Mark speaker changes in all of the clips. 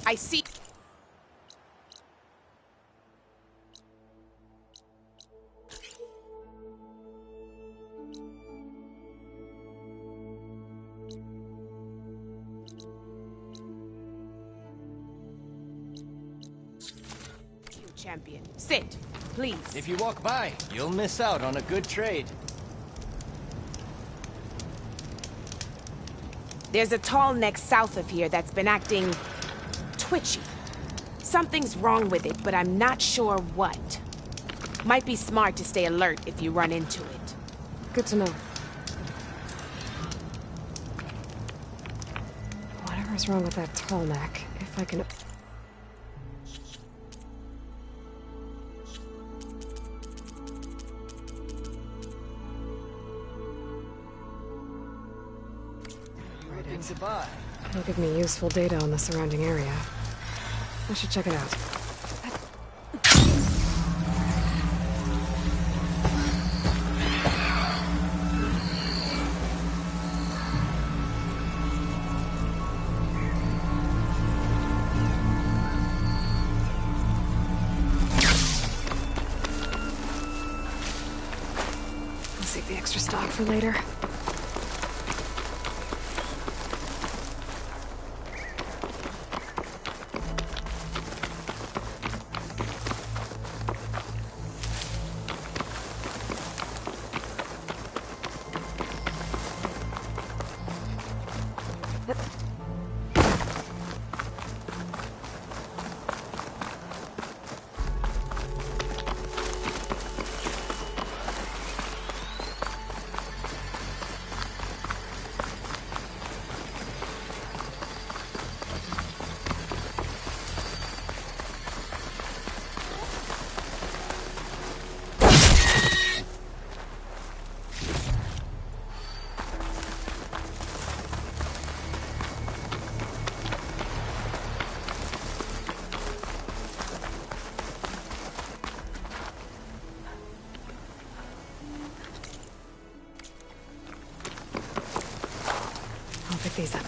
Speaker 1: I see. You champion. Sit, please.
Speaker 2: If you walk by, you'll miss out on a good trade.
Speaker 1: There's a tall neck south of here that's been acting twitchy. Something's wrong with it, but I'm not sure what. Might be smart to stay alert if you run into it.
Speaker 3: Good to know. Whatever's wrong with that tall neck, if I can...
Speaker 2: To buy.
Speaker 3: It'll give me useful data on the surrounding area. I should check it out. I'll save the extra stock for later. I'll pick these up.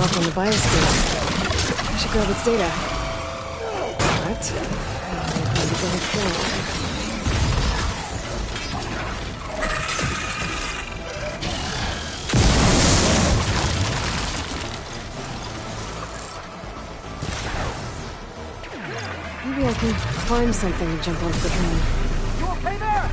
Speaker 3: Off on the biosphere. I should grab its data. What? Maybe I can find something and jump onto the train.
Speaker 2: You okay there?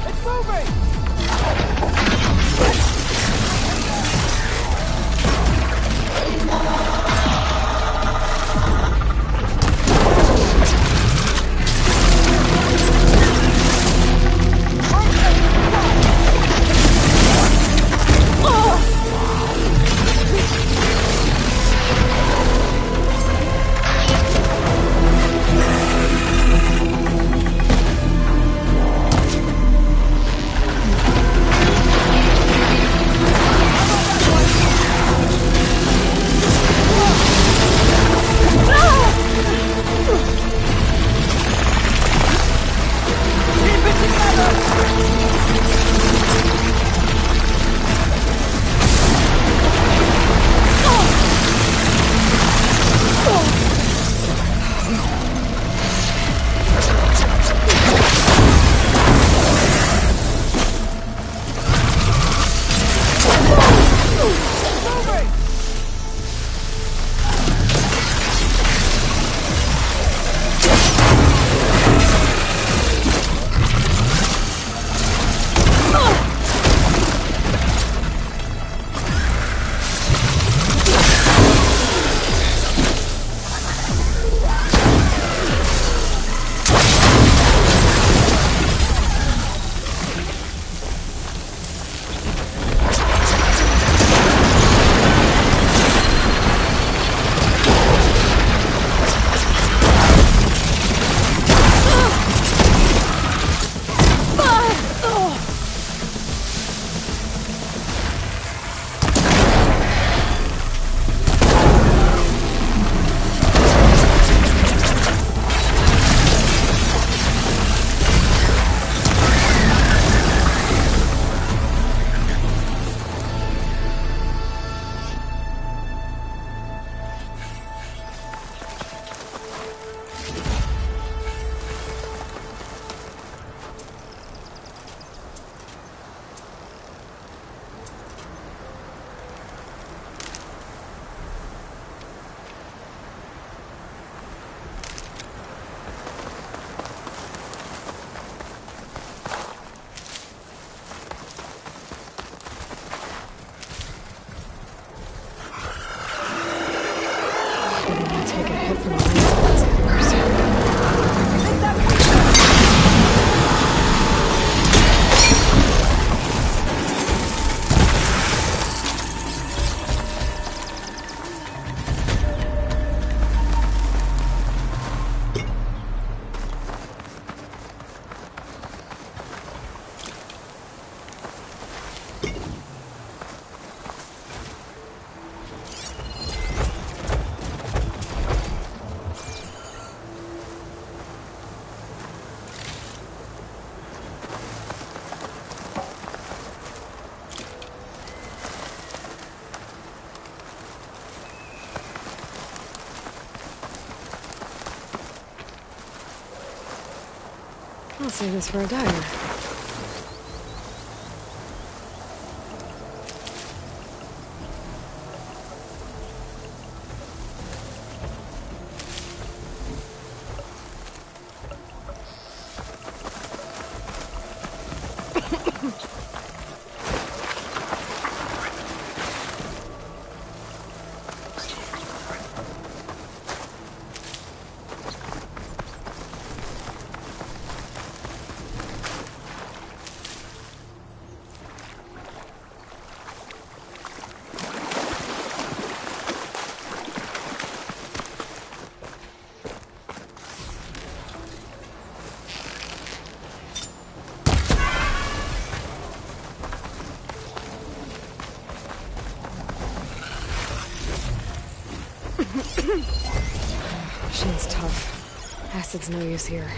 Speaker 4: It's moving!
Speaker 3: take a hit from behind some of these hackers. I'll save this for a diner. Machine's tough. Acid's no use here.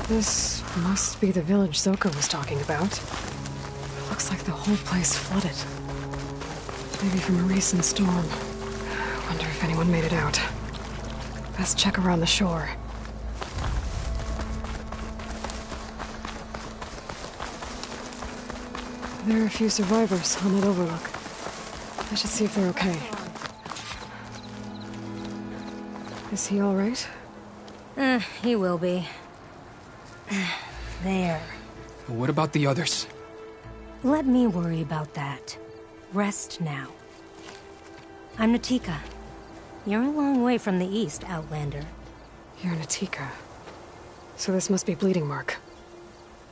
Speaker 3: This must be the village Zoko was talking about. Looks like the whole place flooded. Maybe from a recent storm. Wonder if anyone made it out. Best check around the shore. There are a few survivors on that overlook. I should see if they're okay. Is he all right?
Speaker 4: He will be. There.
Speaker 5: What about the others?
Speaker 4: Let me worry about that. Rest now. I'm Natika. You're a long way from the east, Outlander.
Speaker 3: You're Natika. So this must be Bleeding Mark.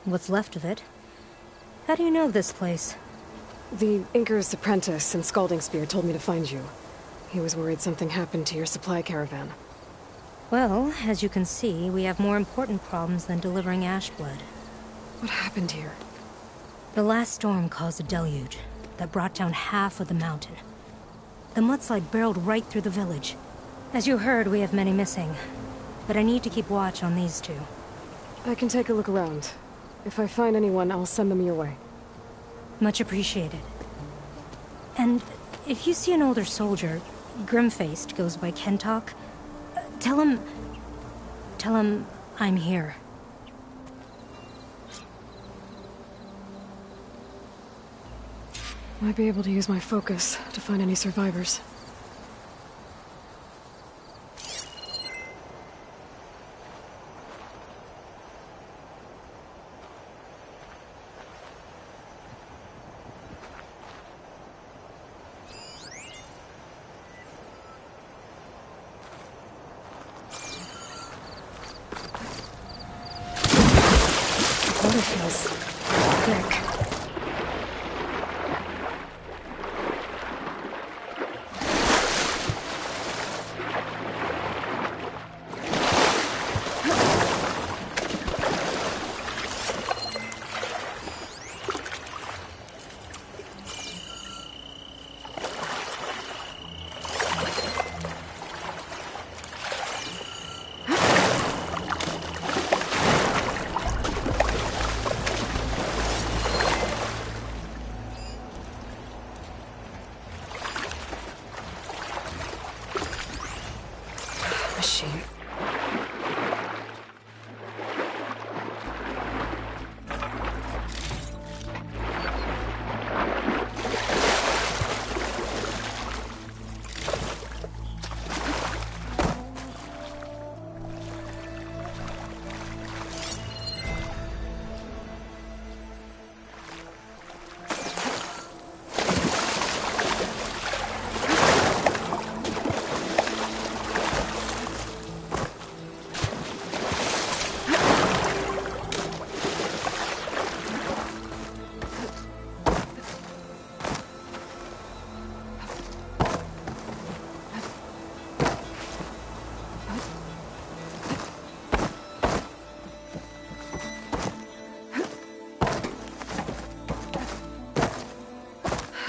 Speaker 4: What's left of it? How do you know of this place?
Speaker 3: The Inker's apprentice and Scalding Spear told me to find you. He was worried something happened to your supply caravan.
Speaker 4: Well, as you can see, we have more important problems than delivering Ashblood.
Speaker 3: What happened here?
Speaker 4: The last storm caused a deluge that brought down half of the mountain. The mudslide barreled right through the village. As you heard, we have many missing. But I need to keep watch on these two.
Speaker 3: I can take a look around. If I find anyone, I'll send them your way.
Speaker 4: Much appreciated. And if you see an older soldier, grim-faced, goes by Kentok, tell him I'm here.
Speaker 3: Might be able to use my focus to find any survivors. The water feels thick. Machine.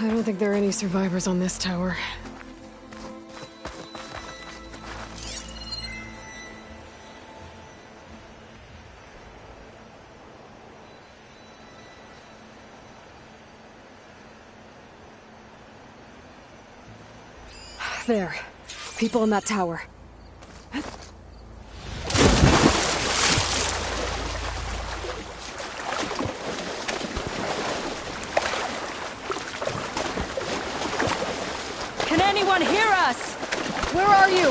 Speaker 3: I don't think there are any survivors on this tower. There. People in that tower.
Speaker 1: Can anyone hear us?
Speaker 3: Where are you?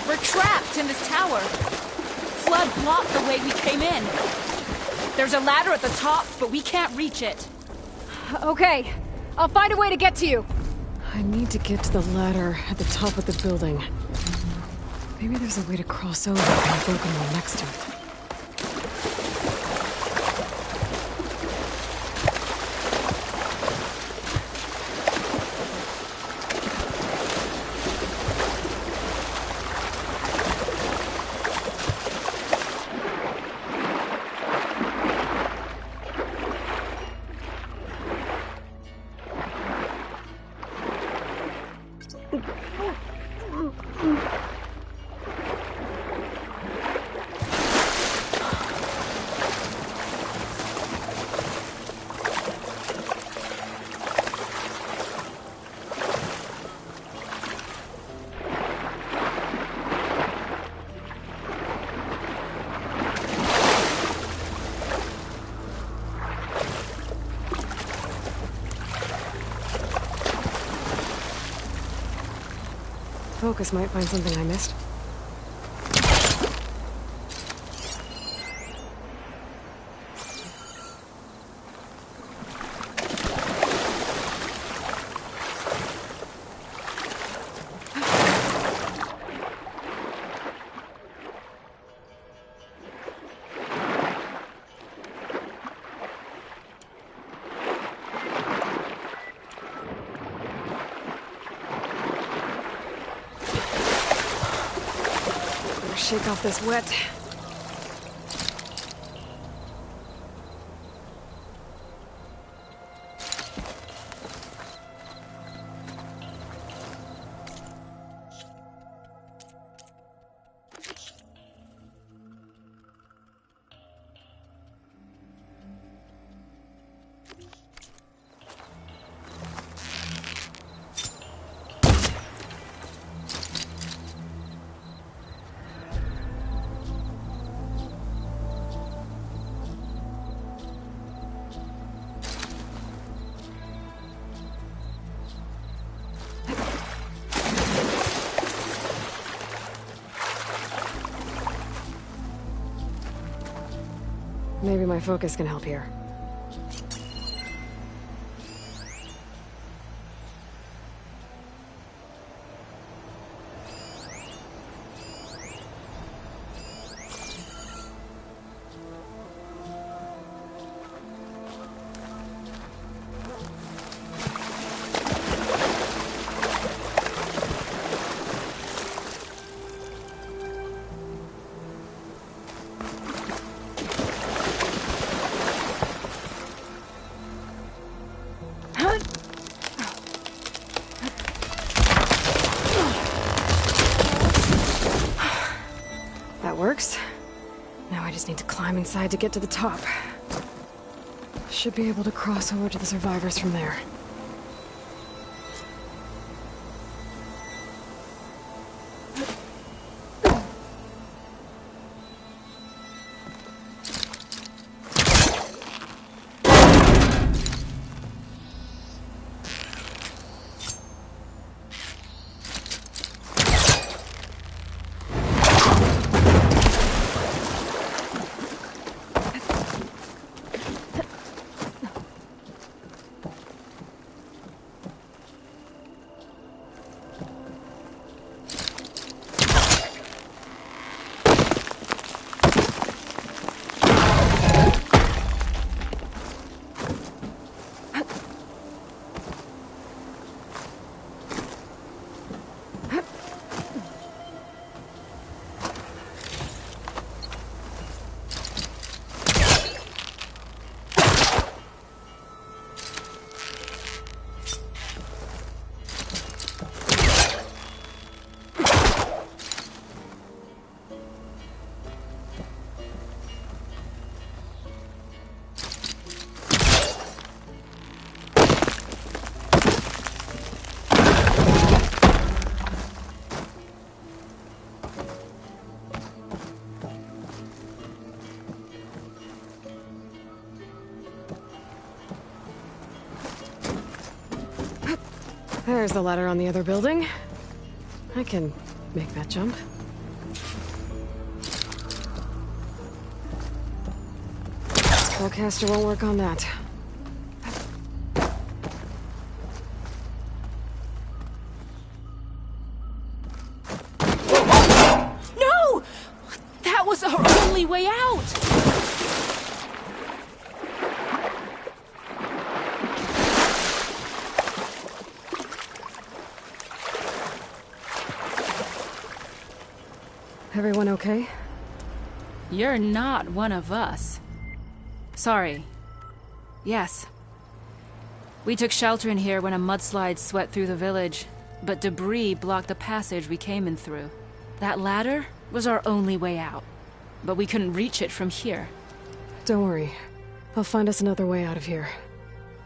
Speaker 1: We're trapped in this tower. Flood blocked the way we came in. There's a ladder at the top, but we can't reach it.
Speaker 3: Okay. I'll find a way to get to you. I need to get to the ladder at the top of the building. Maybe there's a way to cross over and the broken one next to it. focus might find something I missed. Shake off this wet. Maybe my focus can help here. Works. Now I just need to climb inside to get to the top. Should be able to cross over to the survivors from there. There's the ladder on the other building. I can make that jump. Spellcaster won't work on that.
Speaker 1: No! That was our only way out!
Speaker 3: Everyone okay?
Speaker 6: You're not one of us. Sorry. Yes. We took shelter in here when a mudslide swept through the village, but debris blocked the passage we came in through. That ladder was our only way out, but we couldn't reach it from here.
Speaker 3: Don't worry. I'll find us another way out of here.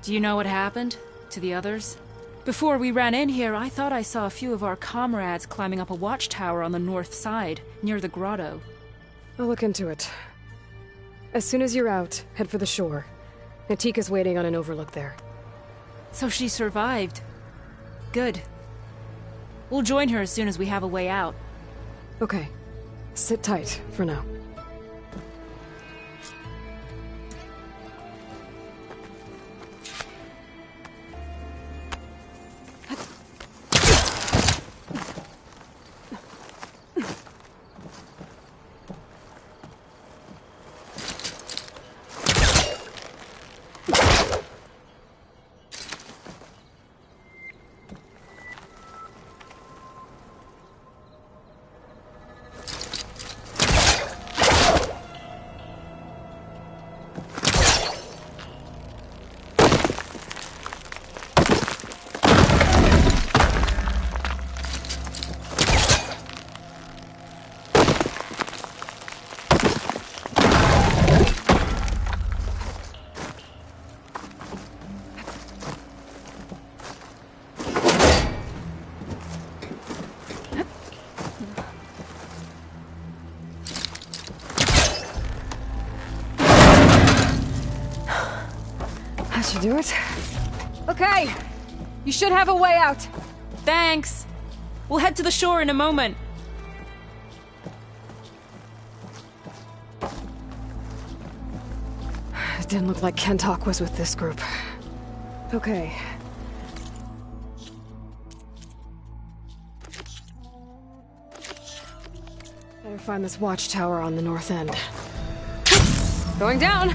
Speaker 6: Do you know what happened to the others? Before we ran in here, I thought I saw a few of our comrades climbing up a watchtower on the north side, near the grotto.
Speaker 3: I'll look into it. As soon as you're out, head for the shore. Natika's waiting on an overlook there.
Speaker 6: So she survived. Good. We'll join her as soon as we have a way out.
Speaker 3: Okay. Sit tight for now. That should do it. Okay! You should have a way out.
Speaker 6: Thanks! We'll head to the shore in a moment.
Speaker 3: It didn't look like Kentok was with this group. Okay. Better find this watchtower on the north end. Going down!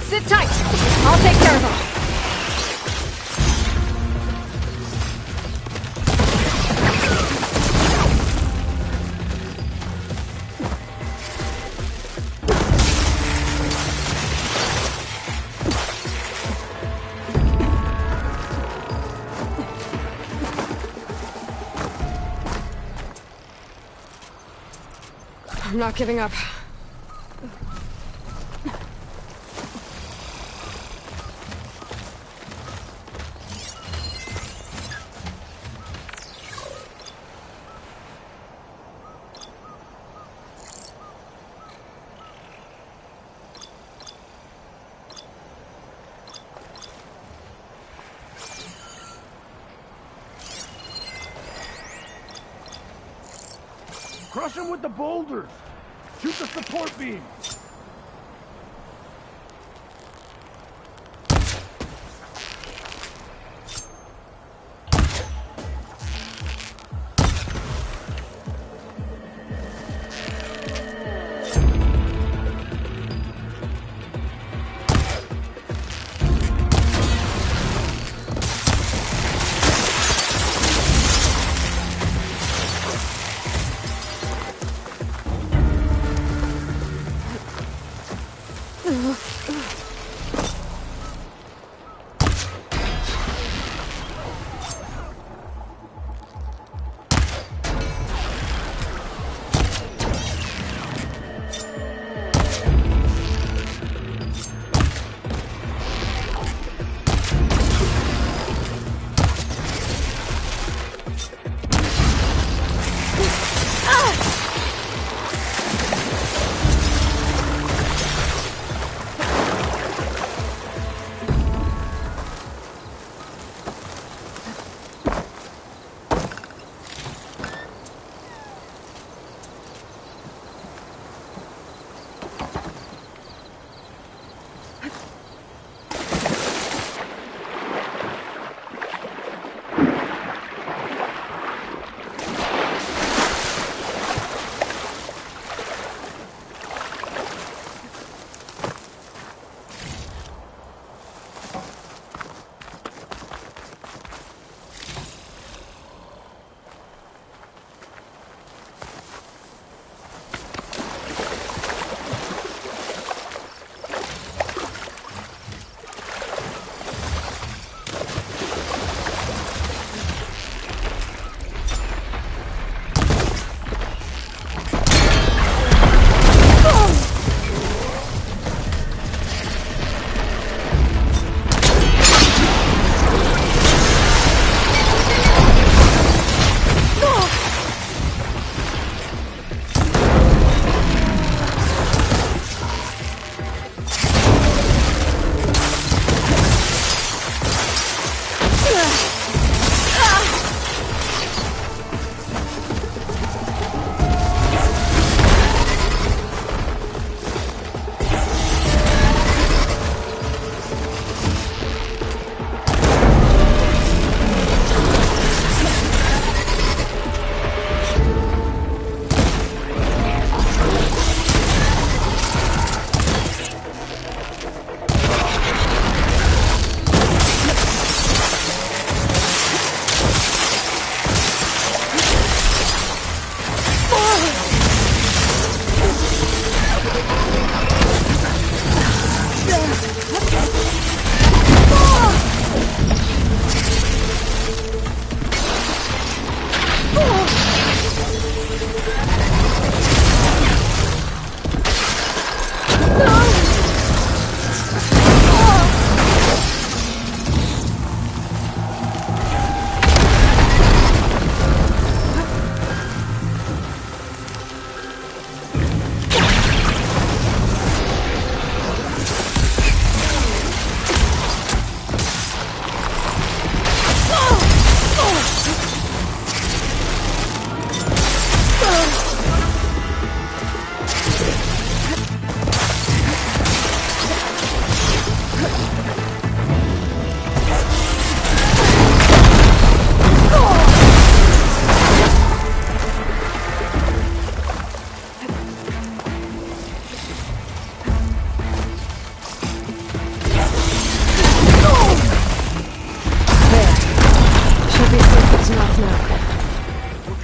Speaker 3: Sit tight! I'll take care of them. I'm not giving up.
Speaker 7: Crush him with the boulders! Shoot the support beam!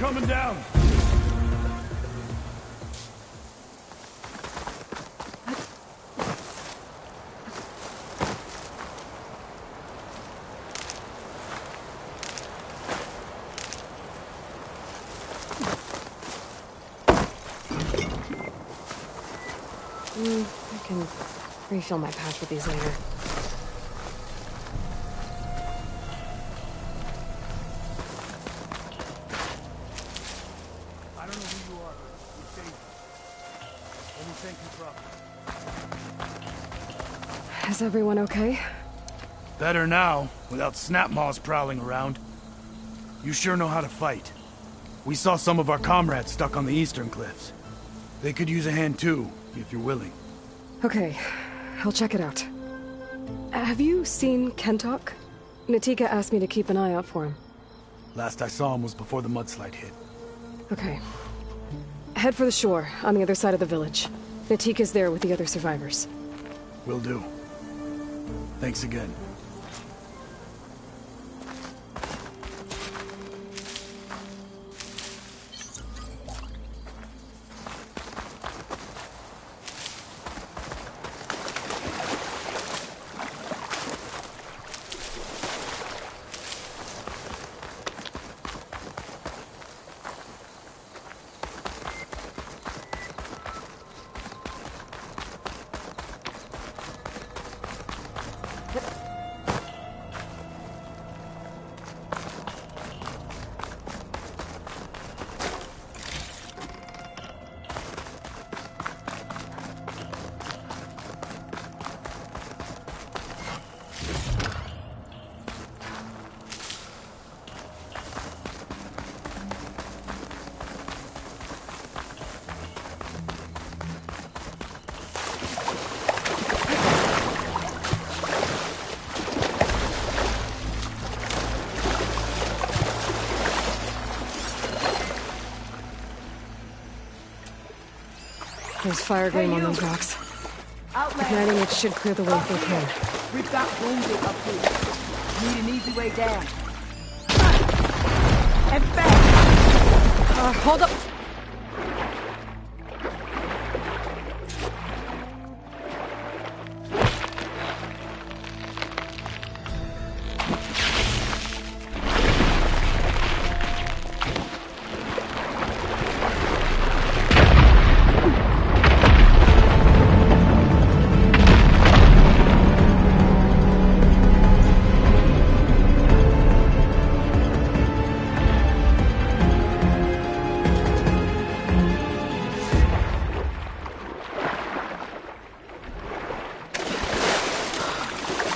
Speaker 7: coming down.
Speaker 3: I can refill my pouch with these later.
Speaker 7: I don't know who you are, but you're safe. Let me thank you properly.
Speaker 3: Is everyone okay?
Speaker 7: Better now, without snapmaws prowling around. You sure know how to fight. We saw some of our comrades stuck on the eastern cliffs. They could use a hand too, if you're willing.
Speaker 3: Okay, I'll check it out. Have you seen Kentok? Natika asked me to keep an eye out for him.
Speaker 7: Last I saw him was before the mudslide hit.
Speaker 3: Okay. Head for the shore, on the other side of the village. Natika's there with the other survivors.
Speaker 7: Will do. Thanks again.
Speaker 3: There's fire game on those rocks. Igniting it should clear the way if we can.
Speaker 8: We've got wounded up here. Need an easy way down. And back!
Speaker 3: Hold up!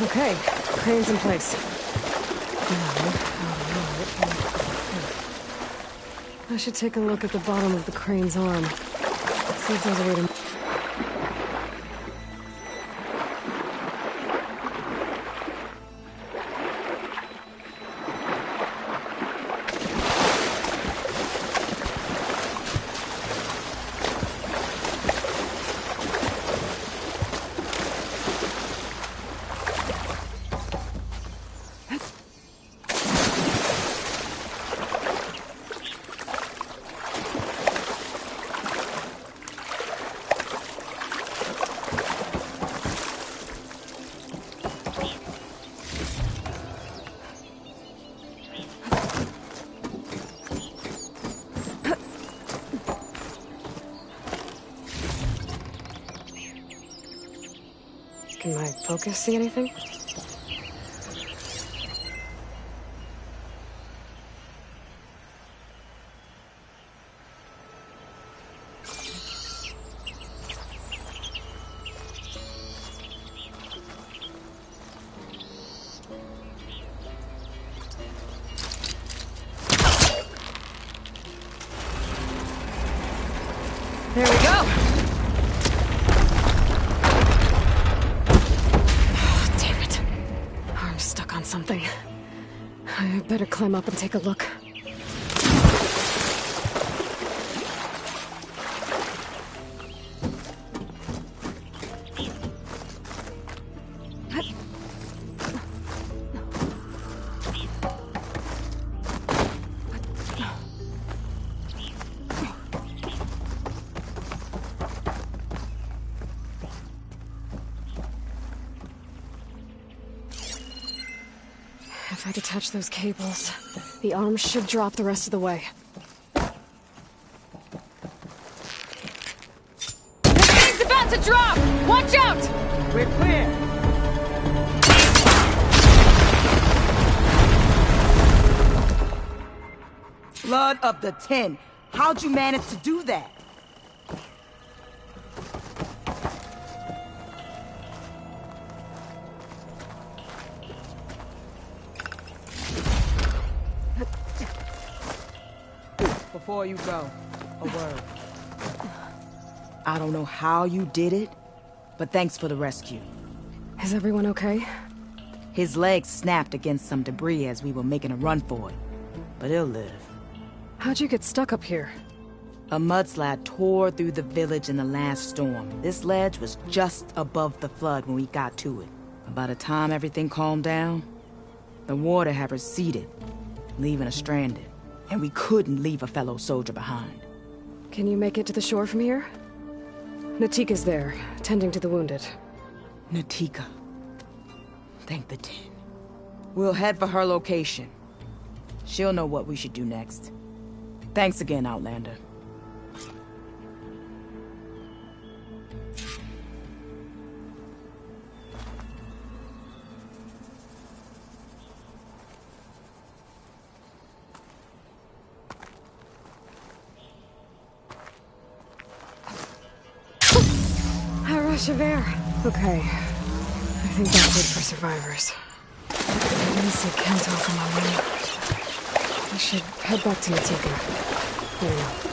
Speaker 3: Okay, crane's in place. I should take a look at the bottom of the crane's arm. See if there's a way to... Can my focus see anything? There we go! Something. I better climb up and take a look. If I detach those cables, the arms should drop the rest of the way.
Speaker 6: The thing's about to drop! Watch out!
Speaker 8: We're clear. Blood of the 10. How'd you manage to do that? Before you go, a word. I don't know how you did it, but thanks for the rescue.
Speaker 3: Is everyone okay?
Speaker 8: His legs snapped against some debris as we were making a run for it, but he'll live.
Speaker 3: How'd you get stuck up here?
Speaker 8: A mudslide tore through the village in the last storm. This ledge was just above the flood when we got to it. By the time everything calmed down, the water had receded, leaving us stranded. And we couldn't leave a fellow soldier behind.
Speaker 3: Can you make it to the shore from here? Natika's there, tending to the wounded.
Speaker 8: Natika. Thank the 10. We'll head for her location. She'll know what we should do next. Thanks again, Outlander.
Speaker 3: Rush of air. Okay. I think that's good for survivors. I didn't see Kentok on my way. I should head back to Natika. Here we go.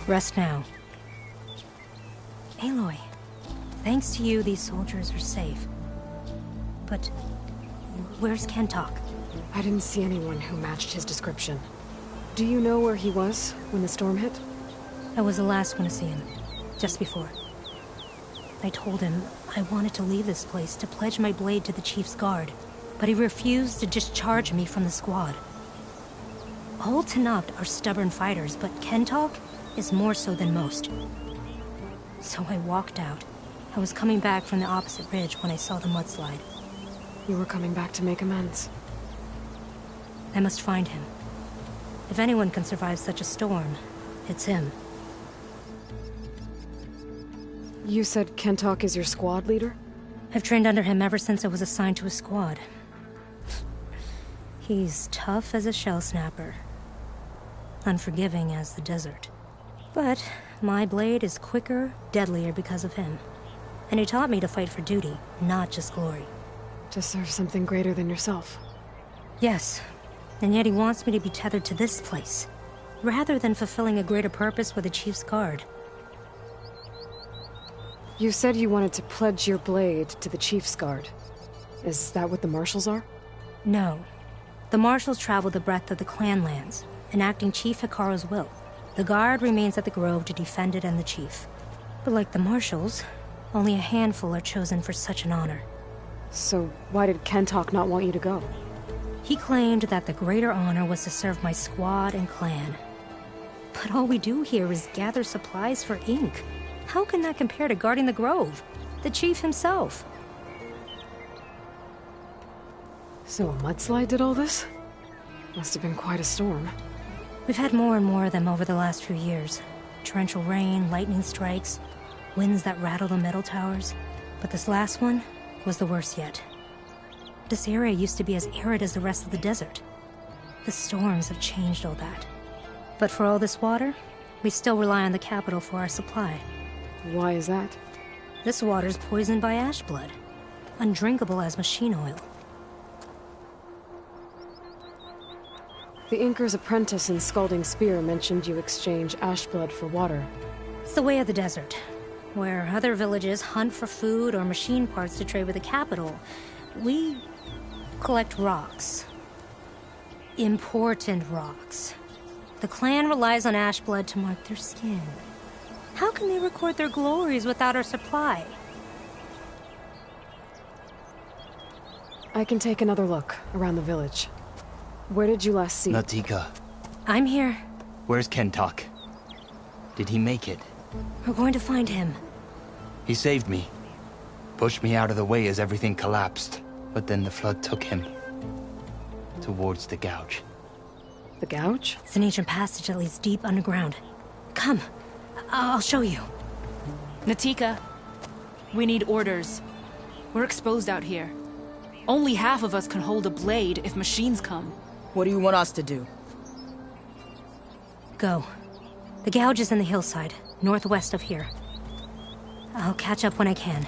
Speaker 4: Rest now. Aloy, thanks to you, these soldiers are safe. But where's Kentok?
Speaker 3: I didn't see anyone who matched his description. Do you know where he was when the storm hit?
Speaker 4: I was the last one to see him, just before. I told him I wanted to leave this place to pledge my blade to the Chief's guard, but he refused to discharge me from the squad. All Tenakth are stubborn fighters, but Kentok is more so than most. So I walked out. I was coming back from the opposite ridge when I saw the mudslide.
Speaker 3: You were coming back to make amends.
Speaker 4: I must find him. If anyone can survive such a storm, it's him.
Speaker 3: You said Kentok is your squad leader?
Speaker 4: I've trained under him ever since I was assigned to a squad. He's tough as a shell snapper. Unforgiving as the desert. But my blade is quicker, deadlier because of him. And he taught me to fight for duty, not just glory.
Speaker 3: To serve something greater than yourself.
Speaker 4: Yes, and yet he wants me to be tethered to this place, rather than fulfilling a greater purpose with the Chief's guard.
Speaker 3: You said you wanted to pledge your blade to the Chief's guard. Is that what the Marshals are?
Speaker 4: No. The Marshals travel the breadth of the clan lands, enacting Chief Hikaru's will. The guard remains at the Grove to defend it and the Chief. But like the Marshals, only a handful are chosen for such an honor.
Speaker 3: So why did Kentok not want you to go?
Speaker 4: He claimed that the greater honor was to serve my squad and clan. But all we do here is gather supplies for ink. How can that compare to guarding the Grove? The Chief himself.
Speaker 3: So a mudslide did all this? Must have been quite a storm.
Speaker 4: We've had more and more of them over the last few years. Torrential rain, lightning strikes, winds that rattle the metal towers. But this last one was the worst yet. This area used to be as arid as the rest of the desert. The storms have changed all that. But for all this water, we still rely on the capital for our supply.
Speaker 3: Why is that?
Speaker 4: This water's poisoned by ash blood. Undrinkable as machine oil.
Speaker 3: The Inker's apprentice in Scalding Spear mentioned you exchange ash blood for water.
Speaker 4: It's the way of the desert, where other villages hunt for food or machine parts to trade with the capital. We collect rocks. Important rocks. The clan relies on ash blood to mark their skin. How can they record their glories without our supply?
Speaker 3: I can take another look around the village. Where did you last see?
Speaker 2: Natika,
Speaker 4: I'm here.
Speaker 2: where's Kentok? Did he make it?
Speaker 4: We're going to find him.
Speaker 2: He saved me. Pushed me out of the way as everything collapsed. But then the flood took him. Towards the gouge.
Speaker 3: The gouge?
Speaker 4: It's an ancient passage that leads deep underground. Come. I'll show you.
Speaker 6: Natika, we need orders. We're exposed out here. Only half of us can hold a blade if machines come.
Speaker 8: What do you want us to do?
Speaker 4: Go. The gouge is in the hillside, northwest of here. I'll catch up when I can.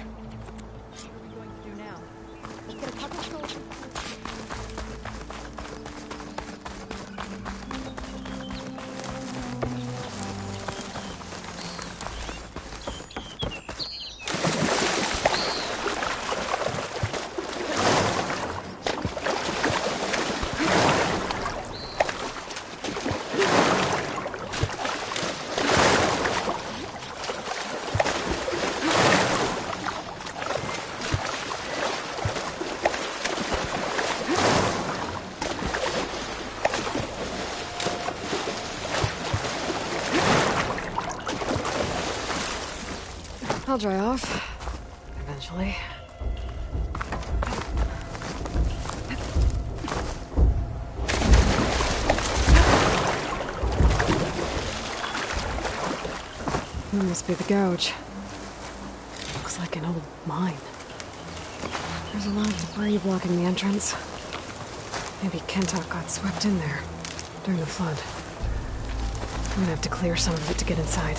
Speaker 3: I'll dry off. Eventually. That must be the gouge. Looks like an old mine. There's a lot of debris blocking the entrance. Maybe Kentok got swept in there during the flood. I'm gonna have to clear some of it to get inside.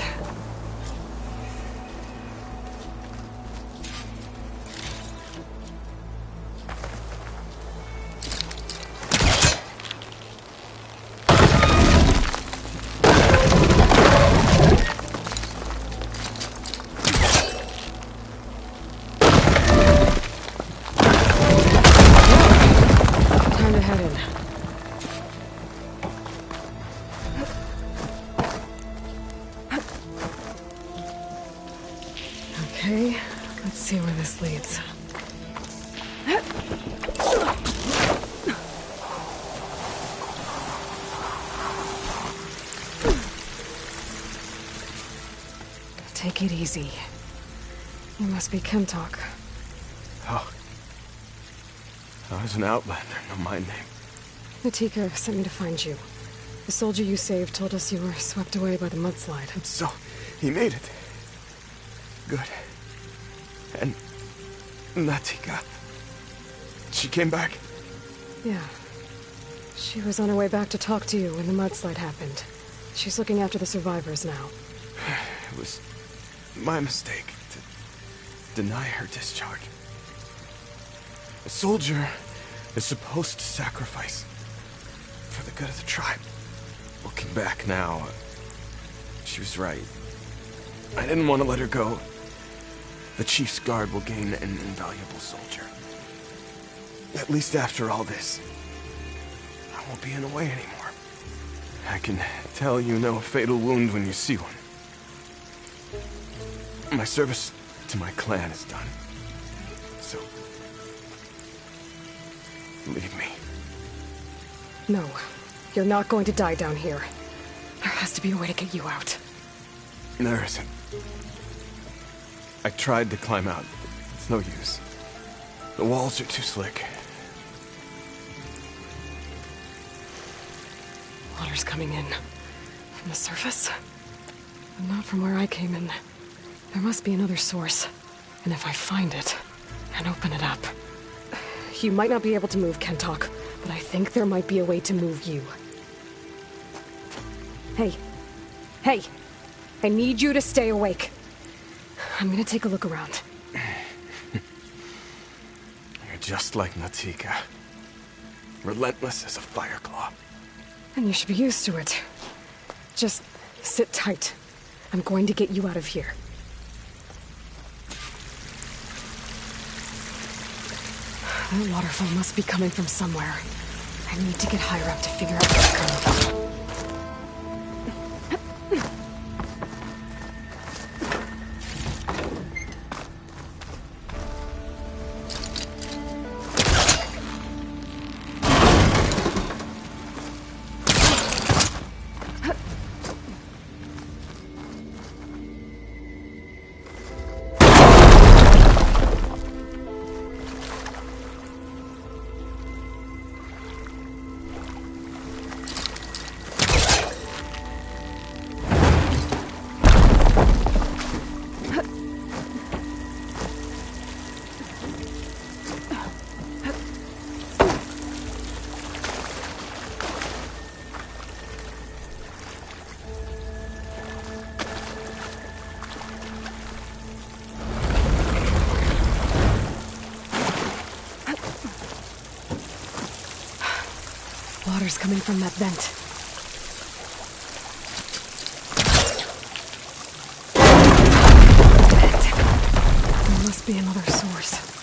Speaker 3: Okay, let's see where this leads. Take it easy. You must be Kentok.
Speaker 9: Oh. I was an outlander, no my name.
Speaker 3: Natika sent me to find you. The soldier you saved told us you were swept away by the mudslide.
Speaker 9: So, he made it. Good. And Natika. She came back?
Speaker 3: Yeah. She was on her way back to talk to you when the mudslide happened. She's looking after the survivors now.
Speaker 9: It was my mistake to deny her discharge. A soldier is supposed to sacrifice for the good of the tribe. Looking back now, she was right. I didn't want to let her go. The chief's guard will gain an invaluable soldier. At least after all this, I won't be in the way anymore. I can tell you know a fatal wound when you see one. My service to my clan is done. So, leave me.
Speaker 3: No, you're not going to die down here. There has to be a way to get you out.
Speaker 9: There isn't. I tried to climb out, but it's no use. The walls are too slick.
Speaker 3: Water's coming in. From the surface? But not from where I came in. There must be another source. And if I find it, and open it up... You might not be able to move, Kentok, but I think there might be a way to move you. Hey. Hey! I need you to stay awake. I'm gonna take a look around.
Speaker 9: You're just like Natika. Relentless as a fireclaw.
Speaker 3: And you should be used to it. Just sit tight. I'm going to get you out of here. That waterfall must be coming from somewhere. I need to get higher up to figure out where it's coming from. Water's coming from that vent. There must be another source.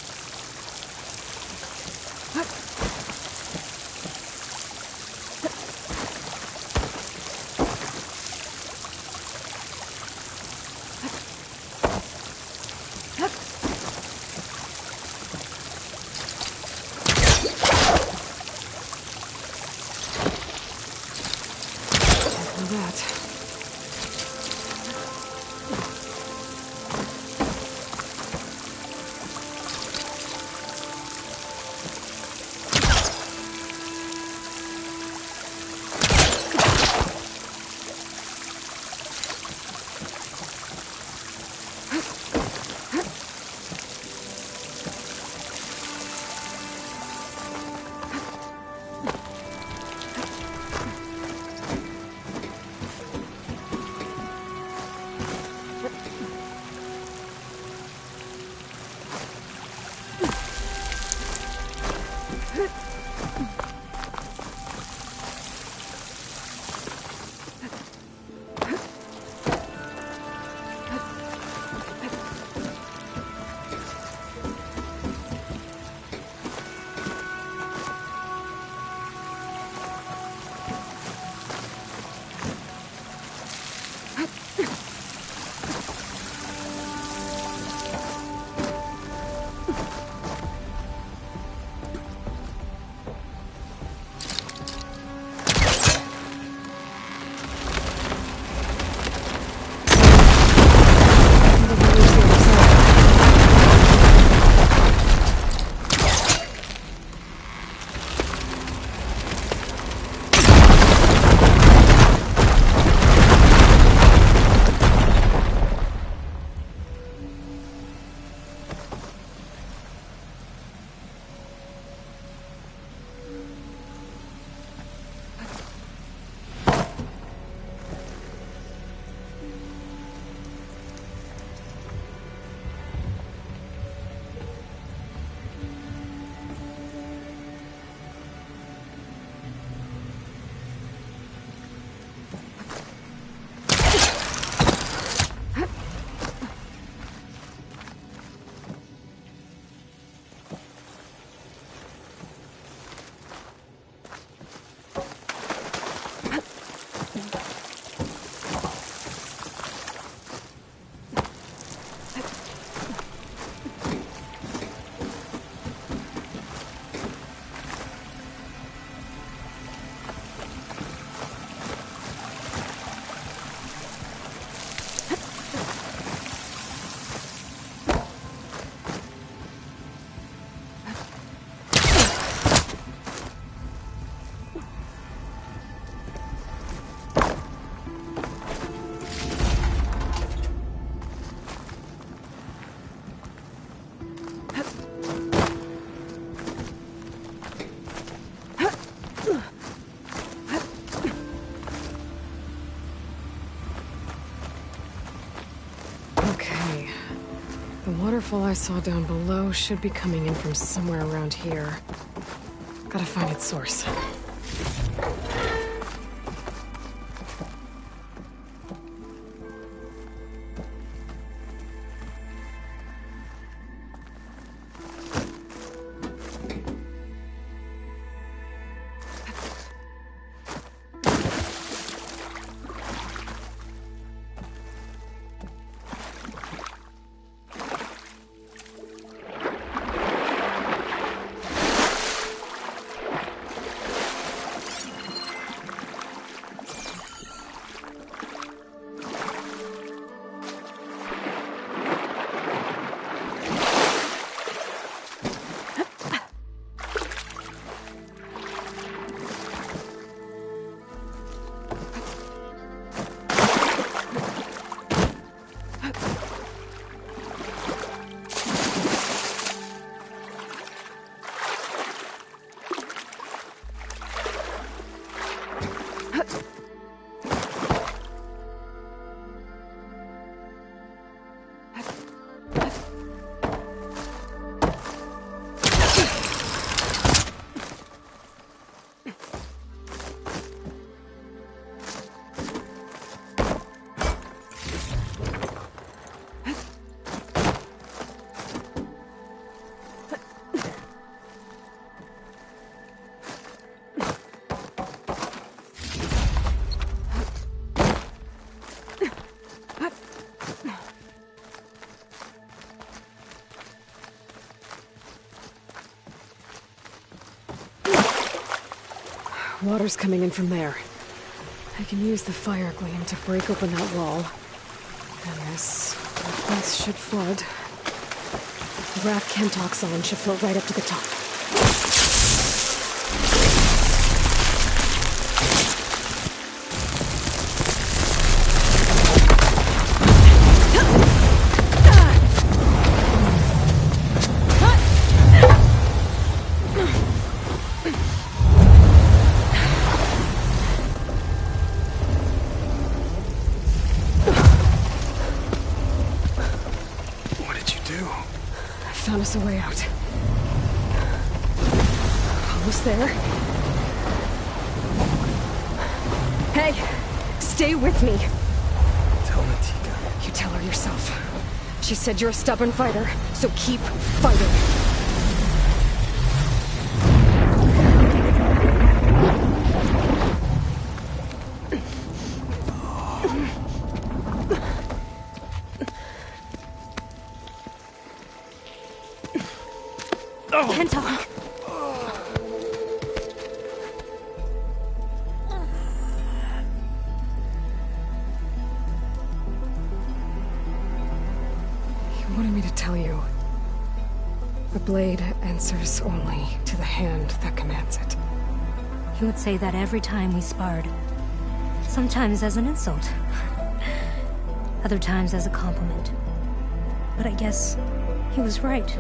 Speaker 3: The waterfall I saw down below should be coming in from somewhere around here. Gotta find its source. Water's coming in from there. I can use the fire gleam to break open that wall. And this place should flood. The raft Kentock's on should float right up to the top. Found us a way out. Almost there. Hey! Stay with me!
Speaker 9: Tell Natika.
Speaker 3: You tell her yourself. She said you're a stubborn fighter, so keep fighting.
Speaker 4: Kentock!
Speaker 3: You wanted me to tell you. The blade answers only to the hand that commands it.
Speaker 4: He would say that every time we sparred. Sometimes as an insult. Other times as a compliment. But I guess he was right.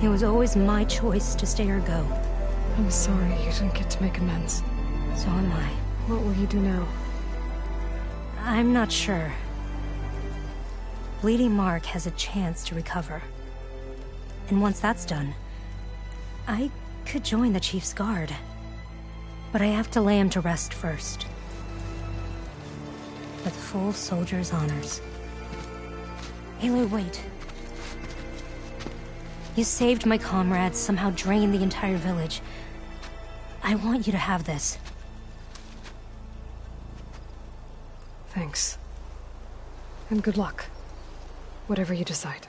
Speaker 4: It was always my choice to stay or go.
Speaker 3: I'm sorry you didn't get to make amends.
Speaker 4: So am I.
Speaker 3: What will you do now?
Speaker 4: I'm not sure. Bleeding Mark has a chance to recover. And once that's done, I could join the Chief's Guard. But I have to lay him to rest first. With full soldier's honors. Aloy, wait. You saved my comrades, somehow drained the entire village. I want you to have this.
Speaker 3: Thanks. And good luck. Whatever you decide.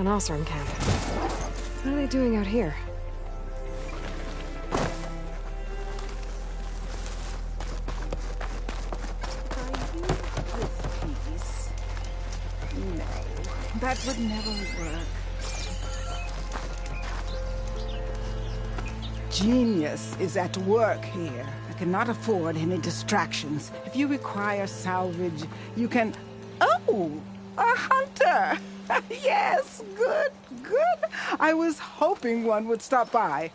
Speaker 3: An Osram camp. What are they doing out here?
Speaker 10: No, that would never work. Genius is at work here. I cannot afford any distractions. If you require salvage, you can... Oh! A hunter! Yes, good, good. I was hoping one would stop by.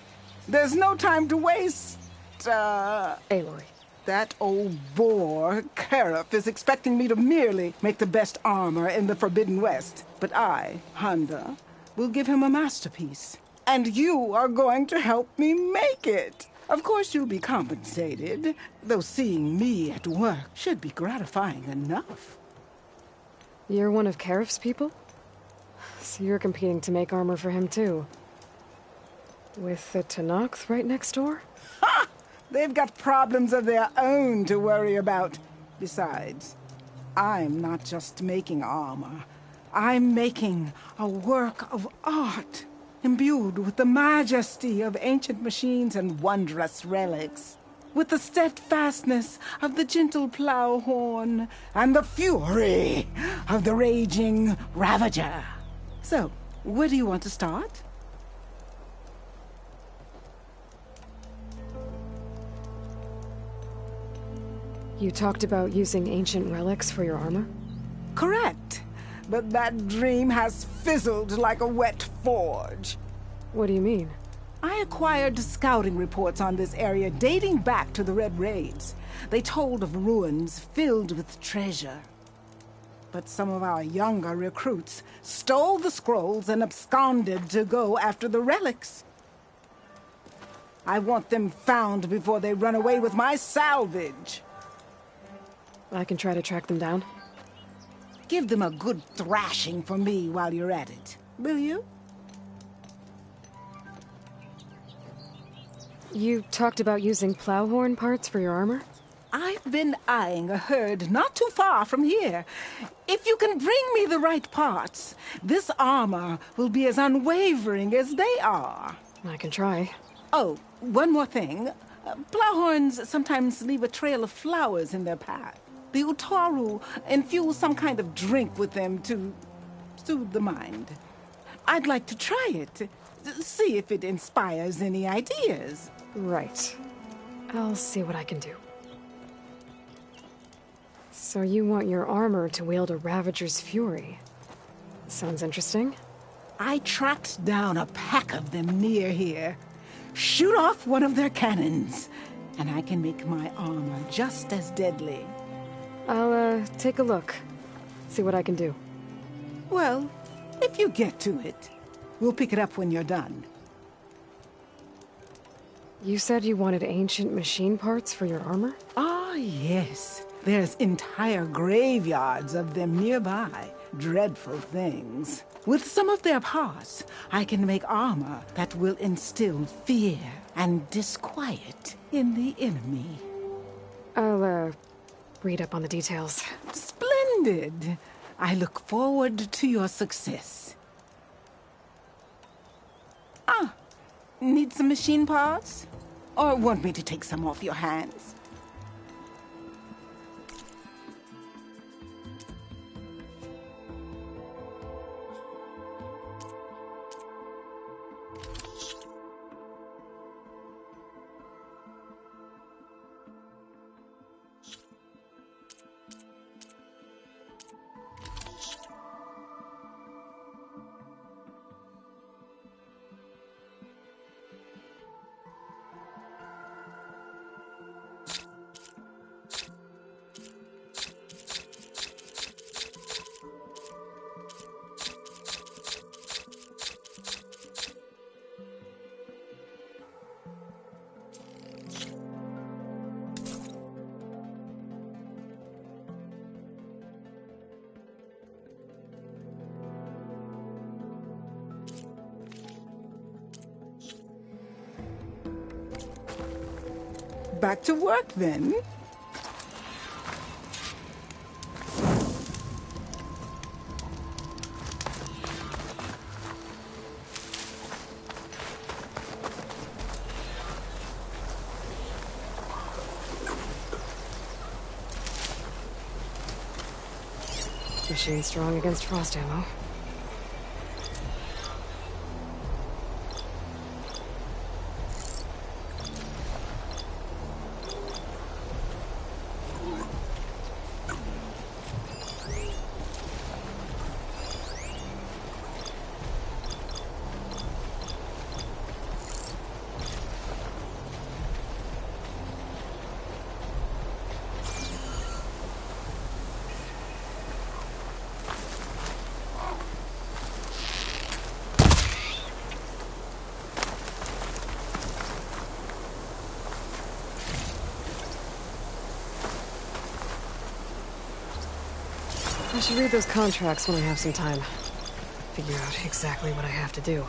Speaker 10: There's no time to waste,
Speaker 3: Aloy.
Speaker 10: That old boar, Karif, is expecting me to merely make the best armor in the Forbidden West. But I, Honda, will give him a masterpiece. And you are going to help me make it. Of course you'll be compensated, though seeing me at work should be gratifying enough.
Speaker 3: You're one of Karif's people? So you're competing to make armor for him too. With the Tenakth right next door?
Speaker 10: Ha! They've got problems of their own to worry about. Besides, I'm not just making armor. I'm making a work of art, imbued with the majesty of ancient machines and wondrous relics, with the steadfastness of the gentle plow horn and the fury of the raging Ravager. So, where do you want to start?
Speaker 3: You talked about using ancient relics for your armor?
Speaker 10: Correct. But that dream has fizzled like a wet forge.
Speaker 3: What do you mean?
Speaker 10: I acquired scouting reports on this area dating back to the Red Raids. They told of ruins filled with treasure. But some of our younger recruits stole the scrolls and absconded to go after the relics. I want them found before they run away with my salvage.
Speaker 3: I can try to track them down.
Speaker 10: Give them a good thrashing for me while you're at it, will you?
Speaker 3: You talked about using plowhorn parts for your armor?
Speaker 10: I've been eyeing a herd not too far from here. If you can bring me the right parts, this armor will be as unwavering as they are.
Speaker 3: I can try.
Speaker 10: Oh, one more thing. Plowhorns sometimes leave a trail of flowers in their path. The Utaru infuse some kind of drink with them to soothe the mind. I'd like to try it. See if it inspires any ideas.
Speaker 3: Right. I'll see what I can do. So you want your armor to wield a Ravager's fury? Sounds interesting.
Speaker 10: I tracked down a pack of them near here. Shoot off one of their cannons, and I can make my armor just as deadly.
Speaker 3: I'll, take a look. See what I can do.
Speaker 10: Well, if you get to it, we'll pick it up when you're done.
Speaker 3: You said you wanted ancient machine parts for your armor?
Speaker 10: Ah, yes. There's entire graveyards of them nearby. Dreadful things. With some of their parts, I can make armor that will instill fear and disquiet in the enemy.
Speaker 3: I'll, read up on the details.
Speaker 10: Splendid. I look forward to your success. Ah, need some machine parts? Or want me to take some off your hands? Back to work, then.
Speaker 3: Machine strong against frost ammo. I should read those contracts when I have some time. Figure out exactly what I have to do.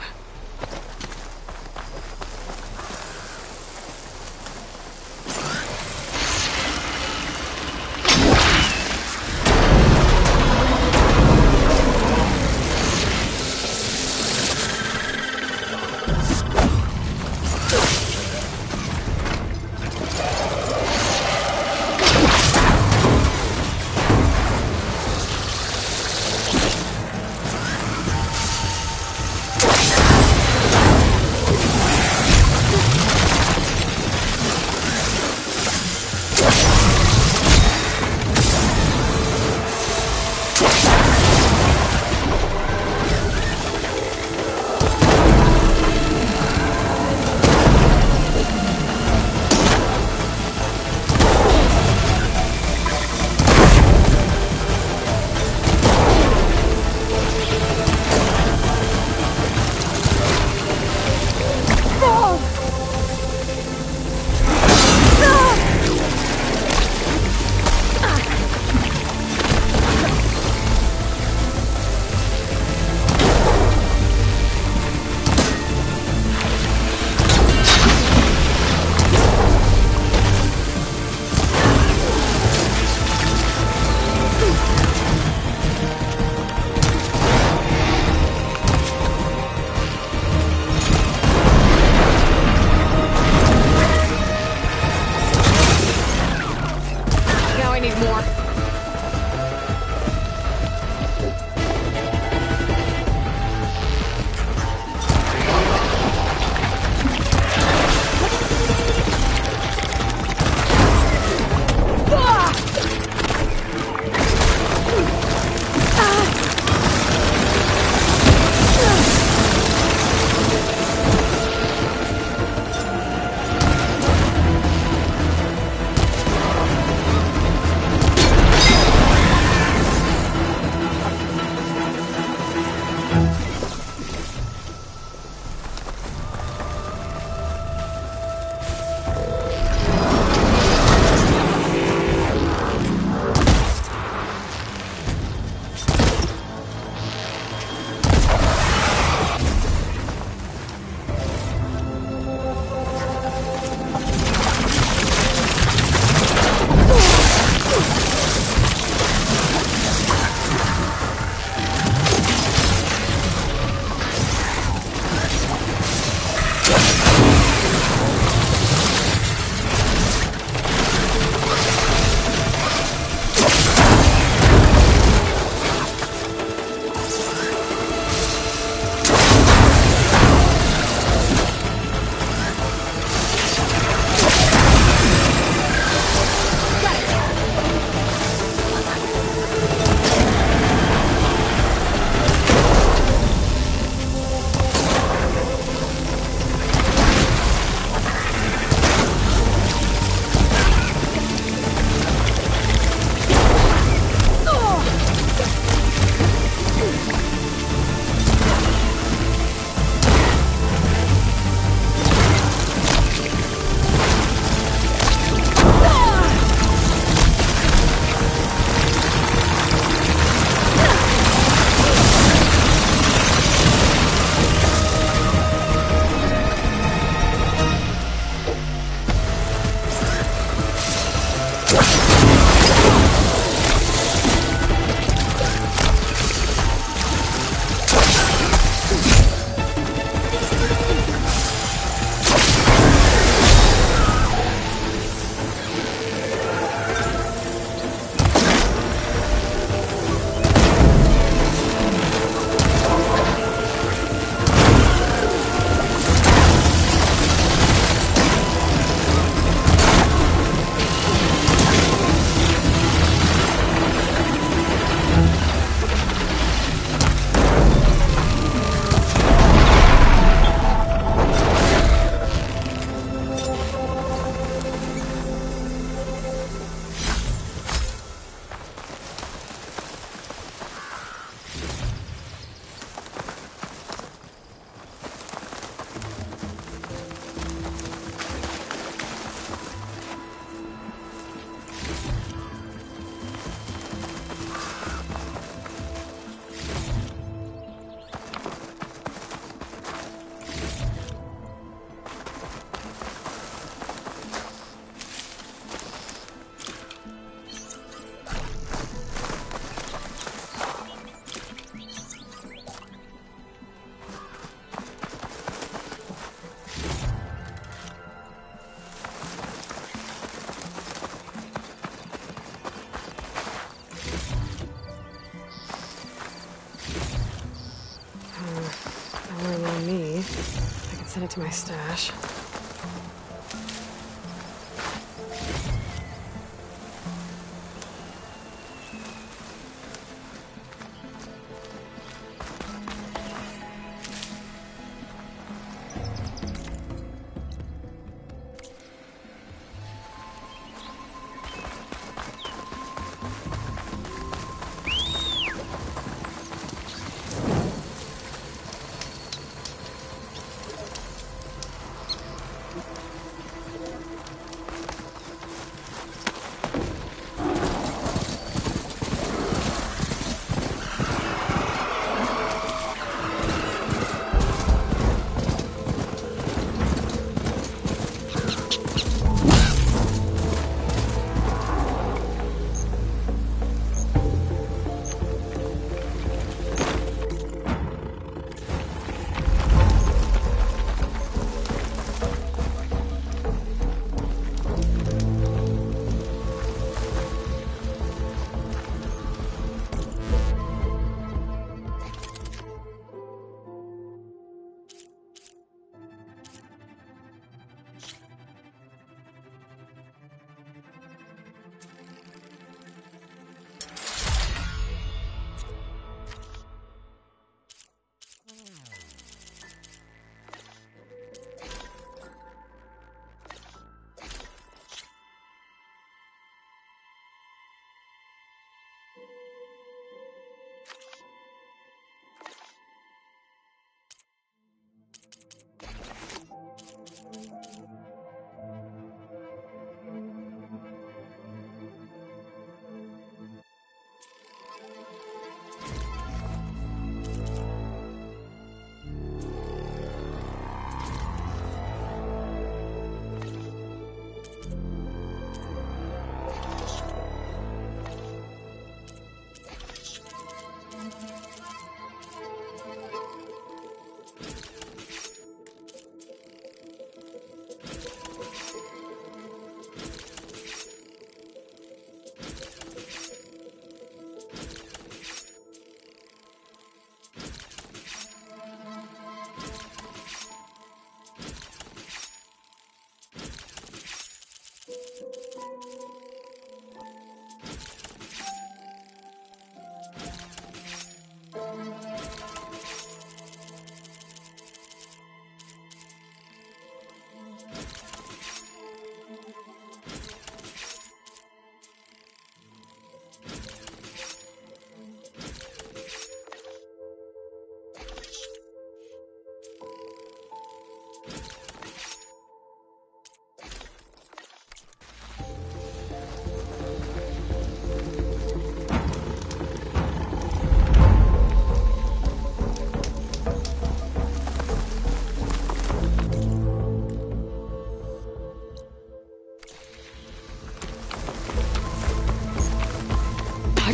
Speaker 3: Send it to my stash.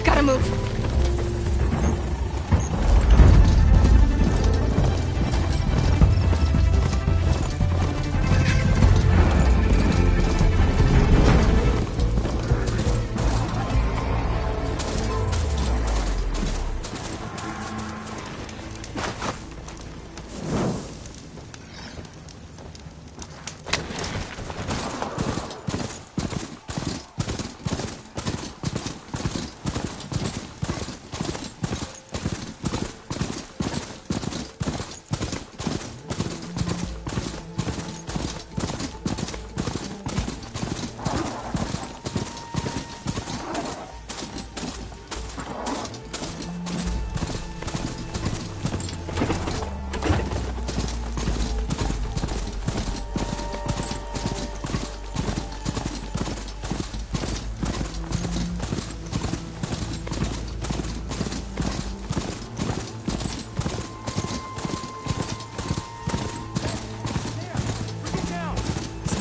Speaker 3: Gotta move.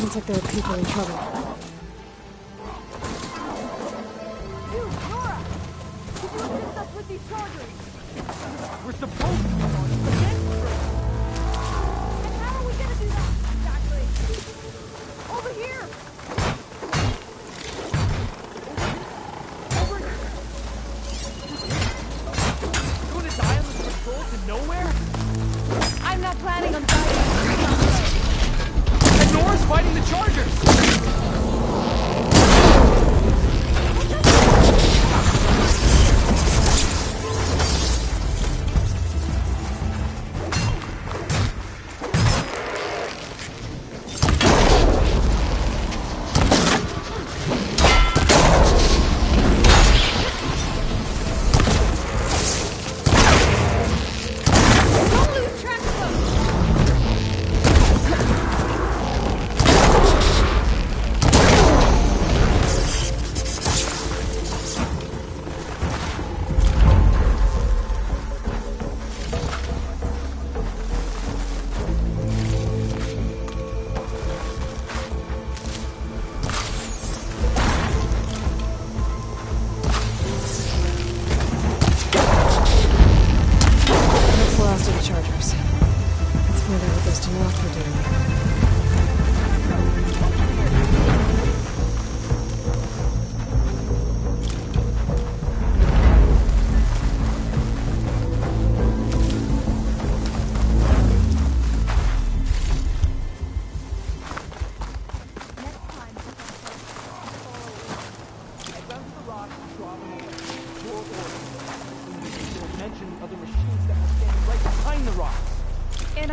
Speaker 3: Sounds like there are people in trouble.
Speaker 11: Dude, Nora! Did you assist us with these chargers?
Speaker 12: We're supposed to be on the defense group.
Speaker 11: And how are we gonna do that? Exactly. Over here!
Speaker 12: Over here? You wanna die on this patrol to nowhere?
Speaker 11: I'm not planning on dying.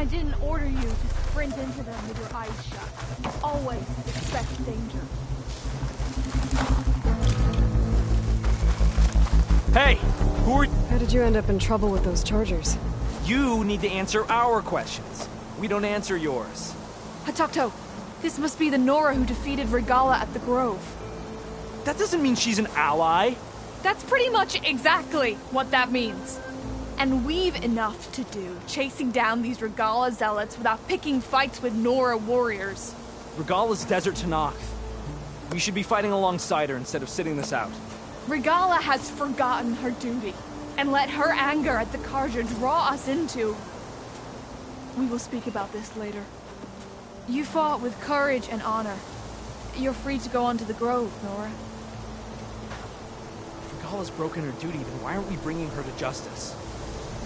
Speaker 11: didn't order you to sprint into them with your eyes shut. Always expect danger.
Speaker 12: Hey! Who are...
Speaker 3: How did you end up in trouble with those chargers?
Speaker 12: You need to answer our questions. We don't answer yours.
Speaker 11: Hatakto, this must be the Nora who defeated Regala at the Grove.
Speaker 12: That doesn't mean she's an ally.
Speaker 11: That's pretty much exactly what that means. And we've enough to do chasing down these Regala zealots without picking fights with Nora warriors.
Speaker 12: Regala's desert Tanakh. We should be fighting alongside her instead of sitting this out.
Speaker 11: Regala has forgotten her duty and let her anger at the Carja draw us into... We will speak about this later. You fought with courage and honor. You're free to go on to the Grove, Nora.
Speaker 12: If Regala's broken her duty, then why aren't we bringing her to justice?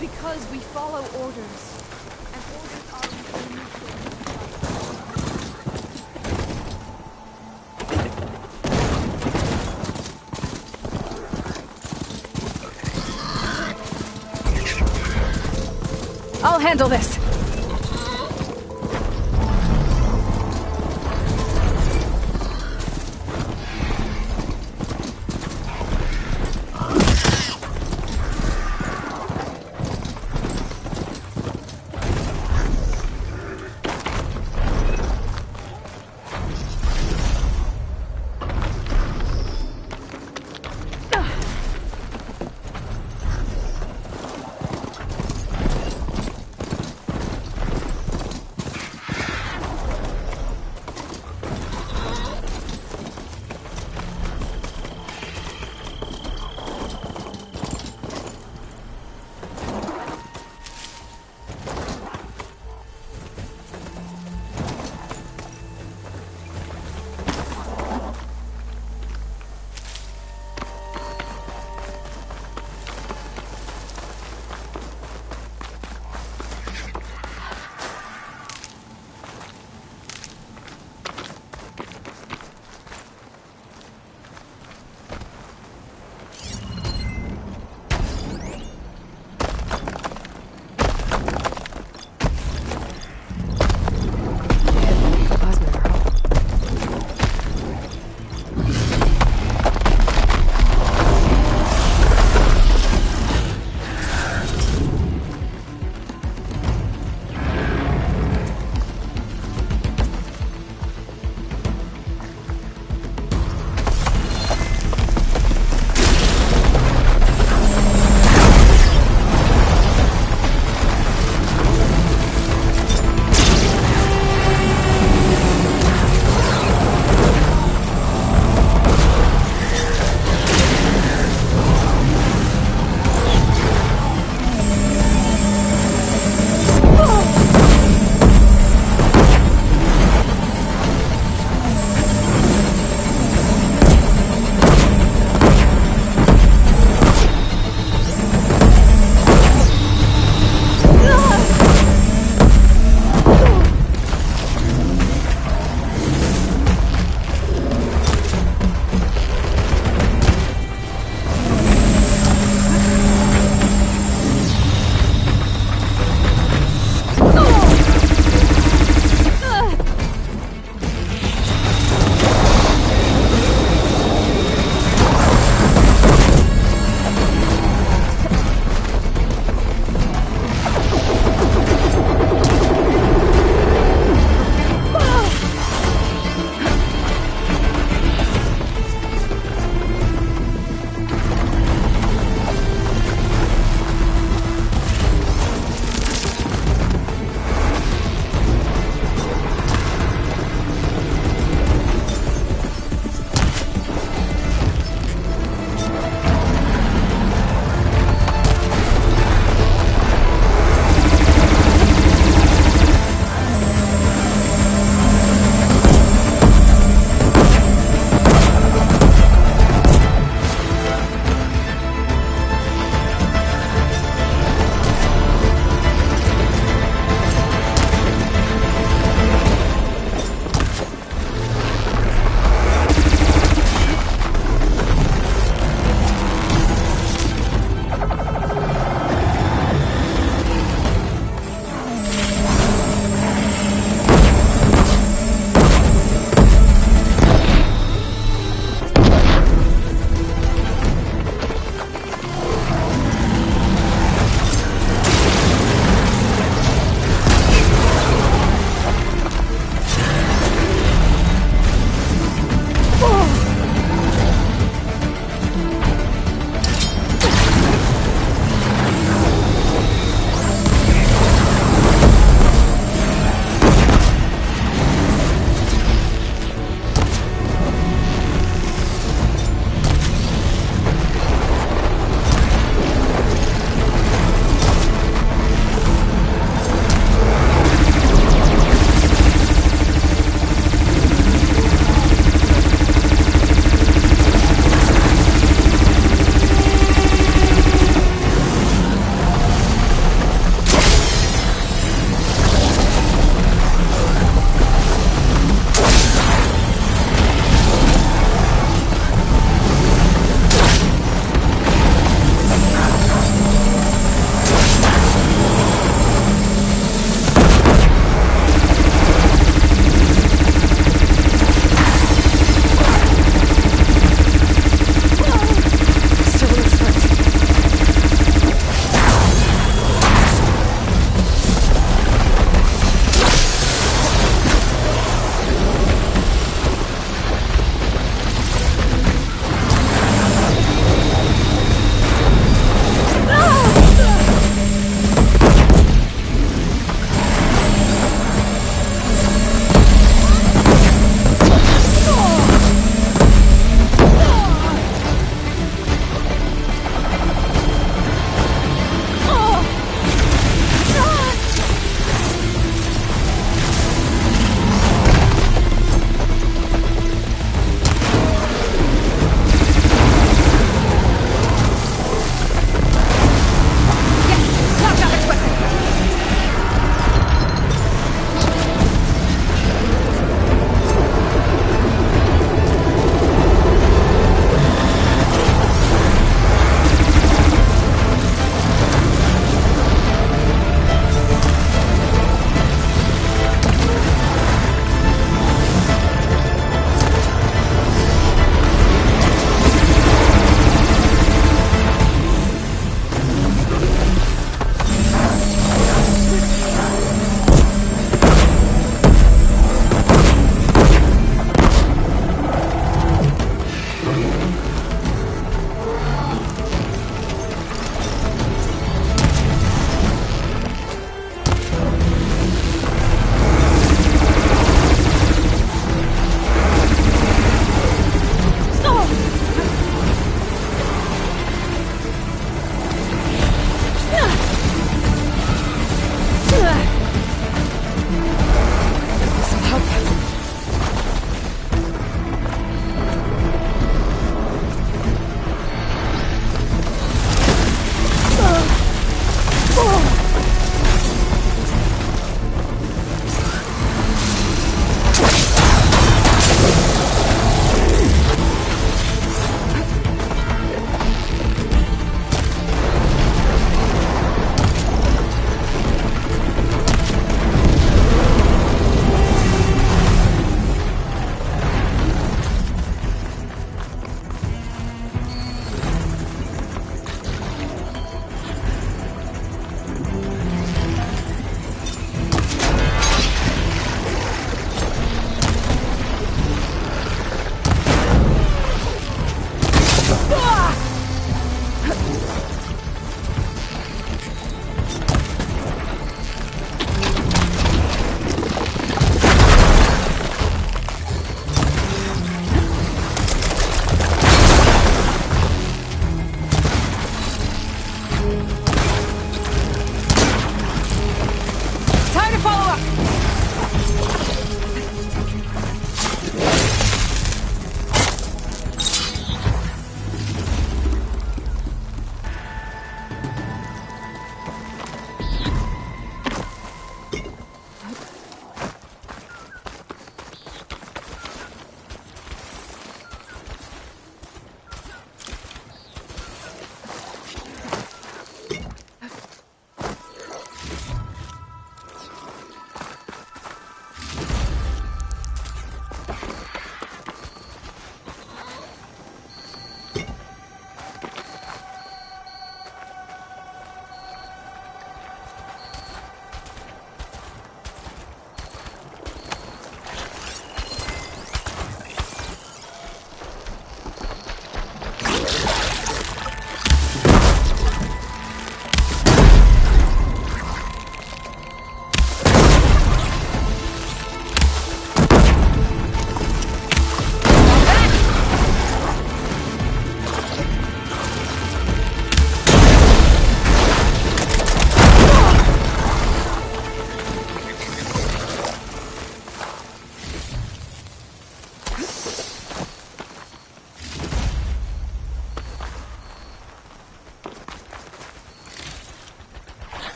Speaker 11: Because we follow orders. And orders are within the
Speaker 3: I'll handle this.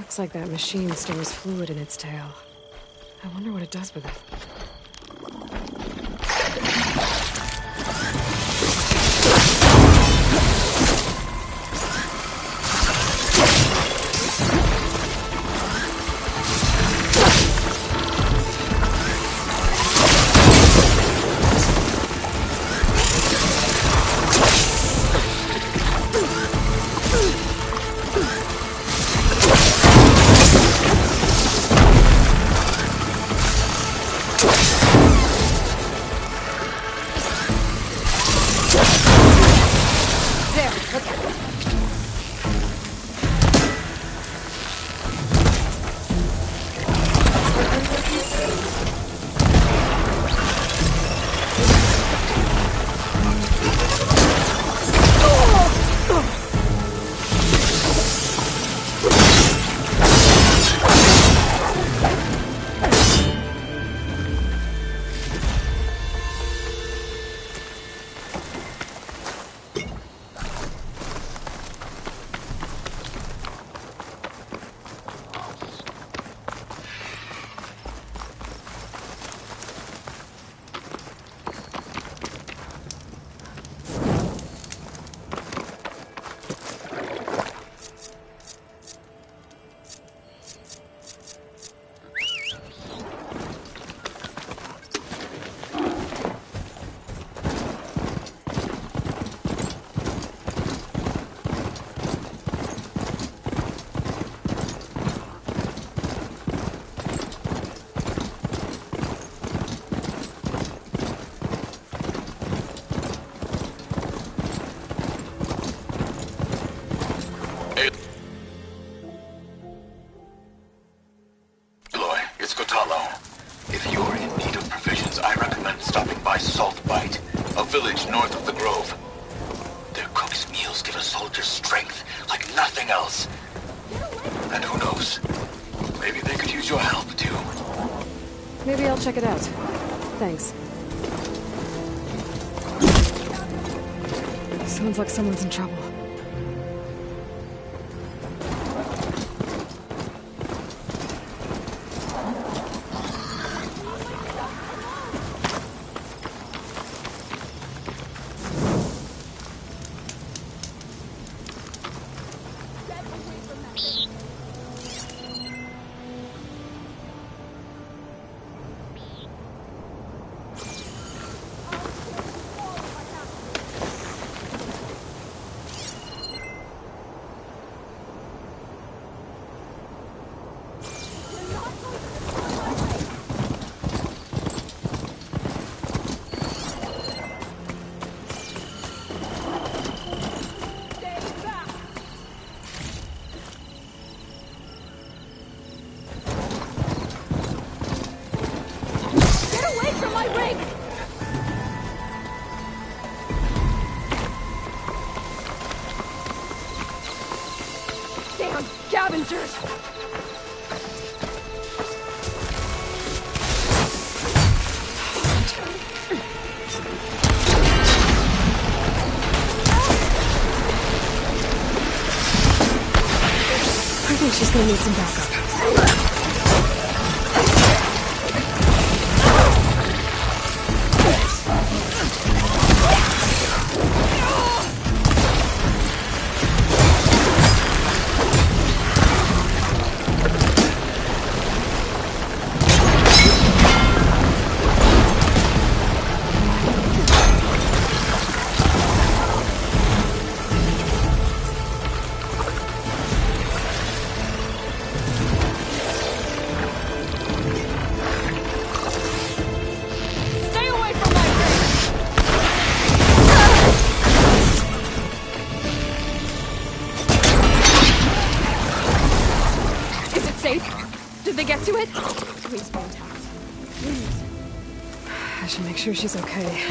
Speaker 3: Looks like that machine stores fluid in its tail. I wonder what it does with it.
Speaker 13: Aloy, it's Kotalo. If you're in need of provisions, I recommend stopping by Salt Bite, a village north of the Grove. Their cook's meals give a soldier strength like nothing else. And who knows, maybe they could use your help too.
Speaker 3: Maybe I'll check it out. Thanks. Sounds like someone's in trouble. Scavengers! I think she's gonna need some backup.
Speaker 11: Did they get to it? Please be intact. Please.
Speaker 3: I should make sure she's okay.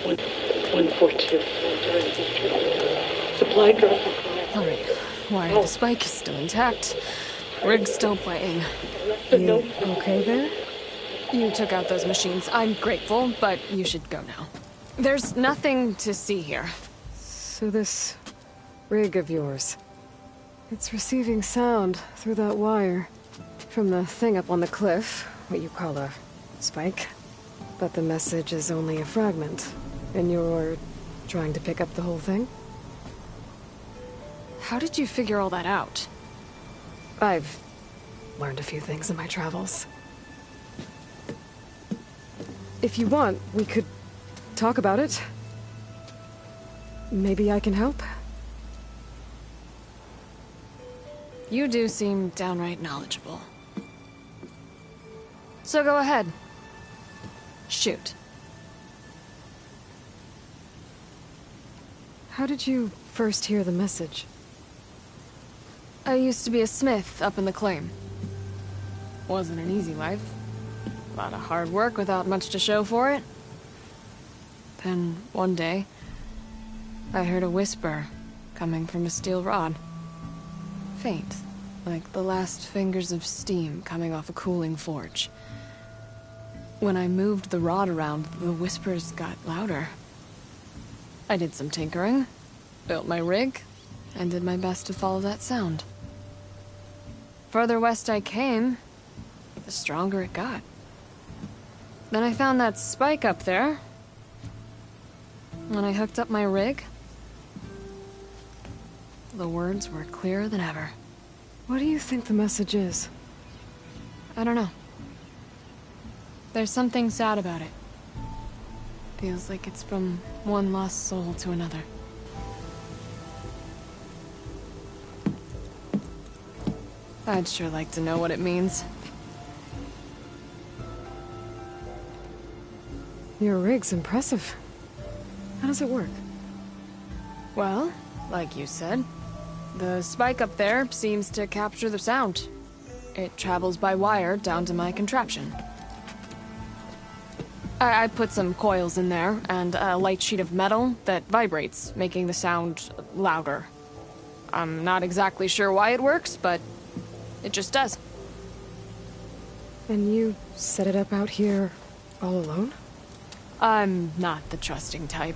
Speaker 3: 142. Supply drop.
Speaker 11: Alright. Wire the spike is still intact. Rig's still playing.
Speaker 3: You okay there?
Speaker 11: You took out those machines. I'm grateful, but you should go now. There's nothing to see here.
Speaker 3: So this rig of yours, it's receiving sound through that wire from the thing up on the cliff, what you call a spike. But the message is only a fragment, and you're trying to pick up the whole thing?
Speaker 11: How did you figure all that out?
Speaker 3: I've learned a few things in my travels. If you want, we could talk about it. Maybe I can help?
Speaker 11: You do seem downright knowledgeable. So go ahead. Shoot.
Speaker 3: How did you first hear the message?
Speaker 11: I used to be a smith up in the claim. Wasn't an easy life. A lot of hard work without much to show for it. Then, one day, I heard a whisper coming from a steel rod. Faint, like the last fingers of steam coming off a cooling forge. When I moved the rod around, the whispers got louder. I did some tinkering, built my rig, and did my best to follow that sound. Further west I came, the stronger it got. Then I found that spike up there. When I hooked up my rig, the words were clearer than ever.
Speaker 3: What do you think the message is?
Speaker 11: I don't know. There's something sad about it. Feels like it's from one lost soul to another. I'd sure like to know what it means.
Speaker 3: Your rig's impressive. How does it work?
Speaker 11: Well, like you said, the spike up there seems to capture the sound. It travels by wire down to my contraption. I put some coils in there and a light sheet of metal that vibrates, making the sound louder. I'm not exactly sure why it works, but it just does.
Speaker 3: And you set it up out here all alone?
Speaker 11: I'm not the trusting type.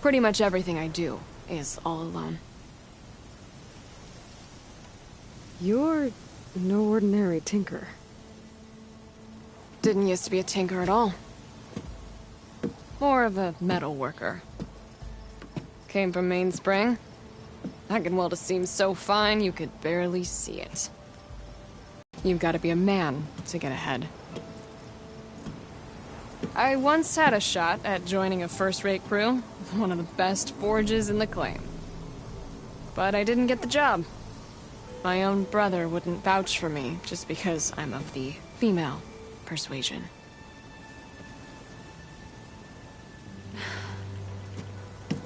Speaker 11: Pretty much everything I do is all alone.
Speaker 3: You're no ordinary tinker.
Speaker 11: Didn't used to be a tinker at all. More of a metal worker. Came from Mainspring. I can weld a seam so fine you could barely see it. You've got to be a man to get ahead. I once had a shot at joining a first-rate crew, one of the best forges in the claim. But I didn't get the job. My own brother wouldn't vouch for me just because I'm of the female persuasion.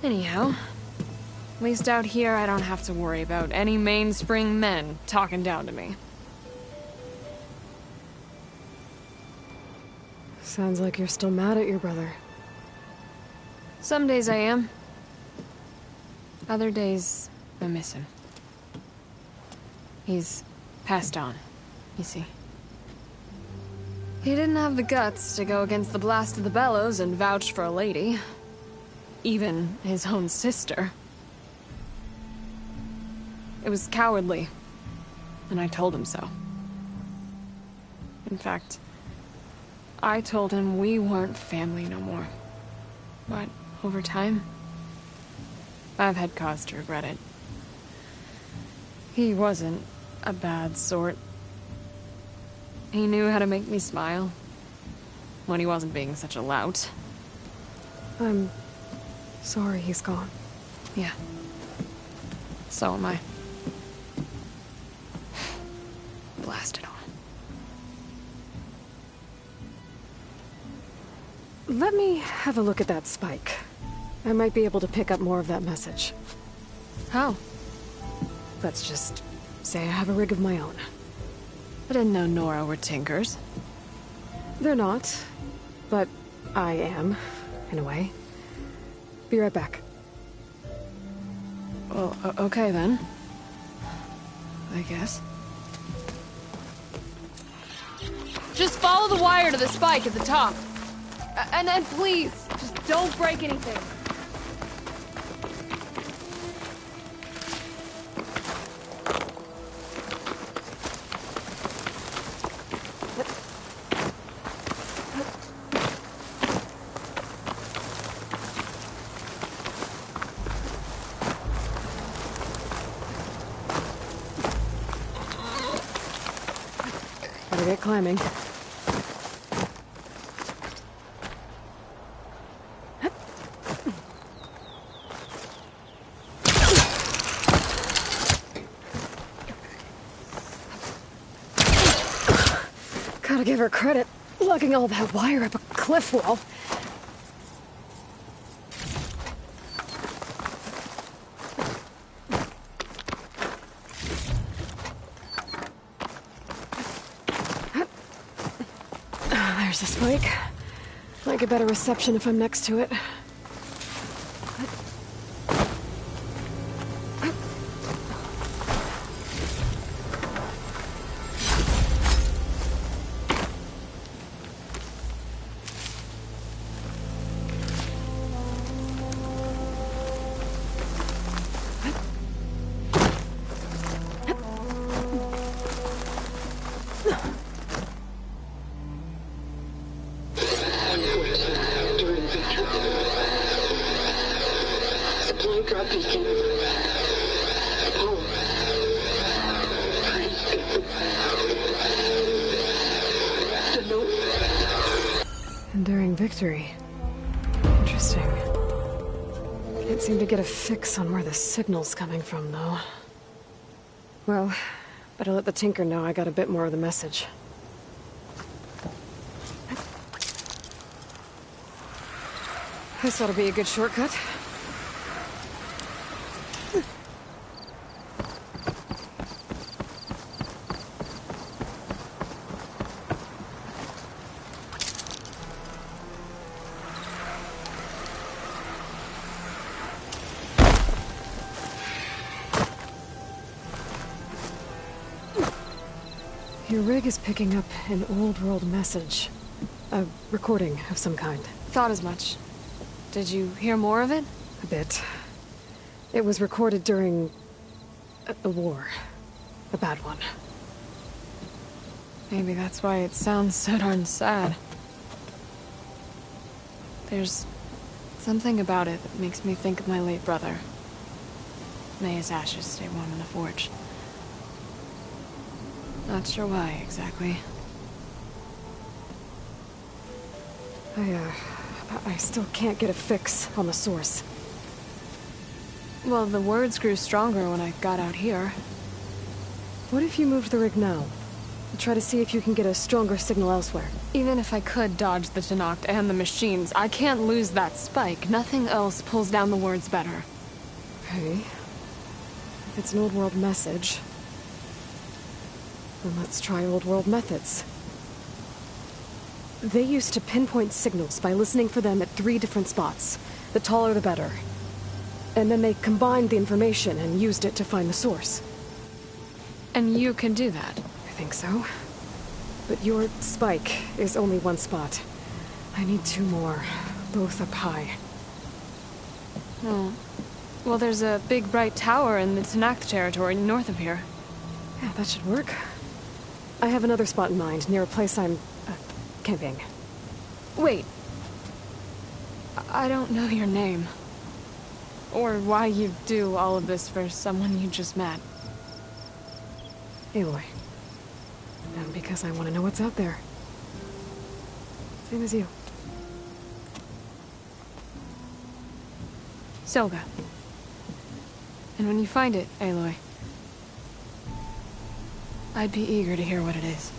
Speaker 11: Anyhow, at least out here I don't have to worry about any mainspring men talking down to me.
Speaker 3: Sounds like you're still mad at your brother.
Speaker 11: Some days I am. Other days, I miss him. He's passed on, you see. He didn't have the guts to go against the blast of the bellows and vouch for a lady. Even his own sister. It was cowardly, and I told him so. In fact, I told him we weren't family no more. But over time, I've had cause to regret it. He wasn't a bad sort. He knew how to make me smile when he wasn't being such a lout.
Speaker 3: I'm sorry he's gone.
Speaker 11: Yeah. So am I. Blast it all.
Speaker 3: Let me have a look at that spike. I might be able to pick up more of that message.
Speaker 11: How?
Speaker 3: Let's just say I have a rig of my own.
Speaker 11: I didn't know Nora were tinkers.
Speaker 3: They're not, but I am, in a way. Be right back.
Speaker 11: Well, okay then. I guess. Just follow the wire to the spike at the top. And then please, just don't break anything.
Speaker 3: Better get climbing. Gotta give her credit, lugging all that wire up a cliff wall. There's the spike. Might get better reception if I'm next to it. Enduring victory. Interesting. Can't seem to get a fix on where the signal's coming from, though. Well, better let the Tinker know I got a bit more of the message. This ought to be a good shortcut. Your rig is picking up an old world message. A recording of some kind.
Speaker 11: Thought as much. Did you hear more of it?
Speaker 3: A bit. It was recorded during a war. A bad one.
Speaker 11: Maybe that's why it sounds so darn sad. There's something about it that makes me think of my late brother. May his ashes stay warm in the forge. Not sure why, exactly.
Speaker 3: I still can't get a fix on the source.
Speaker 11: Well, the words grew stronger when I got out here.
Speaker 3: What if you moved the rig now? Try to see if you can get a stronger signal elsewhere.
Speaker 11: Even if I could dodge the Tenakth and the machines, I can't lose that spike. Nothing else pulls down the words better.
Speaker 3: Okay. It's an old world message. Then let's try old world methods. They used to pinpoint signals by listening for them at 3 different spots. The taller the better. And then they combined the information and used it to find the source.
Speaker 11: And you can do that?
Speaker 3: I think so. But your spike is only 1 spot. I need 2 more, both up high.
Speaker 11: Oh. Well, there's a big bright tower in the Tenakth territory north of here.
Speaker 3: Yeah, that should work. I have another spot in mind, near a place I'm camping.
Speaker 11: Wait. I don't know your name. Or why you do all of this for someone you just met.
Speaker 3: Aloy. And because I want to know what's out there. Same as you.
Speaker 11: Soga. And when you find it, Aloy, I'd be eager to hear what it is.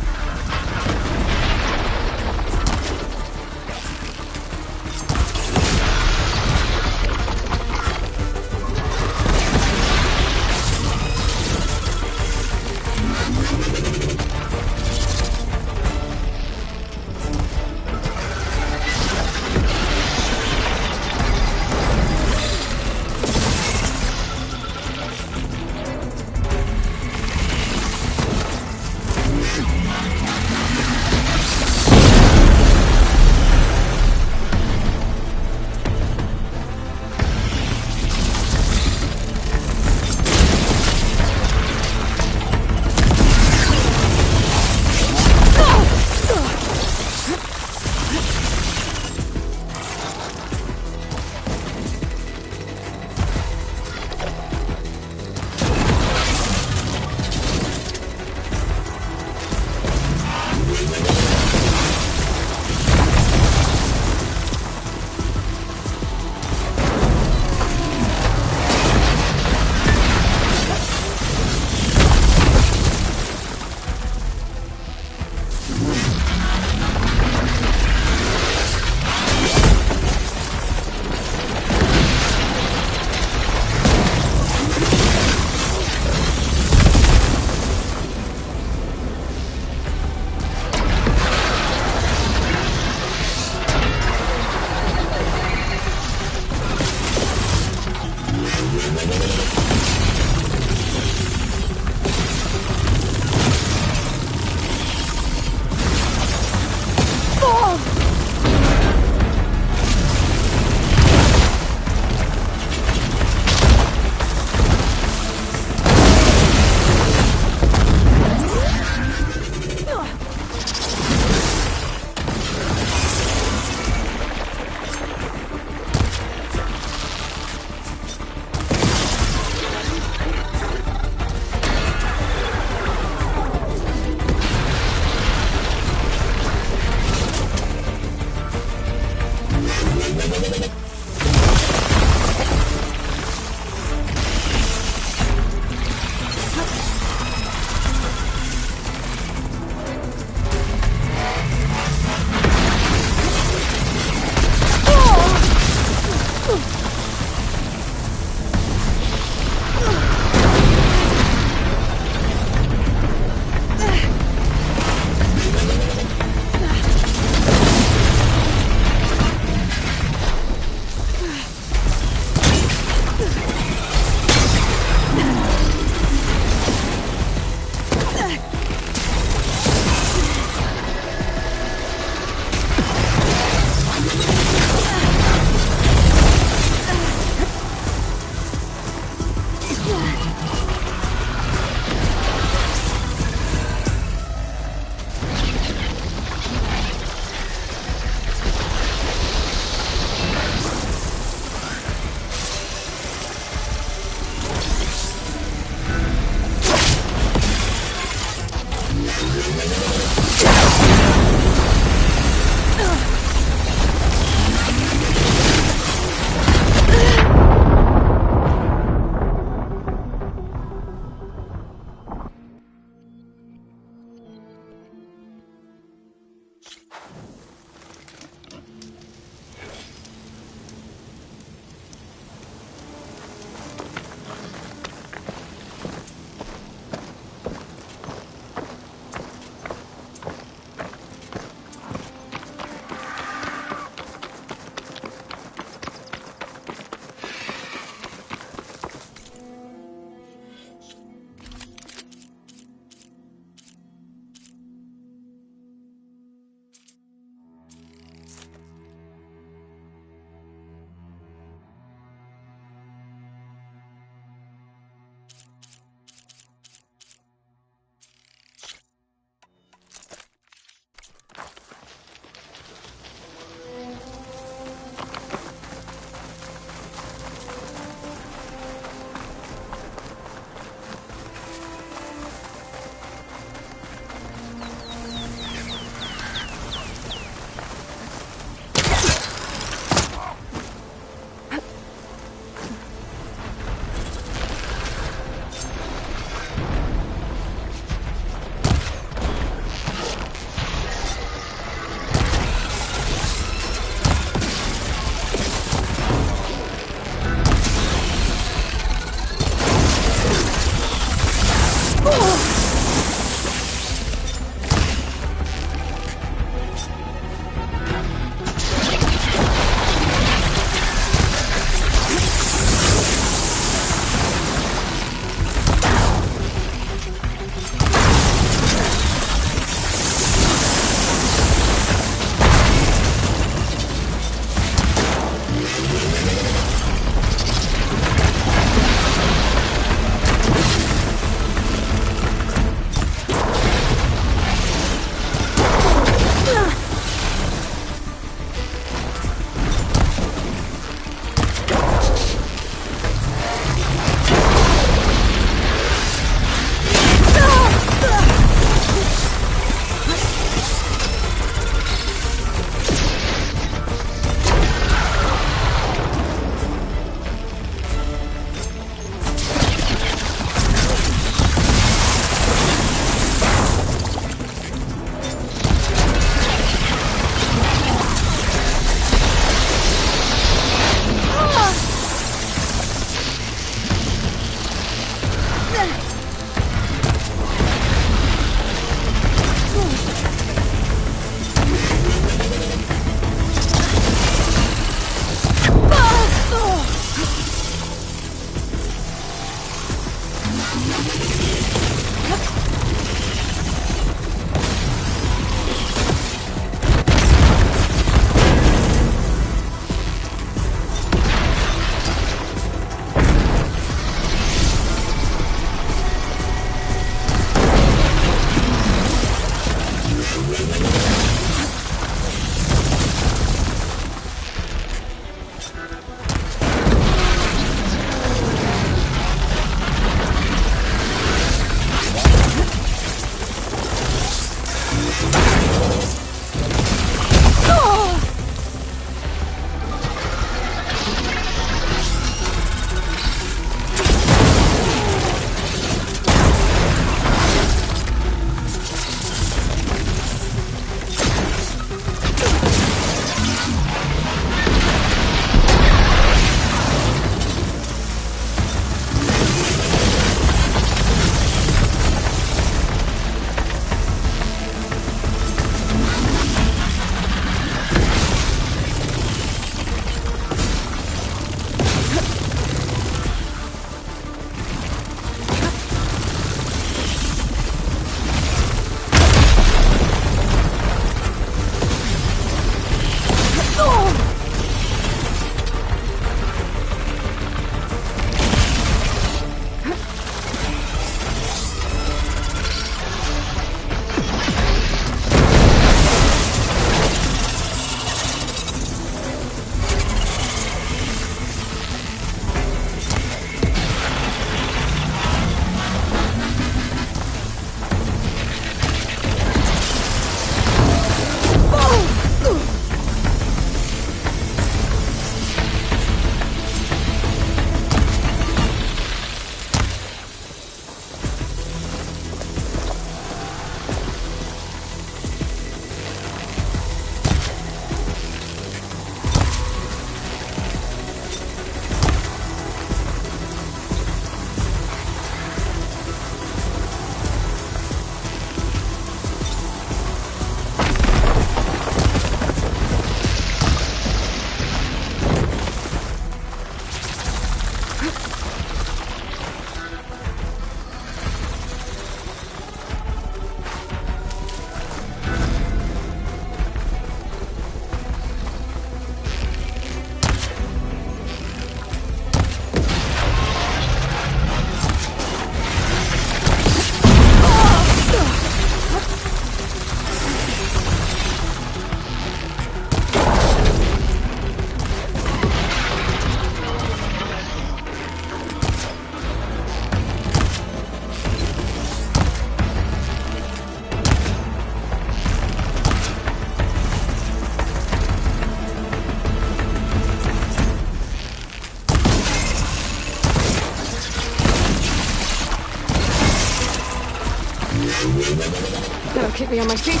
Speaker 3: That'll keep me on my feet.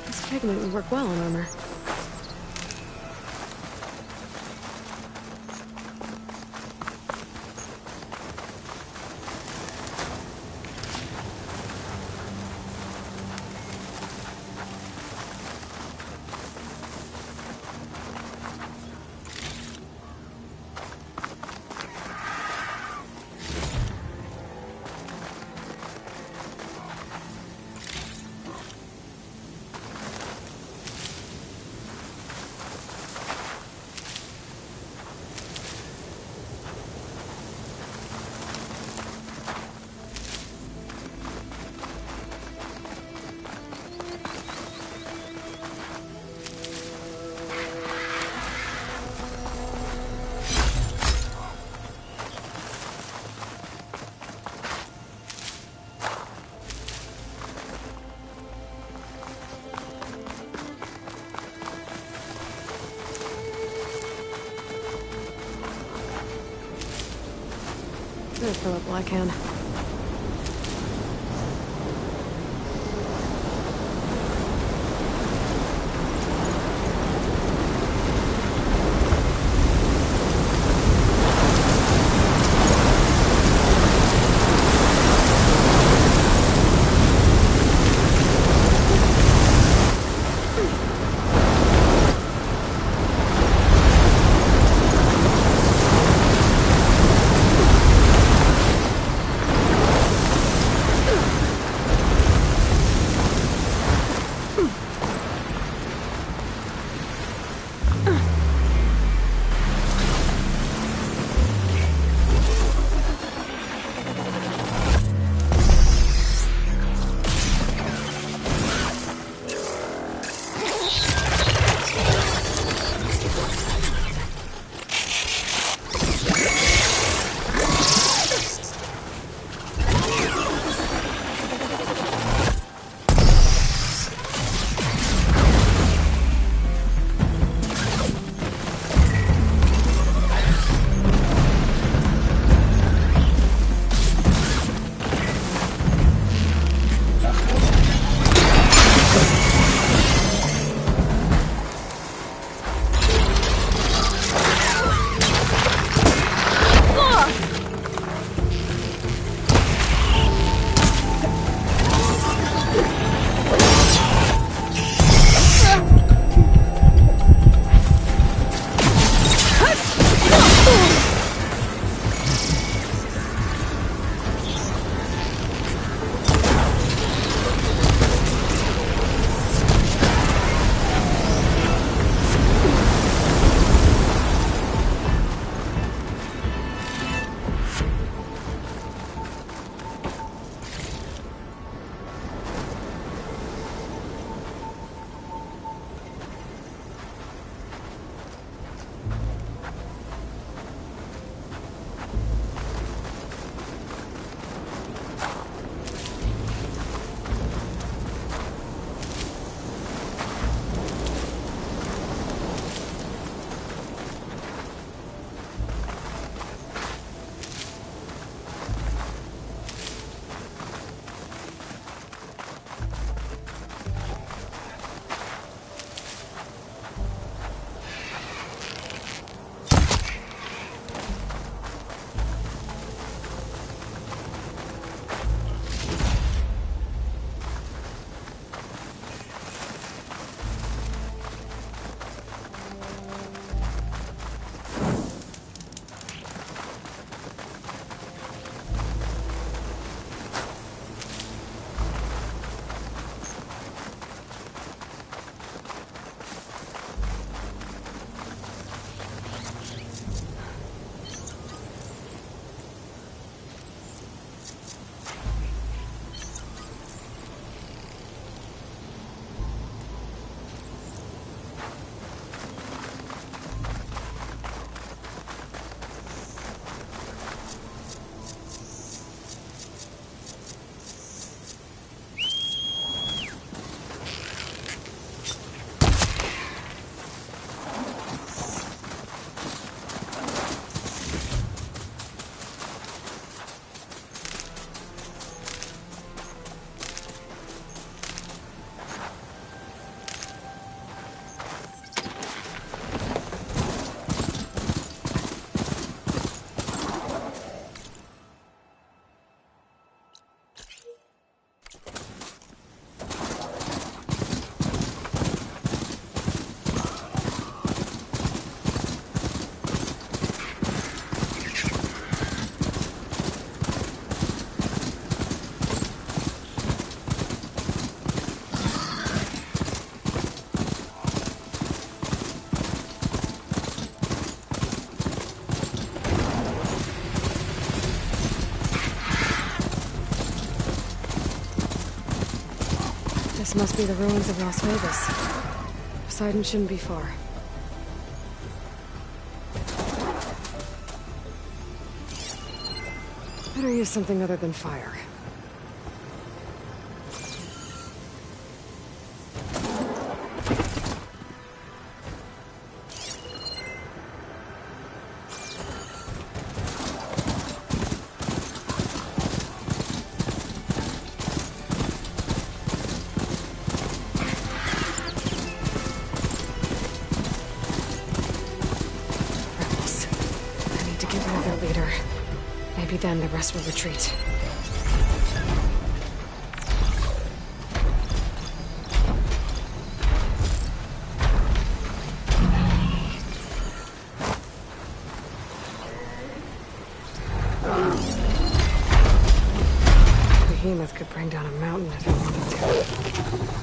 Speaker 3: This pigment would work well on armor. I'll fill up while I can. This must be the ruins of Las Vegas. Poseidon shouldn't be far. Better use something other than fire. Then the rest will retreat. Behemoth could bring down a mountain if it wanted to.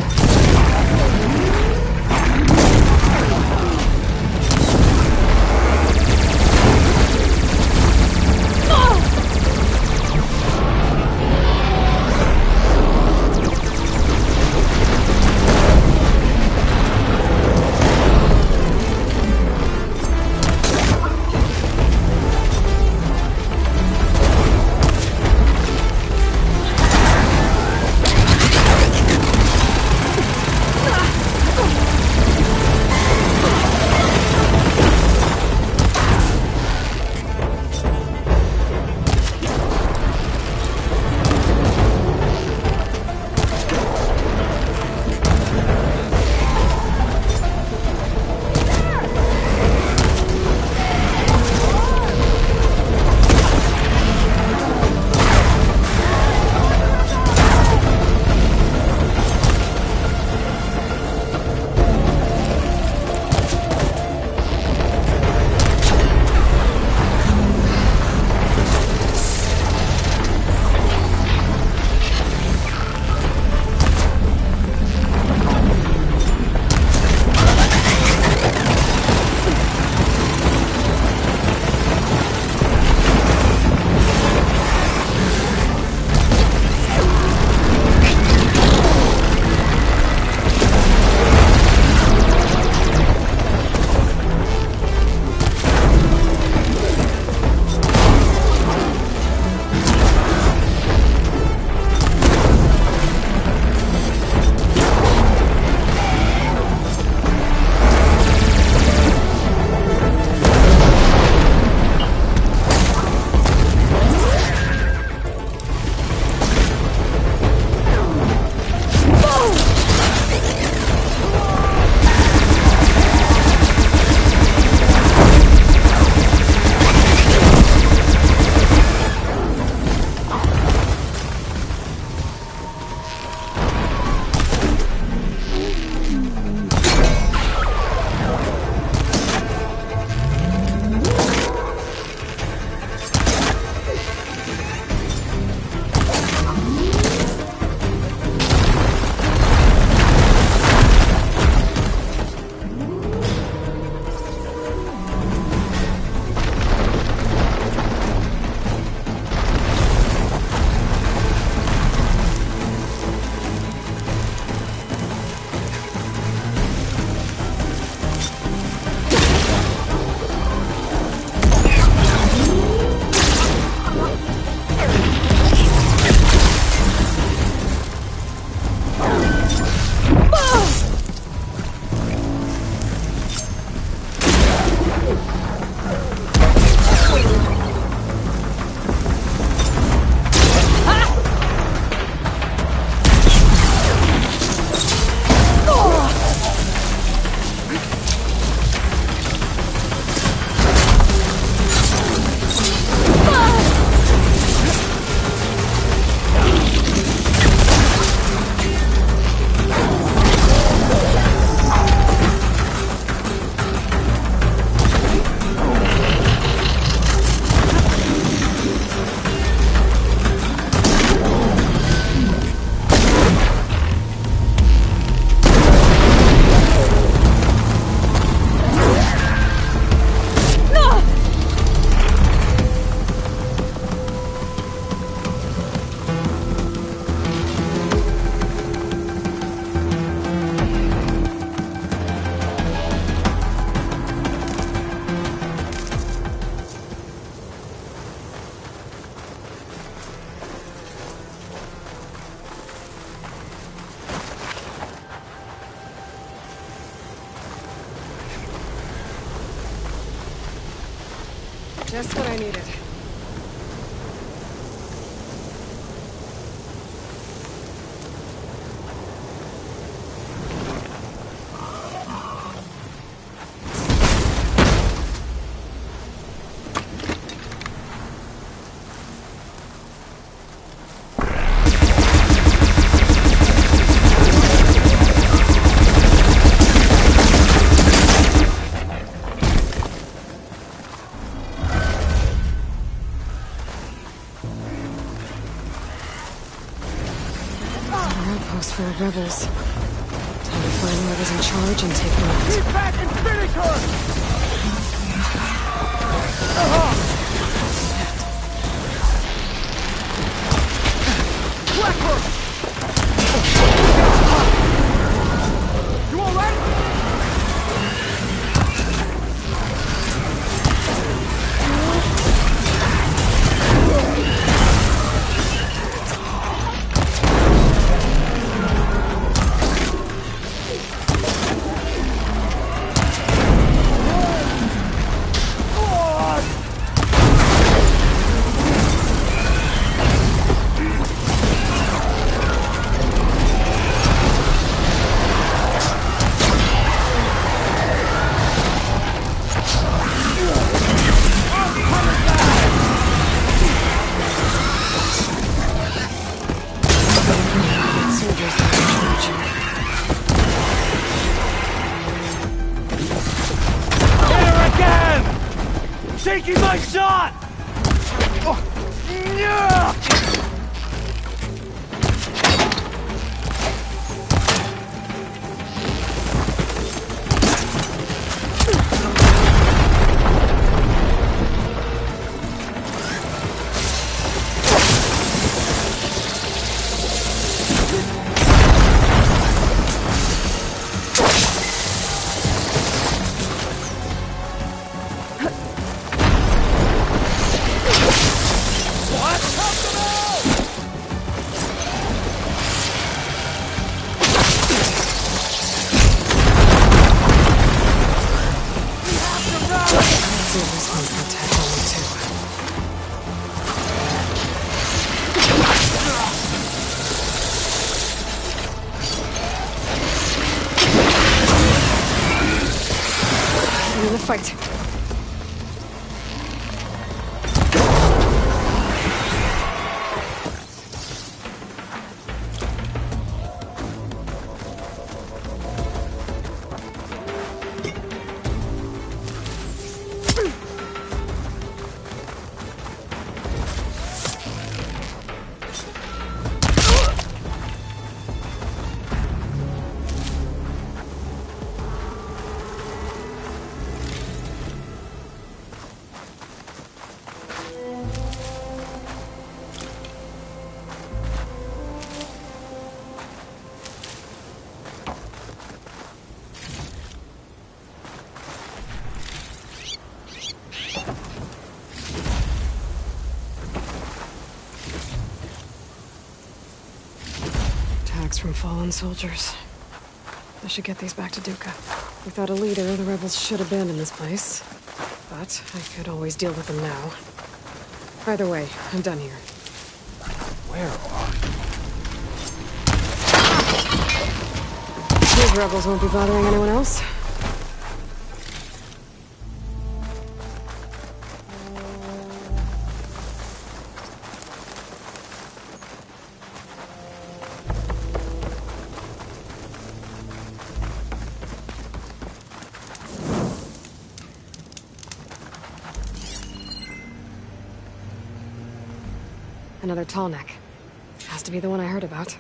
Speaker 3: Just what I needed. For the rebels. Time to find whoever's in charge and take them out.
Speaker 14: Keep back and finish her! Blackbird! You alright? Taking my shot!
Speaker 3: Fight. From fallen soldiers. I should get these back to Duca. Without a leader, the rebels should abandon this place. But I could always deal with them now. Either way, I'm done here.
Speaker 14: Where are
Speaker 3: These rebels won't be bothering anyone else. Another tall neck. Has to be the one I heard about.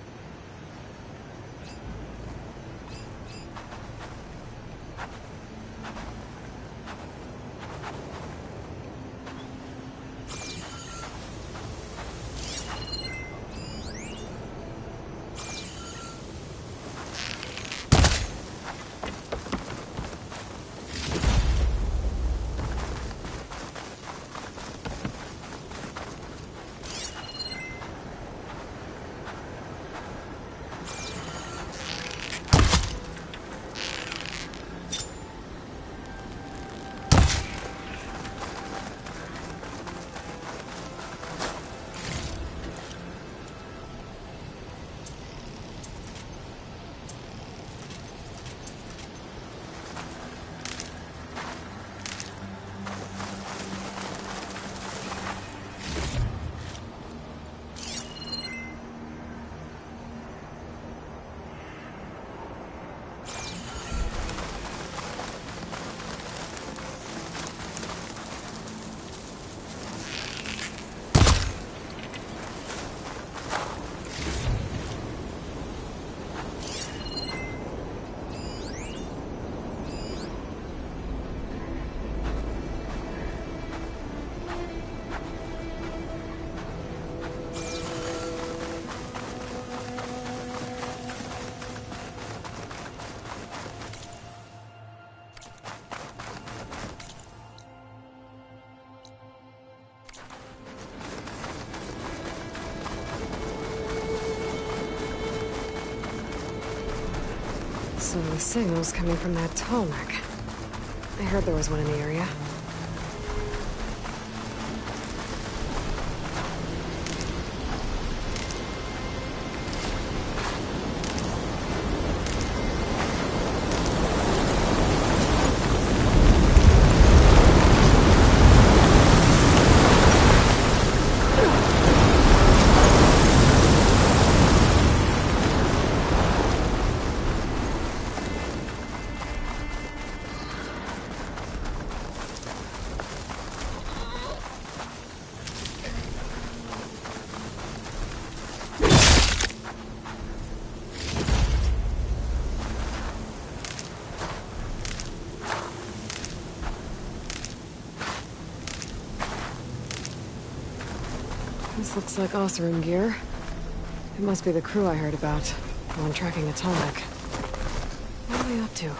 Speaker 3: So the signal's coming from that tall neck. I heard there was one in the area. This looks like Oseram gear. It must be the crew I heard about. The one tracking Atomic. What are they up to?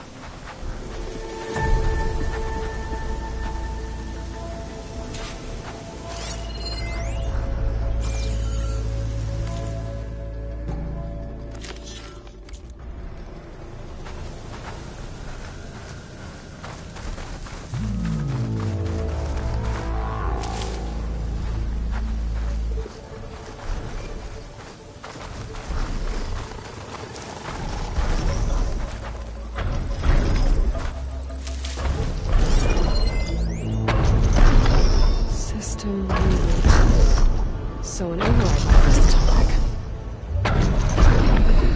Speaker 3: So an override might press the Atomic.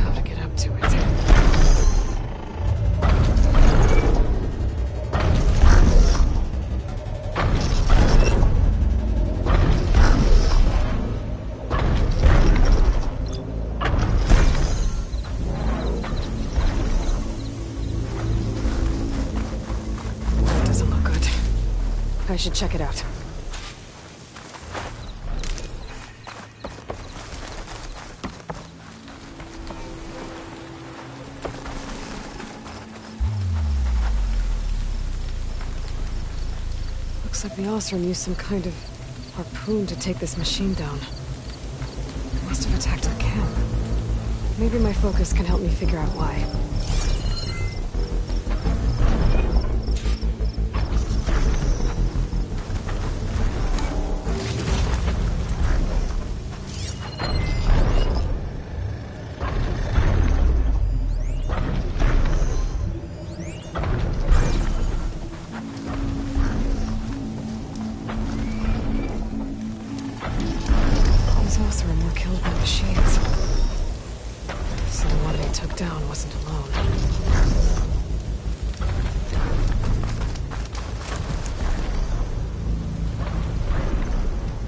Speaker 3: How to get up to it? That doesn't look good. I should check it out. Looks like the Oseram used some kind of harpoon to take this machine down. It must have attacked the camp. Maybe my focus can help me figure out why.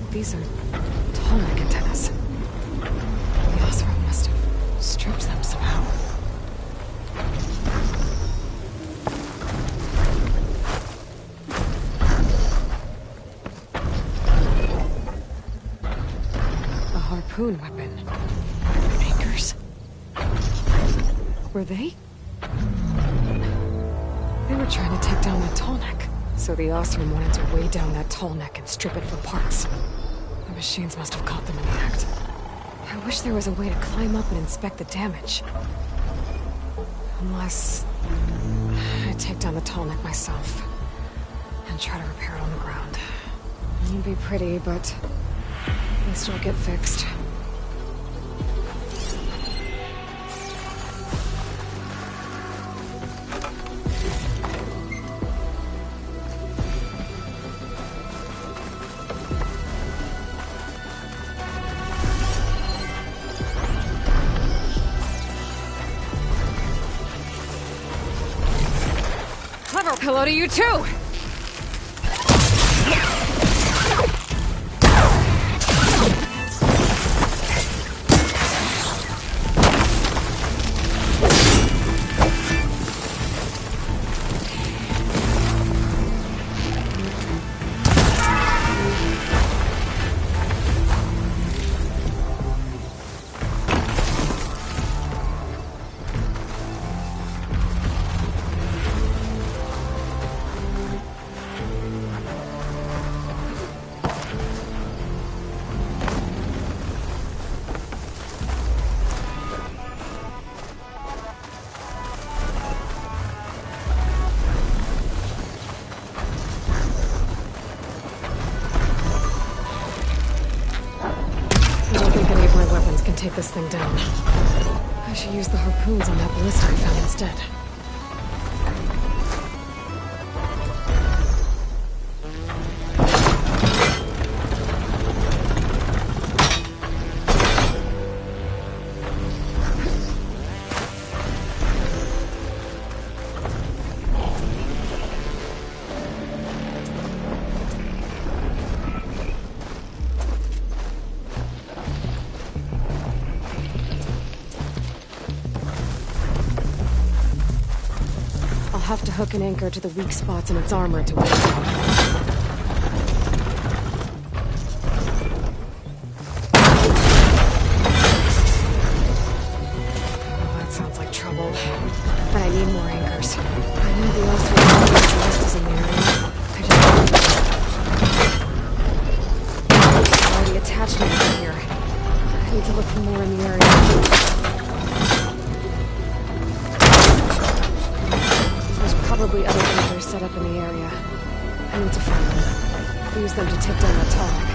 Speaker 3: These are Atomic antennas. The Oseram must have stripped them somehow. A harpoon weapon. With anchors. Were they? They were trying to take down that tall neck. So the Oseram wanted to weigh down that tall neck and strip it for parts. The machines must have caught them in the act. I wish there was a way to climb up and inspect the damage. Unless I take down the tall neck myself and try to repair it on the ground. It won't be pretty, but at least it'll get fixed. Hello to you too! take this thing down. I should use the harpoons on that ballista I found instead. I'll have to hook an anchor to the weak spots in its armor to weigh it down. Oh, that sounds like trouble. But I need more anchors. I know the L3 is in the area. I just There's already attached anchor here. I need to look for more in the area. Probably other anchors set up in the area. I need to find them. Use them to take down that Tarek.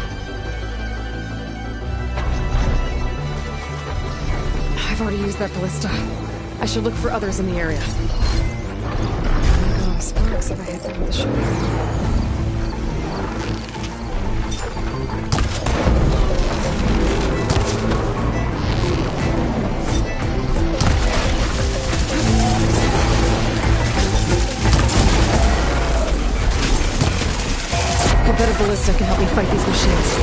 Speaker 3: I've already used that ballista. I should look for others in the area. I'm gonna go to sparks if I hit them with a shotgun. A better ballista can help me fight these machines.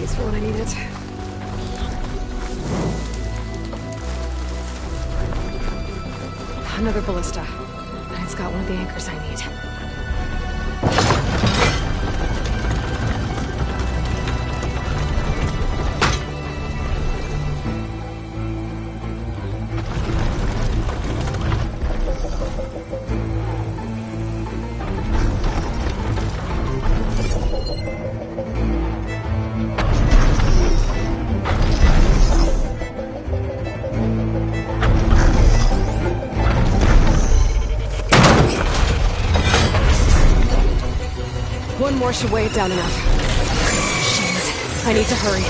Speaker 3: For when I need it. Another ballista. And it's got one of the anchors I need. One more should weigh it down enough. Shit. I need to hurry.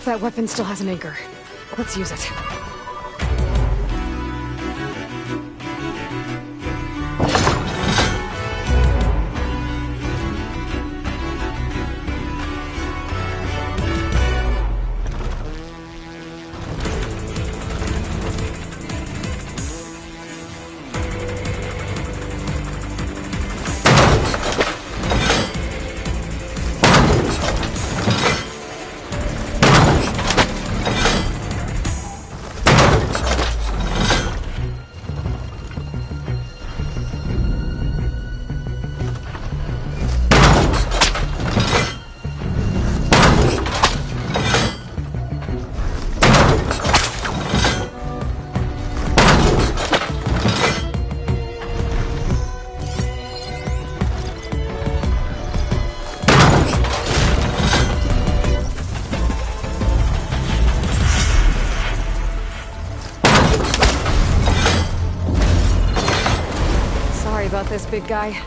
Speaker 3: That weapon still has an anchor. Let's use it. About this big guy.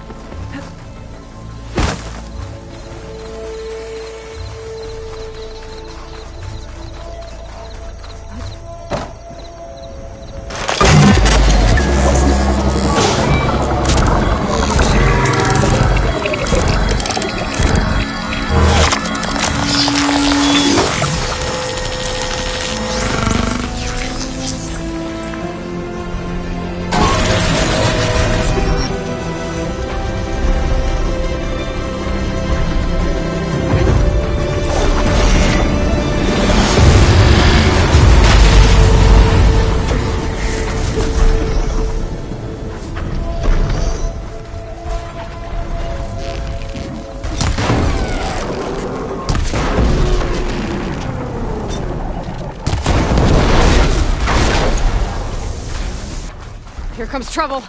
Speaker 3: Here comes trouble.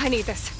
Speaker 3: I need this.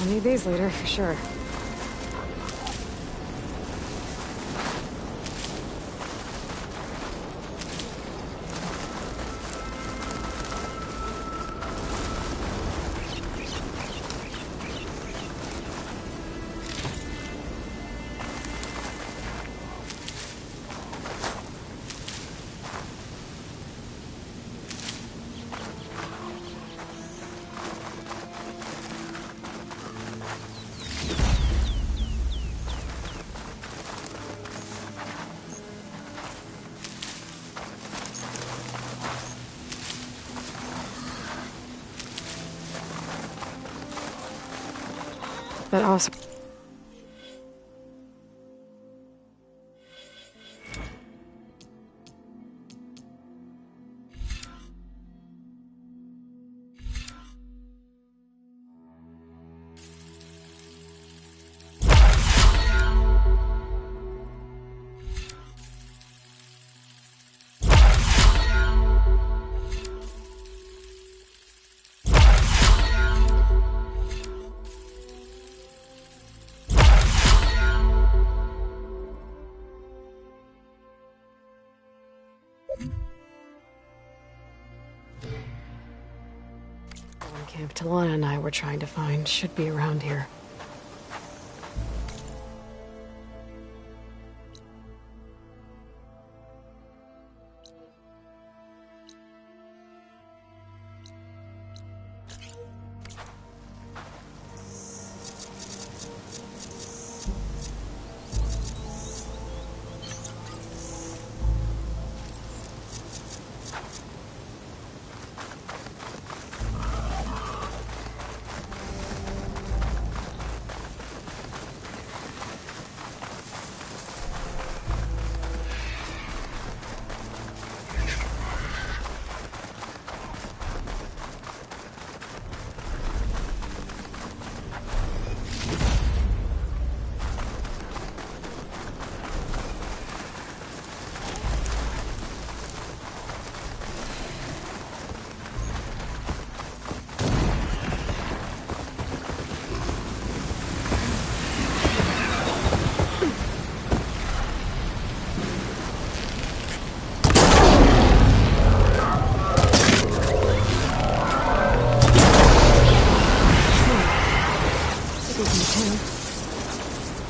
Speaker 3: I'll need these later, for sure. But also... Camp Talana and I were trying to find should be around here.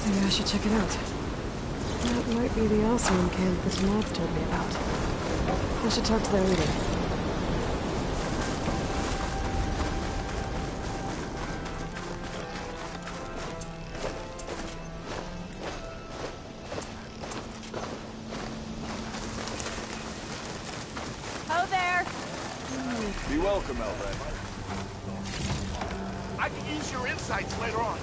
Speaker 3: Maybe I should check it out. That might be the awesome camp that Moth told me about. I should talk to their leader.
Speaker 11: Hello there!
Speaker 14: Be welcome, Aloy. I can use your insights later on.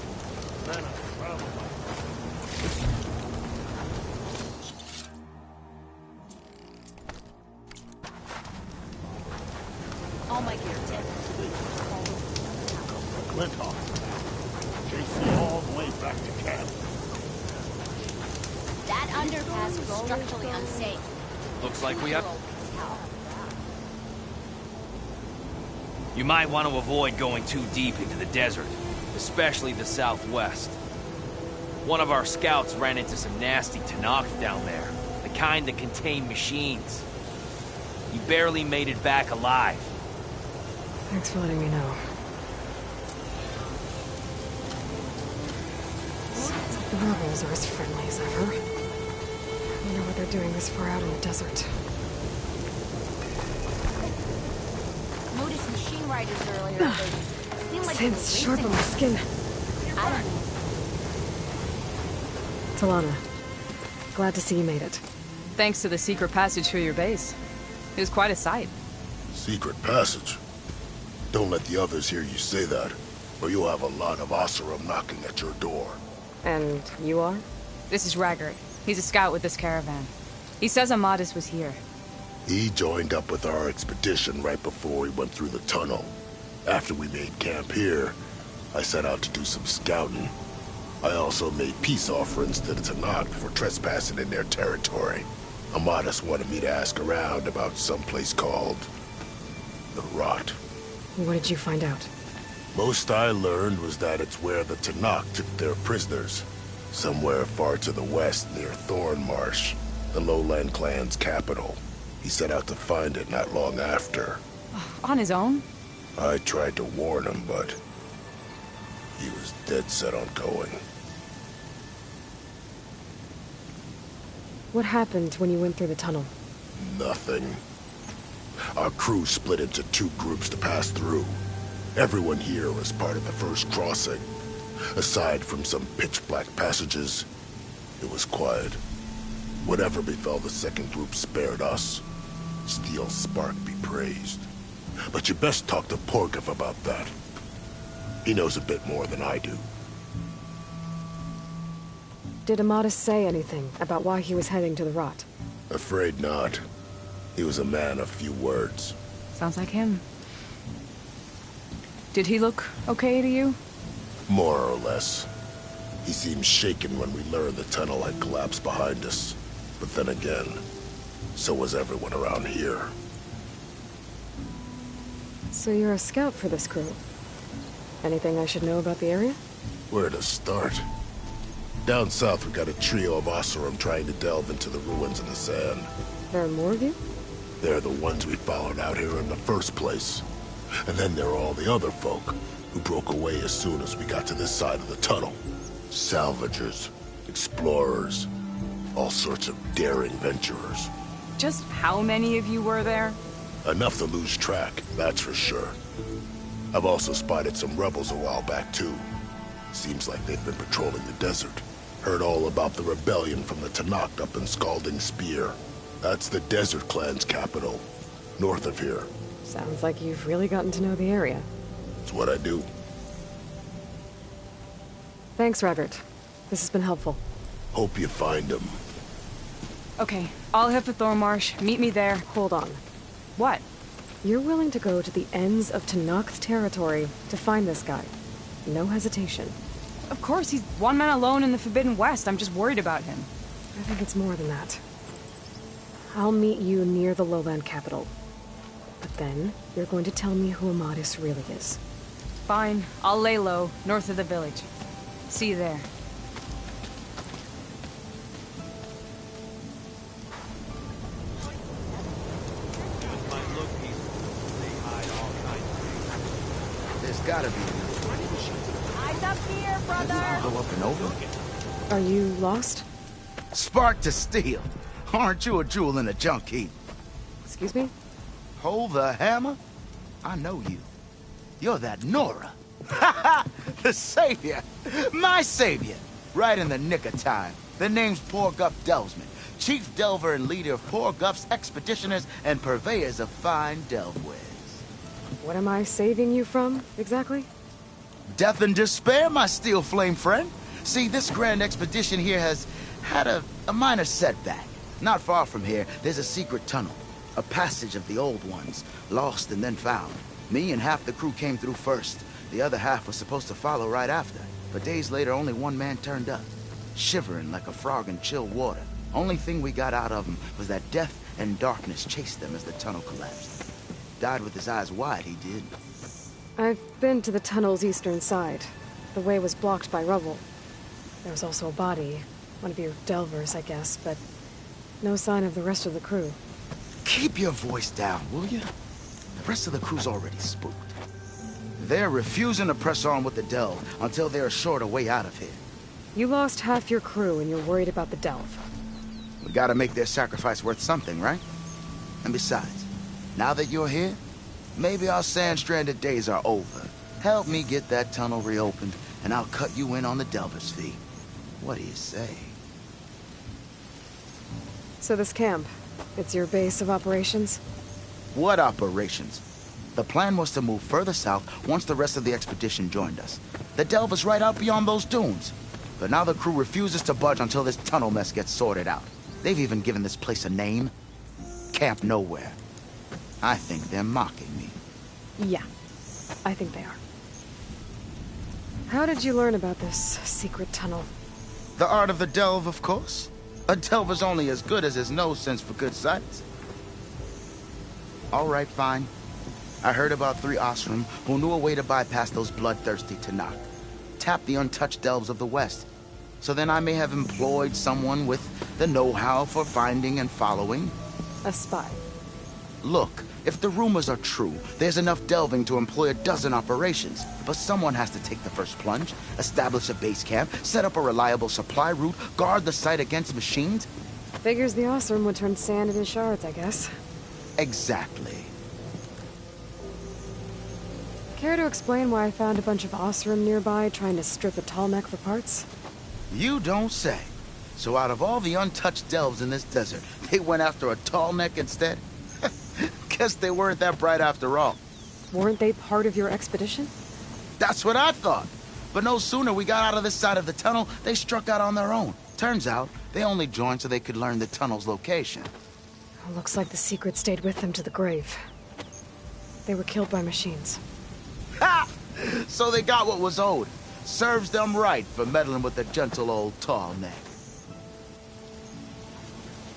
Speaker 15: All my gear, Tim.
Speaker 14: Clintoff. Chase me all the way back to camp.
Speaker 15: That underpass is structurally unsafe.
Speaker 12: Looks like we have...
Speaker 16: You might want to avoid going too deep into the desert, especially the southwest. One of our scouts ran into some nasty Tenakth down there, the kind that contain machines. He barely made it back alive.
Speaker 3: Thanks for letting me know. Sounds like the rebels are as friendly as ever. I wonder what they're doing this far out in the desert.
Speaker 15: Noticed machine riders earlier. They seemed like
Speaker 3: Scents sharp on my skin.
Speaker 15: I don't know.
Speaker 3: Talana, glad to see you made it.
Speaker 6: Thanks to the secret passage through your base. It was quite a sight.
Speaker 17: Secret passage? Don't let the others hear you say that, or you'll have a lot of Oseram knocking at your door.
Speaker 6: And you are? This is Raggart. He's a scout with this caravan. He says Amadis was here.
Speaker 17: He joined up with our expedition right before we went through the tunnel. After we made camp here, I set out to do some scouting. I also made peace offerings to the Tenakth for trespassing in their territory. Amadis wanted me to ask around about some place called... the Rot.
Speaker 3: What did you find out?
Speaker 17: Most I learned was that it's where the Tanakh took their prisoners. Somewhere far to the west near Thornmarsh, the Lowland clan's capital. He set out to find it not long after.
Speaker 18: On his own?
Speaker 17: I tried to warn him, but he was dead set on going.
Speaker 3: What happened when you went through the tunnel?
Speaker 17: Nothing. Our crew split into 2 groups to pass through. Everyone here was part of the first crossing. Aside from some pitch-black passages, it was quiet. Whatever befell the second group spared us. Steel Spark be praised. But you best talk to Porgov about that. He knows a bit more than I do.
Speaker 3: Did Amadis say anything about why he was heading to the rot?
Speaker 17: Afraid not. He was a man of few words.
Speaker 18: Sounds like him. Did he look okay to you?
Speaker 17: More or less. He seemed shaken when we learned the tunnel had collapsed behind us. But then again, so was everyone around here.
Speaker 3: So you're a scout for this crew? Anything I should know about the area?
Speaker 17: Where to start? Down south we got a trio of Oseram trying to delve into the ruins in the sand.
Speaker 3: There are more of you?
Speaker 17: They're the ones we followed out here in the first place. And then there are all the other folk, who broke away as soon as we got to this side of the tunnel. Salvagers, explorers, all sorts of daring venturers.
Speaker 18: Just how many of you were there?
Speaker 17: Enough to lose track, that's for sure. I've also spotted some rebels a while back too. Seems like they've been patrolling the desert. Heard all about the rebellion from the Tanakh up in Scalding Spear. That's the Desert Clan's capital, north of here.
Speaker 3: Sounds like you've really gotten to know the area.
Speaker 17: It's what I do.
Speaker 3: Thanks, Robert. This has been helpful.
Speaker 17: Hope you find him.
Speaker 18: Okay, I'll head for Thornmarsh. Meet me there.
Speaker 3: Hold on.
Speaker 18: What?
Speaker 3: You're willing to go to the ends of Tanakh's territory to find this guy. No hesitation.
Speaker 18: Of course, he's one man alone in the Forbidden West. I'm just worried about him.
Speaker 3: I think it's more than that. I'll meet you near the lowland capital. But then, you're going to tell me who Amadis really is.
Speaker 18: Fine. I'll lay low, north of the village. See you there.
Speaker 13: There's gotta be.
Speaker 15: Eyes up here, brother!
Speaker 13: Go up and over?
Speaker 3: Are you lost?
Speaker 13: Spark to steel. Aren't you a jewel in a junk heap?
Speaker 3: Excuse me?
Speaker 13: Hold the hammer? I know you. You're that Nora. Ha ha! The savior! My savior! Right in the nick of time. The name's Porguff Delvesman, chief delver and leader of Porguff's expeditioners and purveyors of fine delvewares.
Speaker 3: What am I saving you from, exactly?
Speaker 13: Death and despair, my steel flame friend. See, this grand expedition here has had a minor setback. Not far from here, there's a secret tunnel. A passage of the old ones, lost and then found. Me and half the crew came through first. The other half was supposed to follow right after. But days later, only one man turned up, shivering like a frog in chill water. Only thing we got out of him was that death and darkness chased them as the tunnel collapsed. Died with his eyes wide, he did.
Speaker 3: I've been to the tunnel's eastern side. The way was blocked by rubble. There was also a body. One of your delvers, I guess, but no sign of the rest of the crew.
Speaker 13: Keep your voice down, will you? The rest of the crew's already spooked. They're refusing to press on with the delve until they're assured a way out of here.
Speaker 3: You lost half your crew and you're worried about the delve.
Speaker 13: We gotta make their sacrifice worth something, right? And besides, now that you're here, maybe our sand-stranded days are over. Help me get that tunnel reopened, and I'll cut you in on the delver's fee. What do you say?
Speaker 3: So this camp, it's your base of operations?
Speaker 13: What operations? The plan was to move further south once the rest of the expedition joined us. The delve is right out beyond those dunes. But now the crew refuses to budge until this tunnel mess gets sorted out. They've even given this place a name. Camp Nowhere. I think they're mocking me.
Speaker 3: Yeah, I think they are. How did you learn about this secret tunnel?
Speaker 13: The art of the delve, of course. A delver's only as good as his nose sense for good sights. All right, fine.
Speaker 19: I heard about 3 Osram who knew a way to bypass those bloodthirsty Tanakh. Tap the untouched delves of the West. So then I may have employed someone with the know-how for finding and following.
Speaker 3: A spy.
Speaker 19: Look, if the rumors are true, there's enough delving to employ a dozen operations. But someone has to take the first plunge, establish a base camp, set up a reliable supply route, guard the site against machines.
Speaker 3: Figures the Osram would turn sand into shards, I guess.
Speaker 19: Exactly.
Speaker 3: Care to explain why I found a bunch of Osram nearby trying to strip a tall neck for parts?
Speaker 19: You don't say. So out of all the untouched delves in this desert, they went after a tall neck instead? Guess they weren't that bright after all.
Speaker 3: Weren't they part of your expedition?
Speaker 19: That's what I thought. But no sooner we got out of this side of the tunnel, they struck out on their own. Turns out, they only joined so they could learn the tunnel's location.
Speaker 3: Looks like the secret stayed with them to the grave. They were killed by machines.
Speaker 19: Ha! So they got what was owed. Serves them right for meddling with the gentle old tall neck.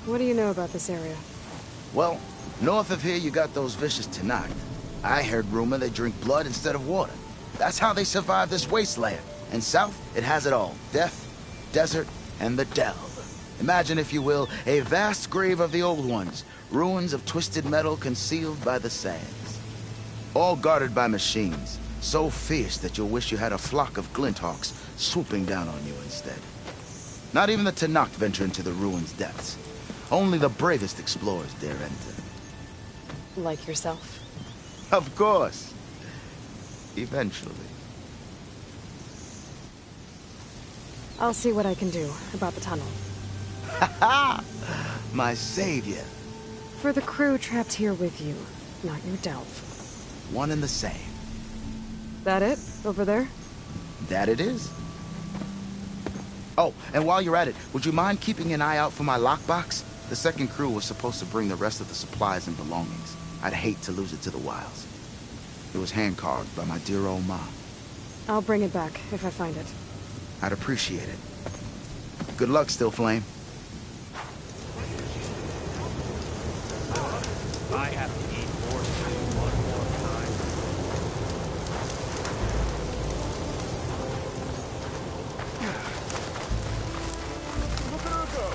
Speaker 3: What do you know about this area?
Speaker 19: Well, north of here you got those vicious Tanakh. I heard rumor they drink blood instead of water. That's how they survive this wasteland. And south, it has it all. Death, desert, and the delve. Imagine, if you will, a vast grave of the old ones. Ruins of twisted metal concealed by the sands. All guarded by machines. So fierce that you'll wish you had a flock of glinthawks swooping down on you instead. Not even the Tanakh venture into the ruins' depths. Only the bravest explorers dare enter.
Speaker 3: Like yourself?
Speaker 19: Of course. Eventually.
Speaker 3: I'll see what I can do about the tunnel.
Speaker 19: Ha ha! My savior.
Speaker 3: For the crew trapped here with you, not your delve.
Speaker 19: One and the same.
Speaker 3: That it? Over there?
Speaker 19: That it is. Oh, and while you're at it, would you mind keeping an eye out for my lockbox? The second crew was supposed to bring the rest of the supplies and belongings. I'd hate to lose it to the wilds. It was hand-carved by my dear old mom.
Speaker 3: I'll bring it back if I find it.
Speaker 19: I'd appreciate it. Good luck, Still Flame.
Speaker 16: I have to eat more food one
Speaker 14: Look at her go.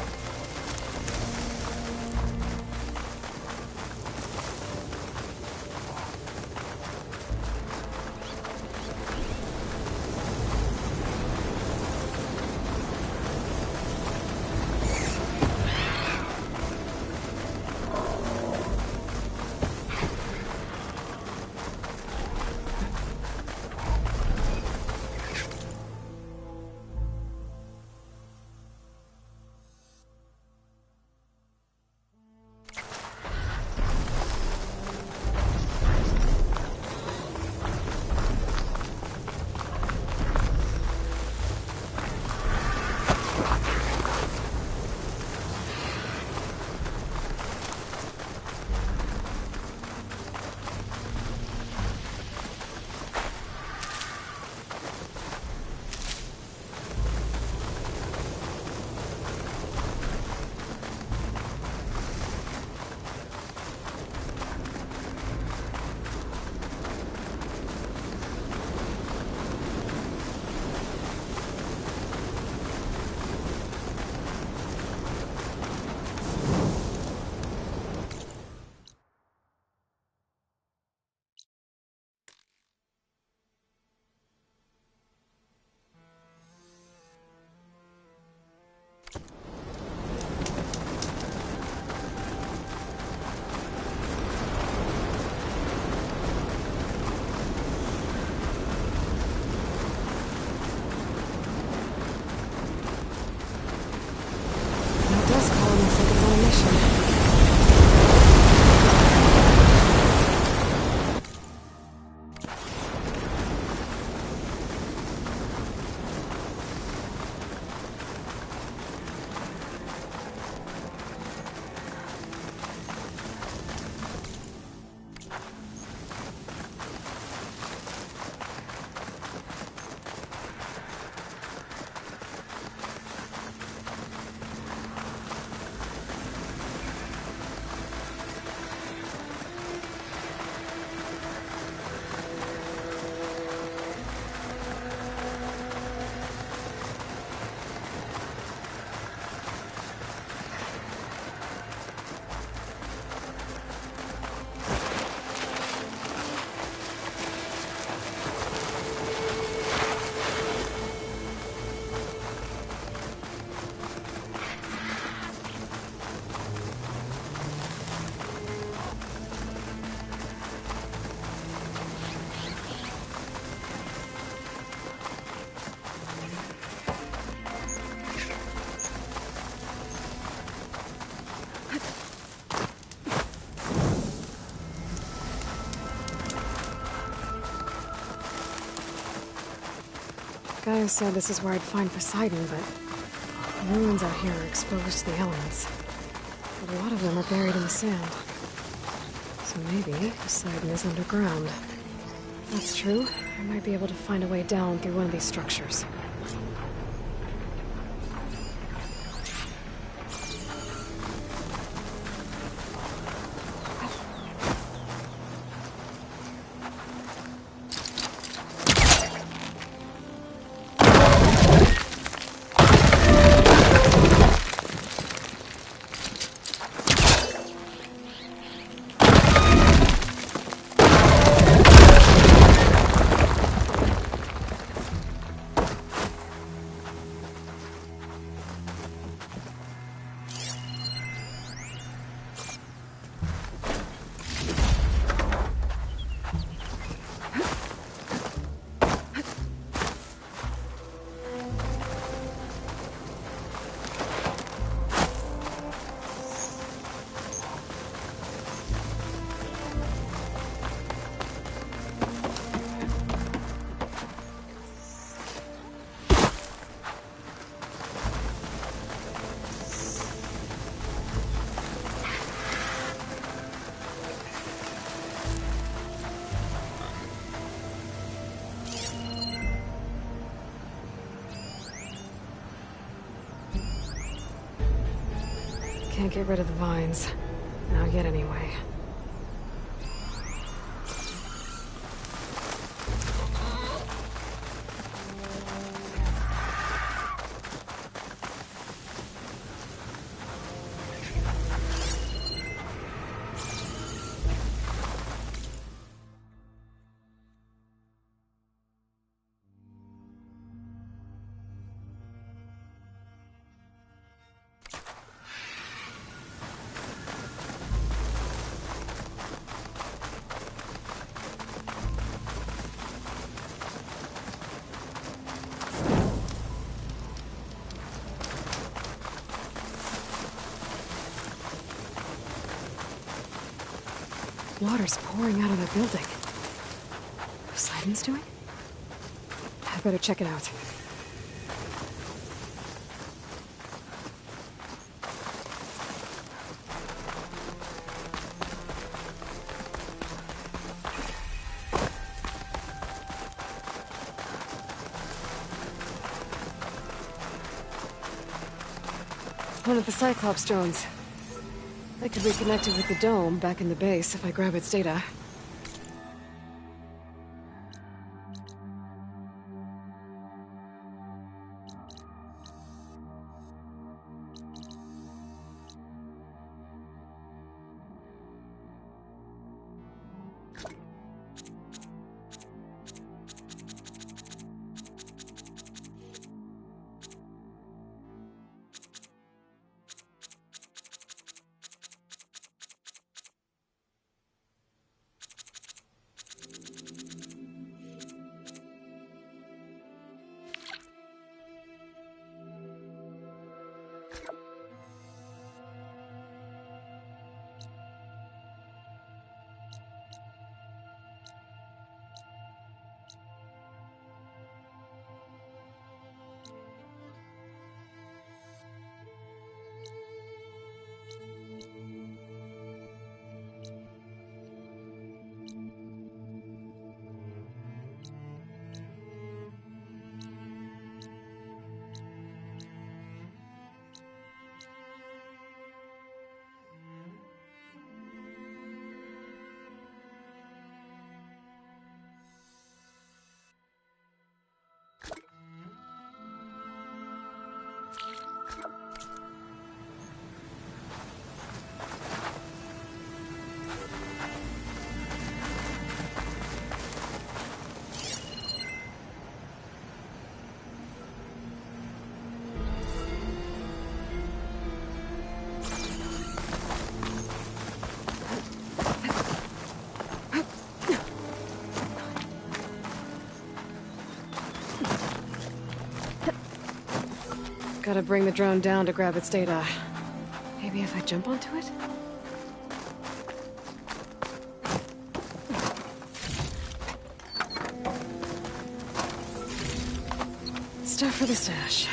Speaker 3: Gaia said this is where I'd find Poseidon, but the ruins out here are exposed to the elements. But a lot of them are buried in the sand. So maybe Poseidon is underground. If that's true, I might be able to find a way down through one of these structures. Can't get rid of the vines. Not yet, anyway. Water's pouring out of the building. Poseidon's doing? I better check it out. One of the Cyclops drones. I could reconnect it with the dome back in the base if I grab its data. Gotta bring the drone down to grab its data. Maybe if I jump onto it? Stuff for the stash.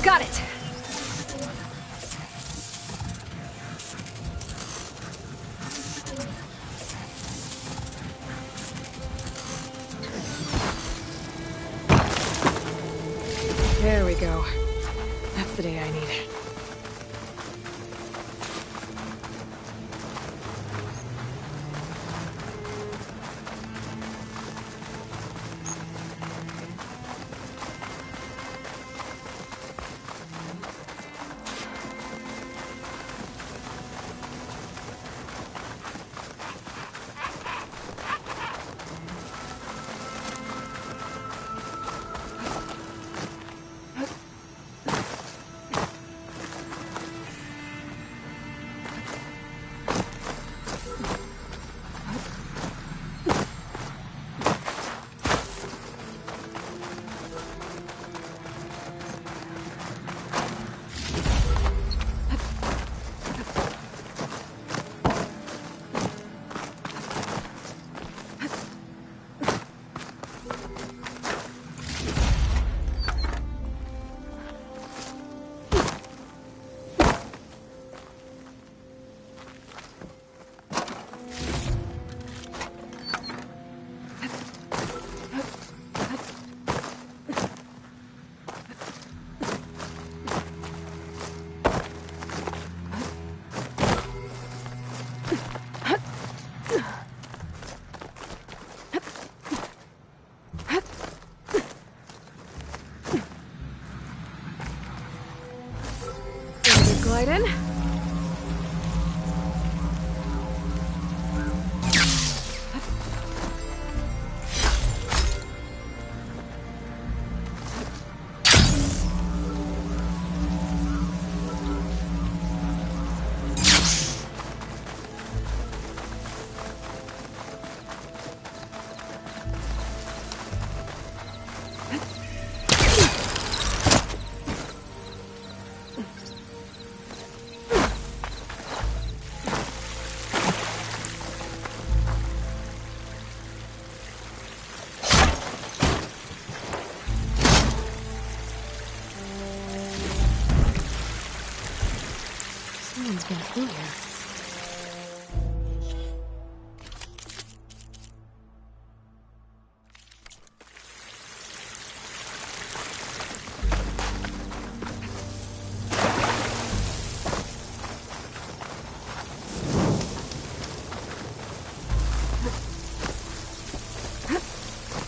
Speaker 3: Got it! There we go. That's the day I need. Glide in. Someone's been through here.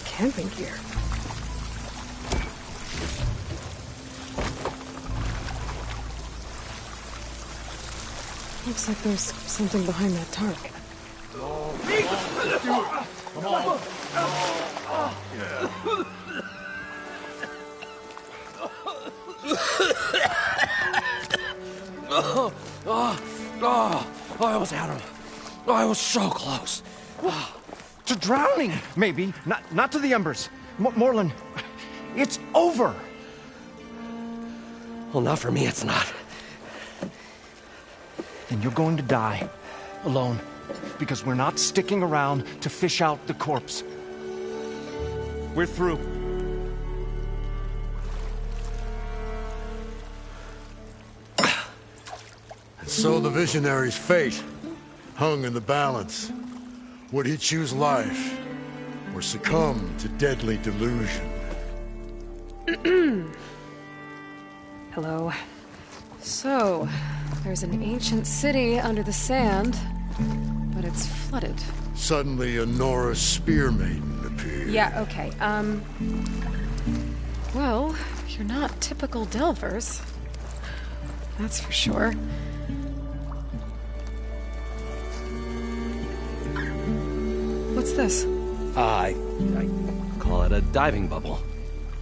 Speaker 3: Camping gear. Looks like there's something behind that tarp.
Speaker 14: Come on.
Speaker 20: I almost had him. I was so close. To drowning, maybe. Not to the embers. Moreland, it's over. Well, not for me, it's not. Then you're going to die. Alone. Because we're not sticking around to fish out the corpse. We're through.
Speaker 17: So the visionary's fate hung in the balance. Would he choose life or succumb to deadly delusion?
Speaker 3: Hello. So, there's an ancient city under the sand, but it's flooded.
Speaker 17: Suddenly a Norse spear maiden appeared.
Speaker 3: Yeah, okay, well, you're not typical Delvers. That's for sure. What's this?
Speaker 21: I call it a diving bubble.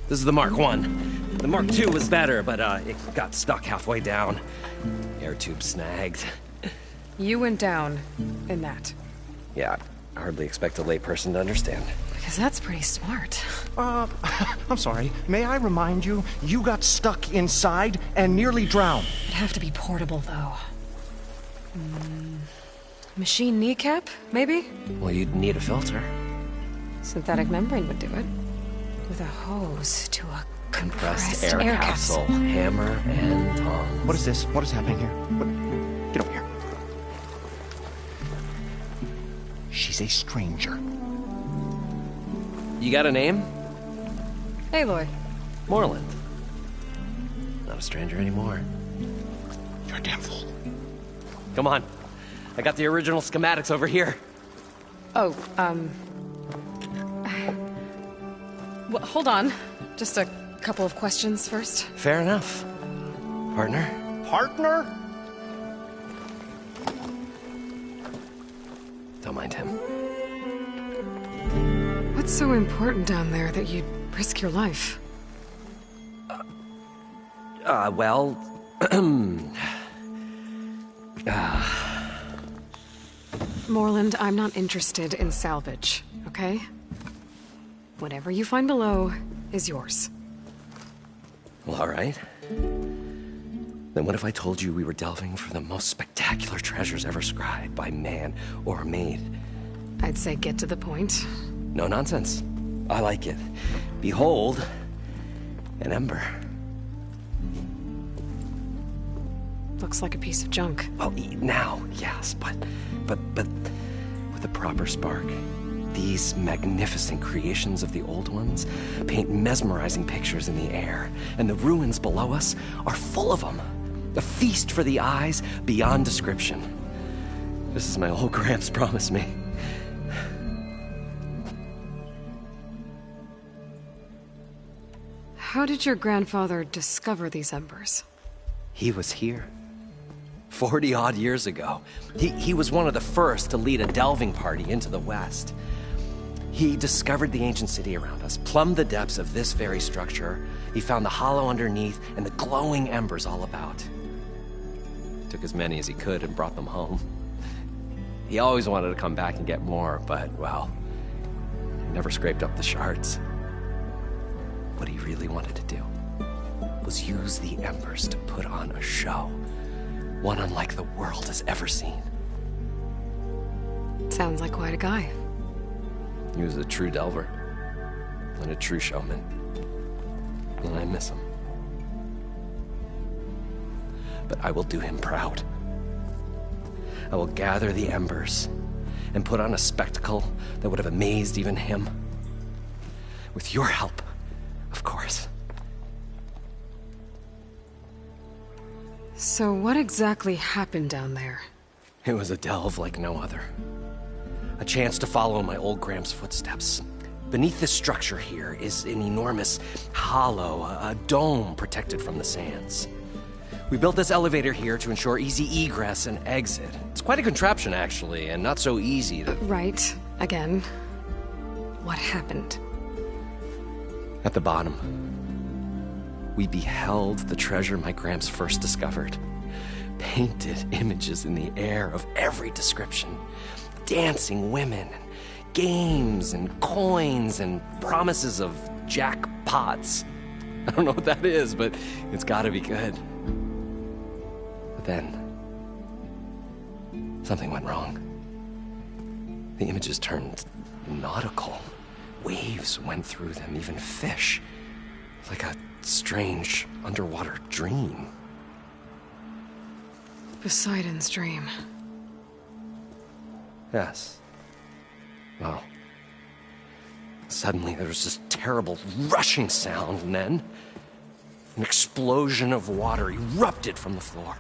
Speaker 21: This is the Mark 1. The Mark 2 was better, but it got stuck halfway down. Air tube snagged.
Speaker 3: You went down in that.
Speaker 21: Yeah, I hardly expect a layperson to understand.
Speaker 3: Because that's pretty smart.
Speaker 20: I'm sorry. May I remind you, you got stuck inside and nearly drowned.
Speaker 3: It'd have to be portable, though. Machine kneecap, maybe?
Speaker 21: Well, you'd need a filter.
Speaker 3: Synthetic membrane would do it. With a hose to a
Speaker 21: compressed air capsule. Hammer and tongs.
Speaker 20: What is this? What is happening here? Get over here. She's a stranger.
Speaker 21: You got a name?
Speaker 3: Aloy.
Speaker 21: Moreland. Not a stranger anymore.
Speaker 20: You're a damn fool.
Speaker 21: Come on. I got the original schematics over here.
Speaker 3: Oh, well, hold on. Just a couple of questions first.
Speaker 21: Fair enough. Partner?
Speaker 20: Partner?
Speaker 21: Don't mind him.
Speaker 3: What's so important down there that you'd risk your life?
Speaker 21: Well...
Speaker 3: Moreland, I'm not interested in salvage, okay? Whatever you find below is yours.
Speaker 21: Well, all right. Then what if I told you we were delving for the most spectacular treasures ever scribed by man or maid?
Speaker 3: I'd say get to the point.
Speaker 21: No nonsense. I like it. Behold, an ember.
Speaker 3: Looks like a piece of junk.
Speaker 21: Well, now, yes, but with a proper spark. These magnificent creations of the old ones paint mesmerizing pictures in the air, and the ruins below us are full of them. A feast for the eyes beyond description. Just as my old Gramps promised me.
Speaker 3: How did your grandfather discover these embers?
Speaker 21: He was here. 40-odd years ago. He was one of the first to lead a delving party into the West. He discovered the ancient city around us, plumbed the depths of this very structure. He found the hollow underneath and the glowing embers all about. Took as many as he could and brought them home. He always wanted to come back and get more, but, well, never scraped up the shards. What he really wanted to do was use the embers to put on a show. One unlike the world has ever seen.
Speaker 3: Sounds like quite a guy.
Speaker 21: He was a true delver. And a true showman. And I miss him. But I will do him proud. I will gather the embers and put on a spectacle that would have amazed even him. With your help, of course.
Speaker 3: So what exactly happened down there?
Speaker 21: It was a delve like no other. A chance to follow in my old Gram's footsteps. Beneath this structure here is an enormous hollow, a dome protected from the sands. We built this elevator here to ensure easy egress and exit. It's quite a contraption, actually, and not so easy to...
Speaker 3: Right. Again. What happened?
Speaker 21: At the bottom, we beheld the treasure my Gramps first discovered. Painted images in the air of every description. Dancing women, games and coins and promises of jackpots. I don't know what that is, but it's gotta be good. But then, something went wrong. The images turned nautical. Waves went through them, even fish. Like a strange underwater dream.
Speaker 3: Poseidon's dream.
Speaker 21: Yes. Well, suddenly there was this terrible rushing sound, and then an explosion of water erupted from the floor.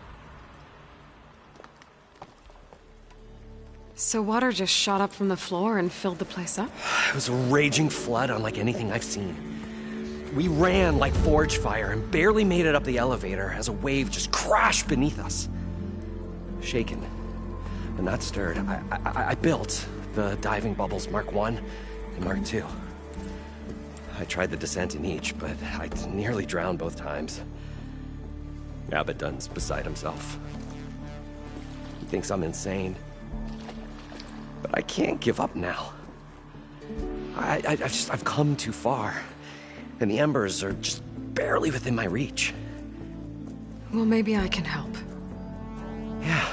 Speaker 3: So water just shot up from the floor and filled the place up?
Speaker 21: It was a raging flood unlike anything I've seen. We ran like forge fire and barely made it up the elevator as a wave just crashed beneath us. Shaken, but not stirred, I built the diving bubbles Mark I and Mark II. I tried the descent in each, but I nearly drowned both times. Abaddon's beside himself. He thinks I'm insane. But I can't give up now. I've come too far. And the embers are just barely within my reach.
Speaker 3: Well, maybe I can help.
Speaker 21: Yeah.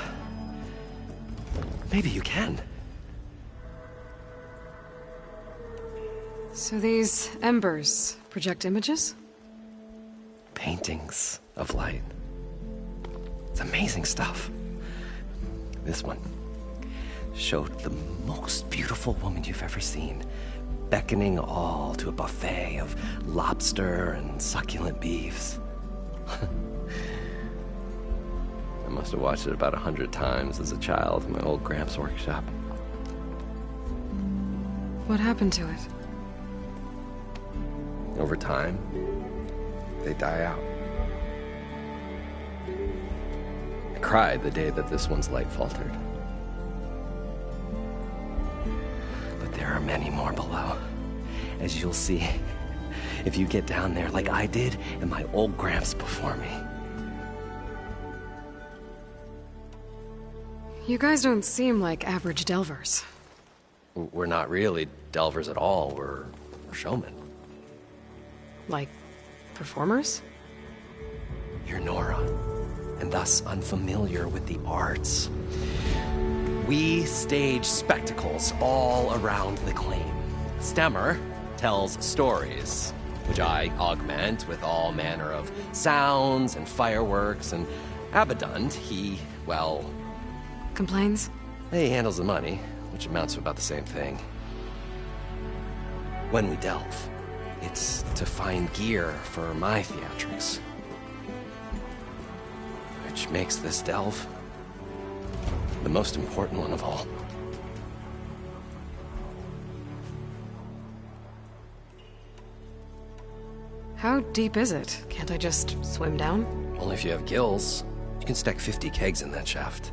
Speaker 21: Maybe you can.
Speaker 3: So these embers project images?
Speaker 21: Paintings of light. It's amazing stuff. This one showed the most beautiful woman you've ever seen, beckoning all to a buffet of lobster and succulent beefs. I must have watched it about 100 times as a child in my old Gramps workshop.
Speaker 3: What happened to it?
Speaker 21: Over time, they die out. I cried the day that this one's light faltered. But there are many more below, as you'll see if you get down there like I did and my old Gramps before me.
Speaker 3: You guys don't seem like average delvers.
Speaker 21: We're not really delvers at all, we're showmen.
Speaker 3: Like, performers?
Speaker 21: You're Nora, and thus unfamiliar with the arts. We stage spectacles all around the claim. Stemmer tells stories, which I augment with all manner of sounds and fireworks, and Abaddon, he, well...
Speaker 3: Complains?
Speaker 21: He handles the money, which amounts to about the same thing. When we delve, it's to find gear for my theatrics. Which makes this delve the most important one of all.
Speaker 3: How deep is it? Can't I just swim down?
Speaker 21: Only if you have gills. You can stack 50 kegs in that shaft.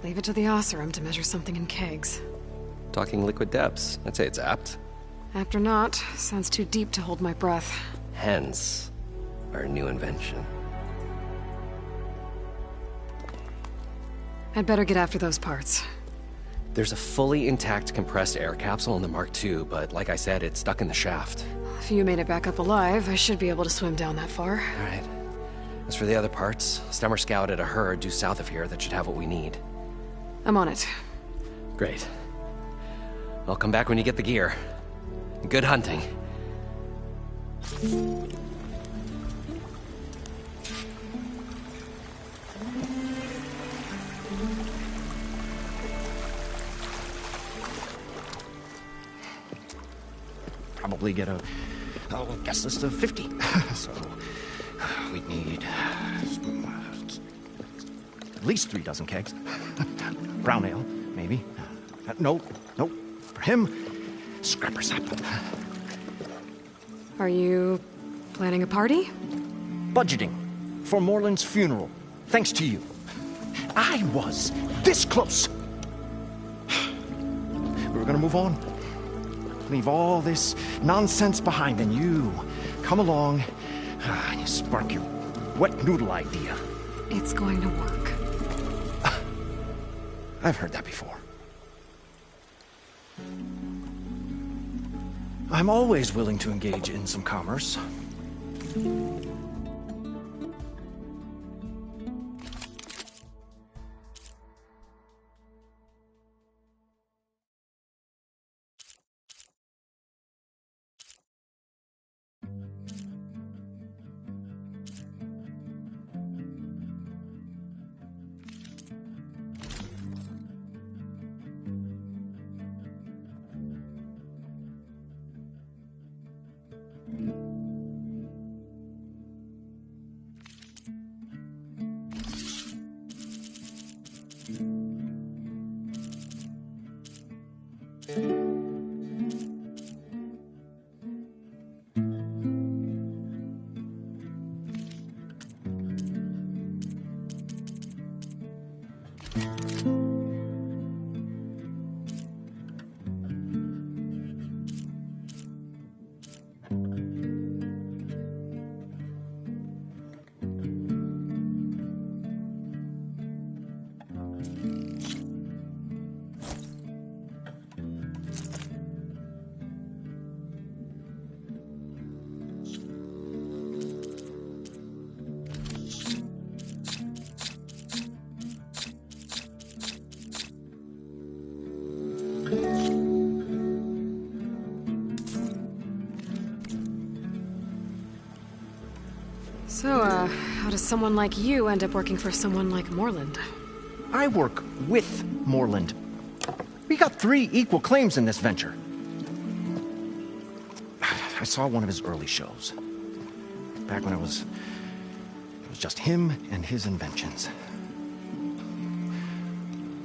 Speaker 3: Leave it to the Oseram to measure something in kegs.
Speaker 21: Talking liquid depths, I'd say it's apt.
Speaker 3: Apt or not, sounds too deep to hold my breath.
Speaker 21: Hence, our new invention.
Speaker 3: I'd better get after those parts.
Speaker 21: There's a fully intact compressed air capsule in the Mark II, but like I said, it's stuck in the shaft.
Speaker 3: If you made it back up alive, I should be able to swim down that far.
Speaker 21: All right. As for the other parts, Stemmer scouted a herd due south of here that should have what we need.
Speaker 3: I'm on it.
Speaker 21: Great. I'll come back when you get the gear. Good hunting.
Speaker 20: probably get a guest list of 50. So we'd need at least 3 dozen kegs. Brown ale, maybe. No. For him, scrapper sap.
Speaker 3: Are you planning a party?
Speaker 20: Budgeting for Moreland's funeral. Thanks to you. I was this close. We were gonna move on. Leave all this nonsense behind, and you come along and you spark your wet noodle idea.
Speaker 3: It's going to work.
Speaker 20: I've heard that before. I'm always willing to engage in some commerce.
Speaker 3: So, how does someone like you end up working for someone like Moreland?
Speaker 20: I work with Moreland. We got 3 equal claims in this venture. I saw one of his early shows. Back when it was just him and his inventions.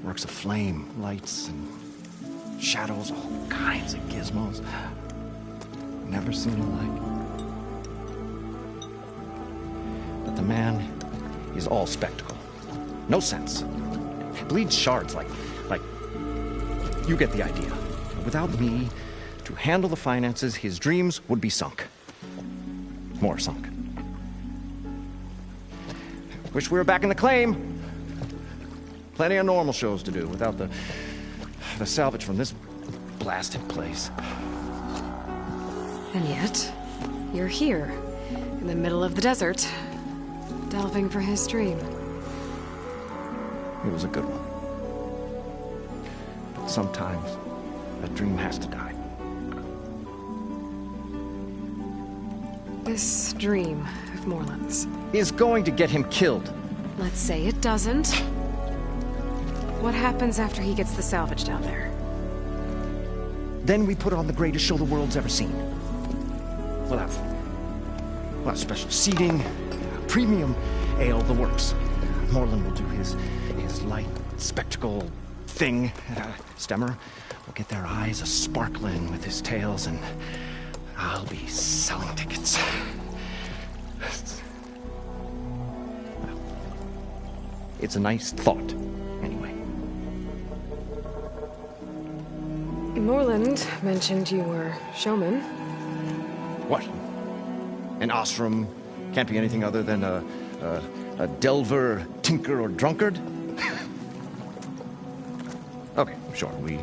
Speaker 20: Works of flame, lights, and shadows, all kinds of gizmos. Never seen the like. But the man is all spectacle. No sense. Bleeds shards like... You get the idea. Without me to handle the finances, his dreams would be sunk. More sunk. Wish we were back in the claim. Plenty of normal shows to do without the salvage from this blasted place.
Speaker 3: And yet, you're here, in the middle of the desert, delving for his dream.
Speaker 20: It was a good one. But sometimes, a dream has to die.
Speaker 3: This dream of Moreland's
Speaker 20: is going to get him killed.
Speaker 3: Let's say it doesn't. What happens after he gets the salvage down there?
Speaker 20: Then we put on the greatest show the world's ever seen. We'll have special seating, premium ale, the works. Moreland will do his light spectacle thing. Stemmer will get their eyes a-sparkling with his tales, and I'll be selling tickets. Well, it's a nice thought, anyway.
Speaker 3: Moreland mentioned you were showman.
Speaker 20: What? An ostrom can't be anything other than a delver, tinker, or drunkard? Okay, sure, we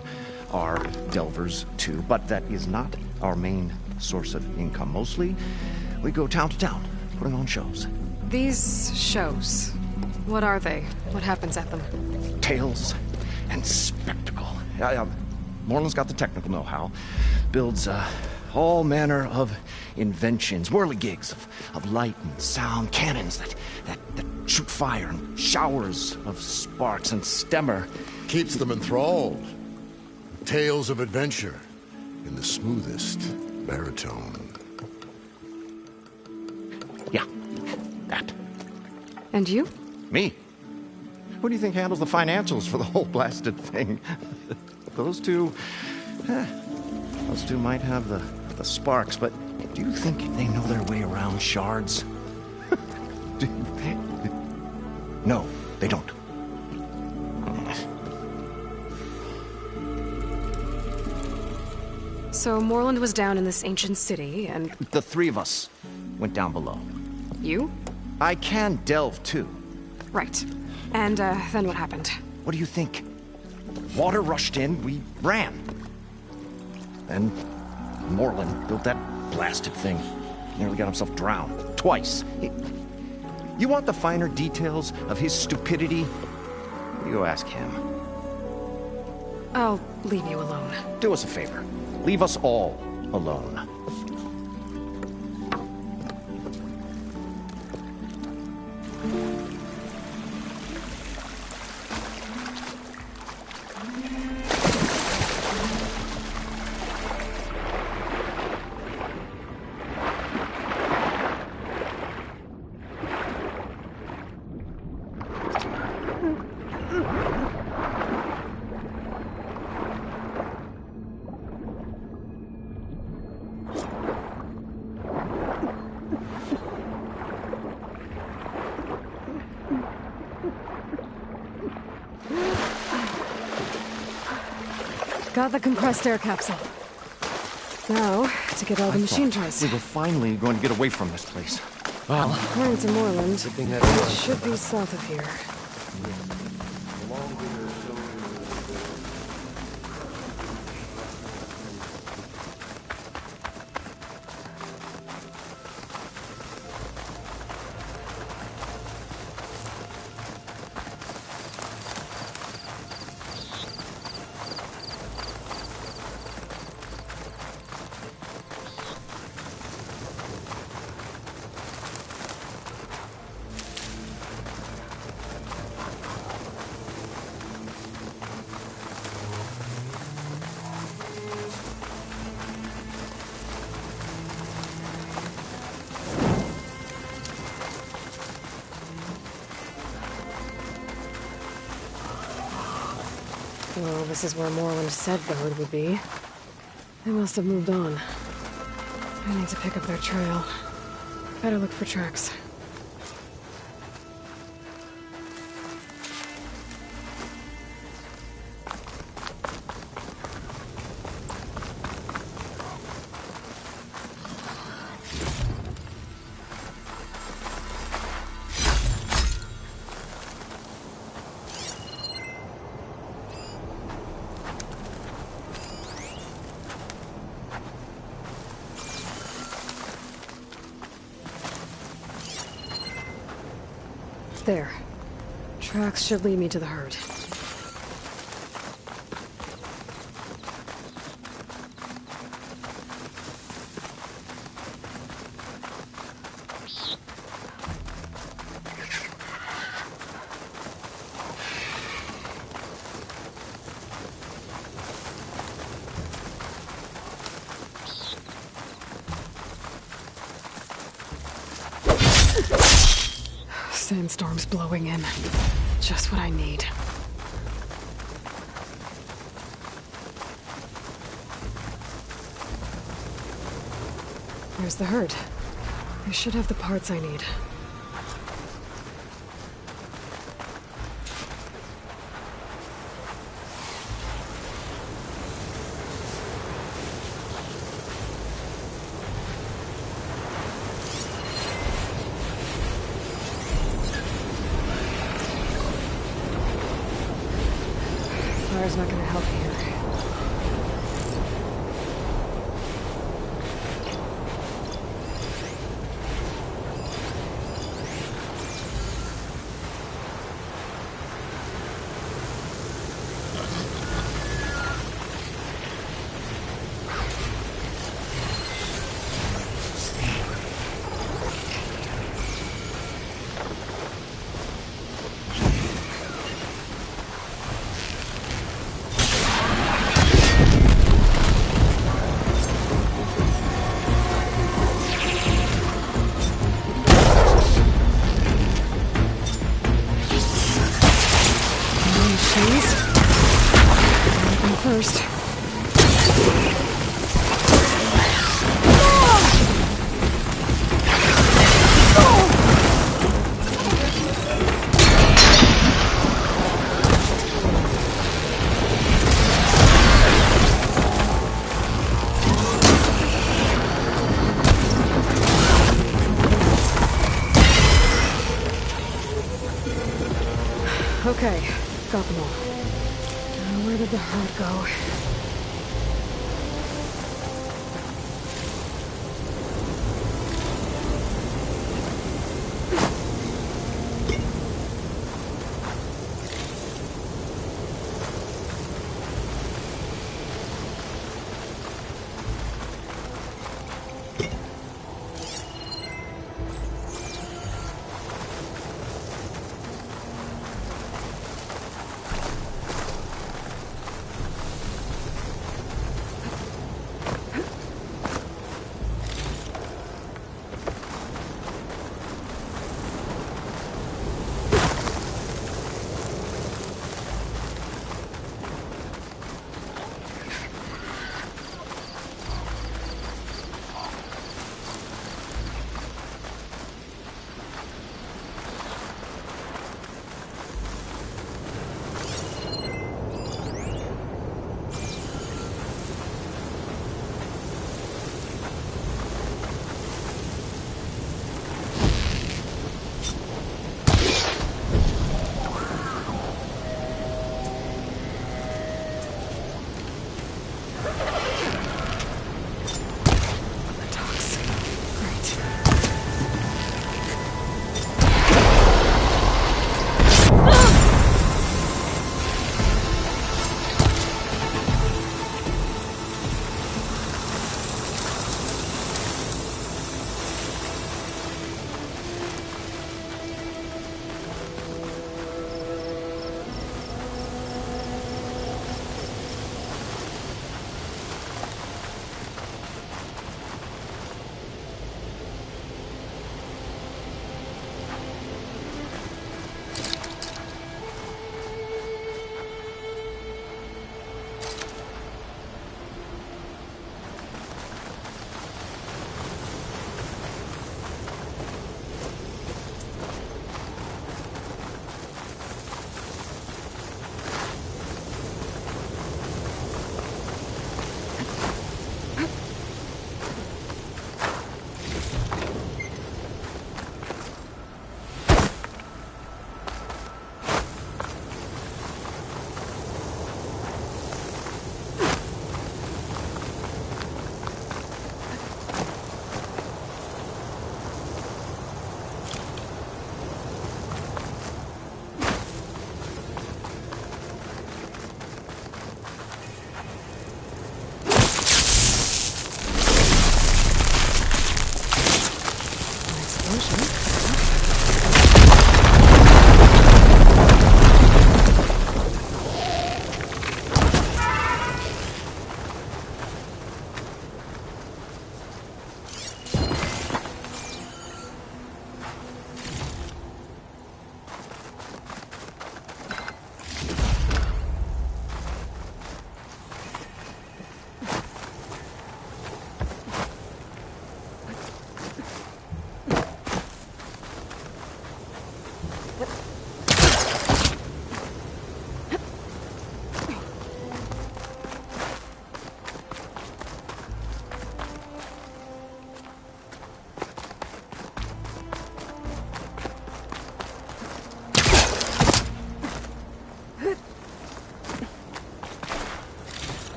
Speaker 20: are delvers too, but that is not our main source of income. Mostly, we go town to town, putting on shows.
Speaker 3: These shows, what are they? What happens at them?
Speaker 20: Tales and spectacle. Moreland's got the technical know-how. Builds all manner of inventions, whirligigs of light and sound, cannons that shoot fire, and showers of sparks, and Stemmer
Speaker 17: keeps them enthralled. Tales of adventure in the smoothest Baritone.
Speaker 20: Yeah, that.
Speaker 3: And you?
Speaker 20: Me? Who do you think handles the financials for the whole blasted thing? Those two might have the sparks, but do you think they know their way around shards? No, they don't.
Speaker 3: So Moreland was down in this ancient city, and...
Speaker 20: The three of us went down below.
Speaker 3: You?
Speaker 20: I can delve, too.
Speaker 3: Right. And, then what happened?
Speaker 20: What do you think? Water rushed in, we ran. Then Moreland built that blasted thing. Nearly got himself drowned. Twice. You want the finer details of his stupidity? You go ask him.
Speaker 3: I'll leave you alone.
Speaker 20: Do us a favor. Leave us all alone.
Speaker 3: Got the compressed air capsule. Now, to get all the machine trays.
Speaker 20: We were finally going to get away from this place.
Speaker 3: Well, according to Moreland, it should be south of here. Well, this is where Moreland said the herd would be. They must have moved on. I need to pick up their trail. Better look for tracks. There. Tracks should lead me to the herd. Sandstorm's blowing in. Just what I need. There's the herd. They should have the parts I need. Fire's not gonna help here. please. Open first. Okay, got them all. Now, where did the herd go?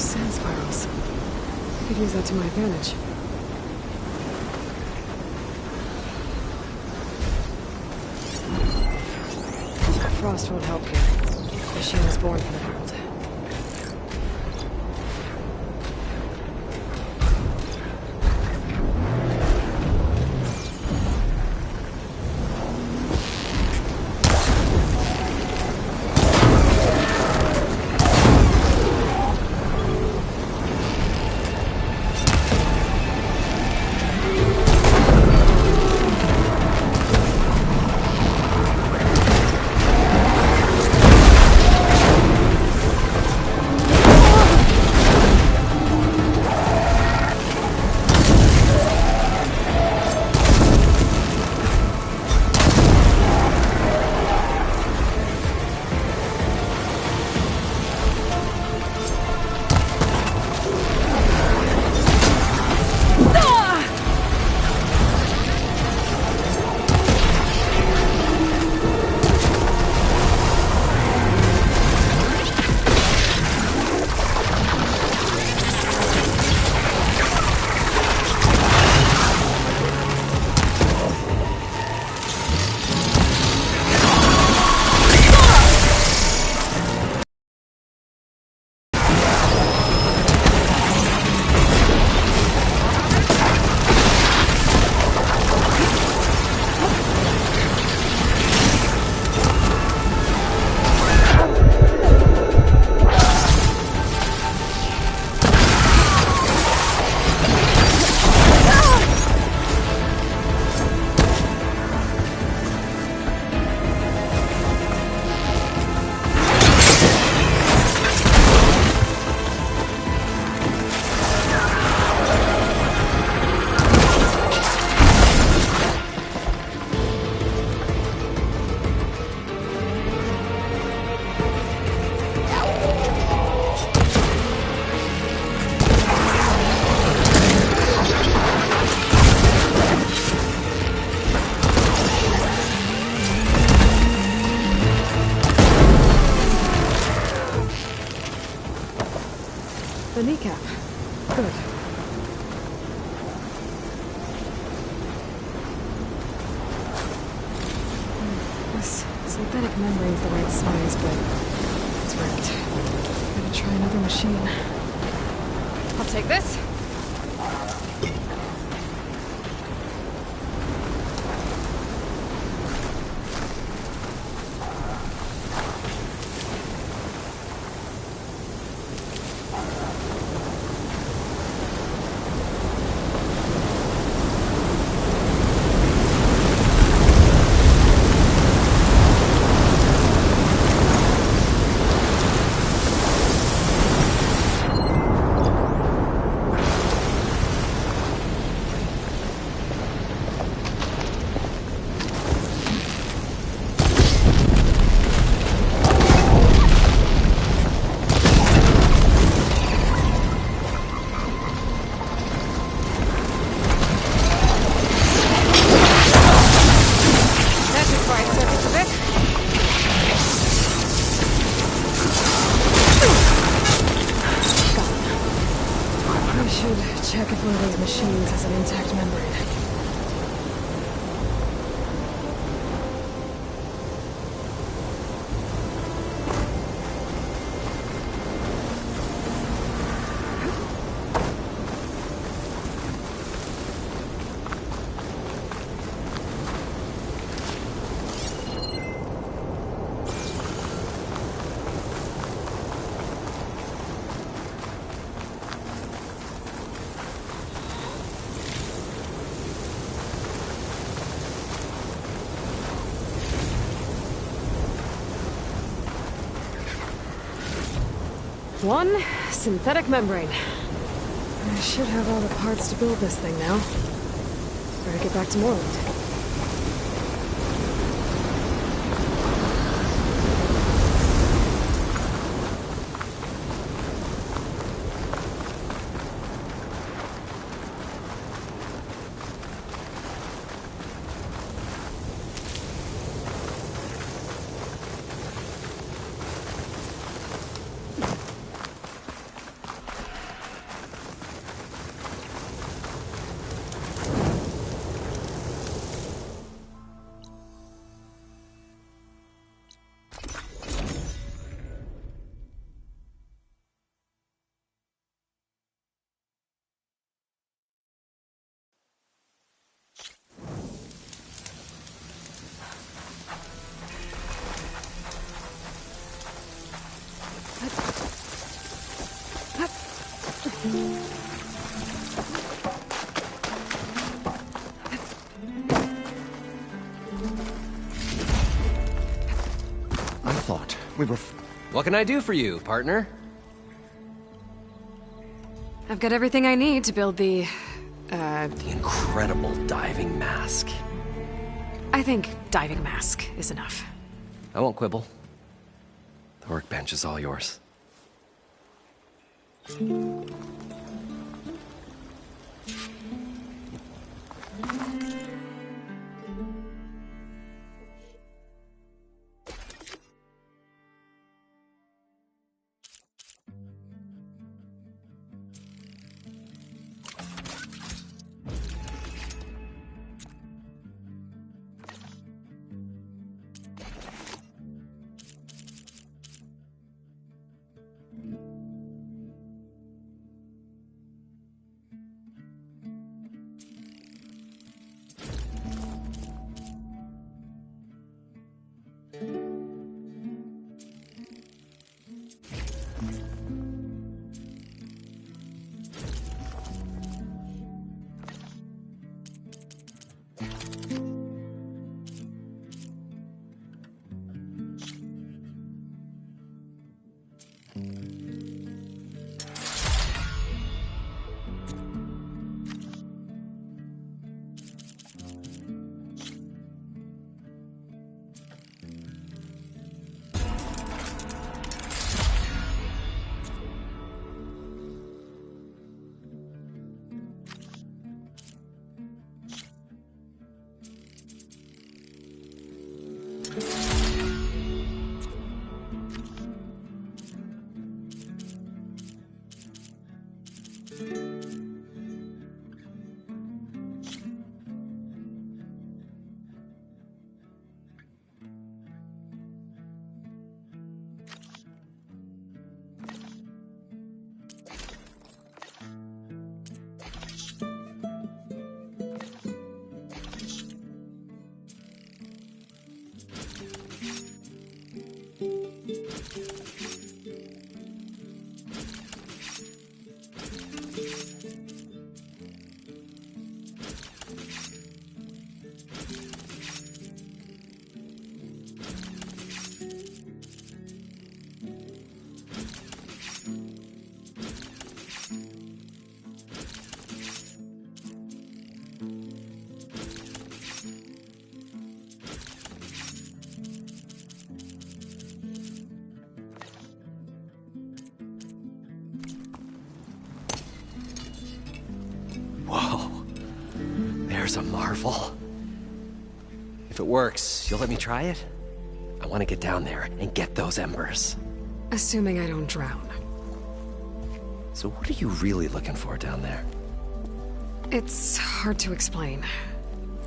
Speaker 3: those sand spirals. I could use that to my advantage. Frost won't help here. The machine was born for the world. The kneecap. Good. This synthetic membrane's the right size, but it's ripped. Gotta try another machine.
Speaker 6: I'll take this.
Speaker 3: Check if one of those machines has an intact membrane. One synthetic membrane. I should have all the parts to build this thing now. Better get back to Moreland.
Speaker 20: thought. We were...
Speaker 21: What can I do for you, partner?
Speaker 3: I've got everything I need to build the
Speaker 21: incredible diving mask.
Speaker 3: I think diving mask is enough.
Speaker 21: I won't quibble. The workbench is all yours. There's a marvel. If it works, you'll let me try it? I want to get down there and get those embers.
Speaker 3: Assuming I don't drown.
Speaker 21: So what are you really looking for down there?
Speaker 3: It's hard to explain.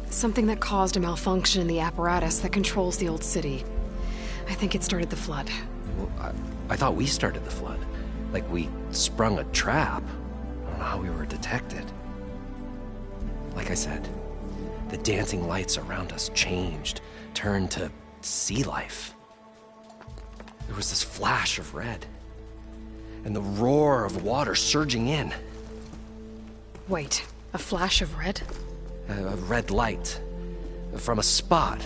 Speaker 3: Something that caused a malfunction in the apparatus that controls the old city. I think it started the flood.
Speaker 21: Well, I thought we started the flood. Like we sprung a trap. I don't know how we were detected. Like I said, the dancing lights around us changed, turned to sea life. There was this flash of red, and the roar of water surging in.
Speaker 3: Wait, a flash of red?
Speaker 21: A red light from a spot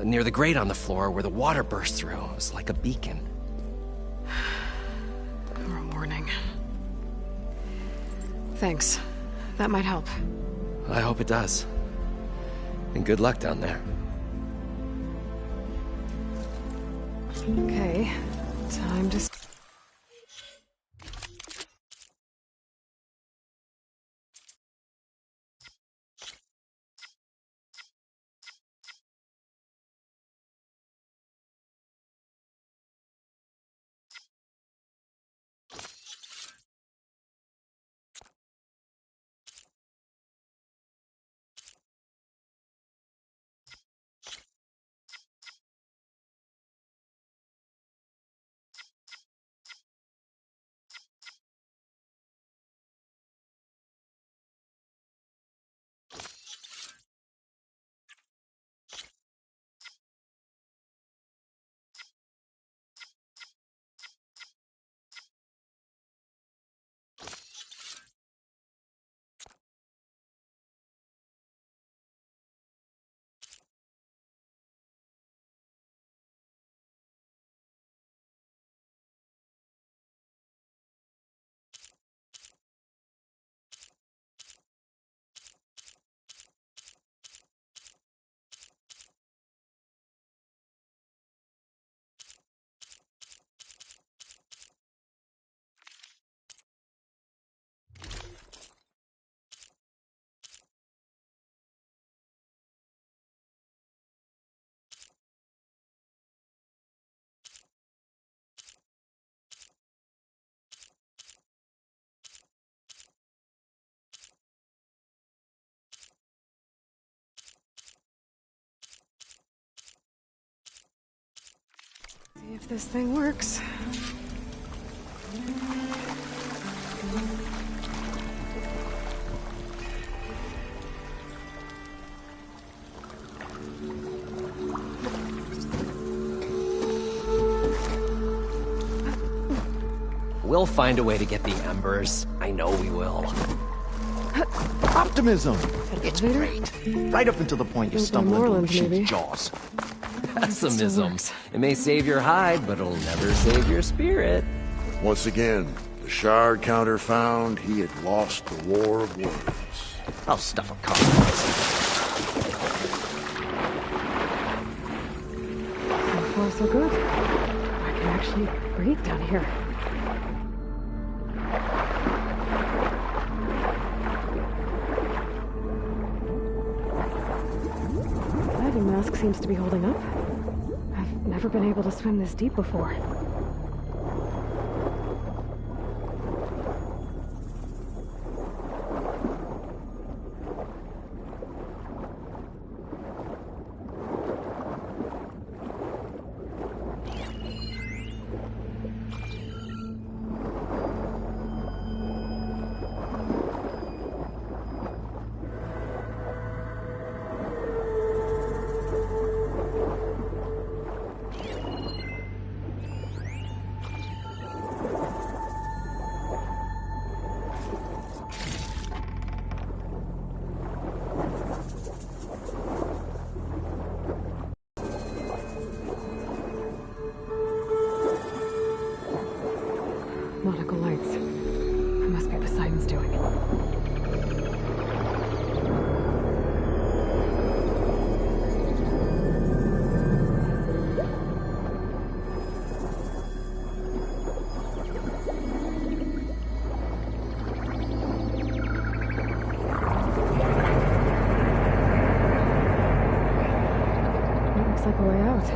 Speaker 21: near the grate on the floor where the water burst through. It was like a beacon.
Speaker 3: Or a warning. Thanks. That might help.
Speaker 21: I hope it does. And good luck down there.
Speaker 3: Okay, time to... If this thing works.
Speaker 21: We'll find a way to get the embers. I know we will.
Speaker 20: Optimism! It's great. Right up until the point you stumble into a machine's jaws.
Speaker 21: Pessimism. It may save your hide, but it'll never save your spirit.
Speaker 17: Once again, the shard counter found he had lost the war of words.
Speaker 20: I'll stuff a car.
Speaker 3: So far, so good. I can actually breathe down here. Diving mask seems to be holding up. I've never been able to swim this deep before. Nautical lights. It must be Poseidon's doing. Looks like a way out.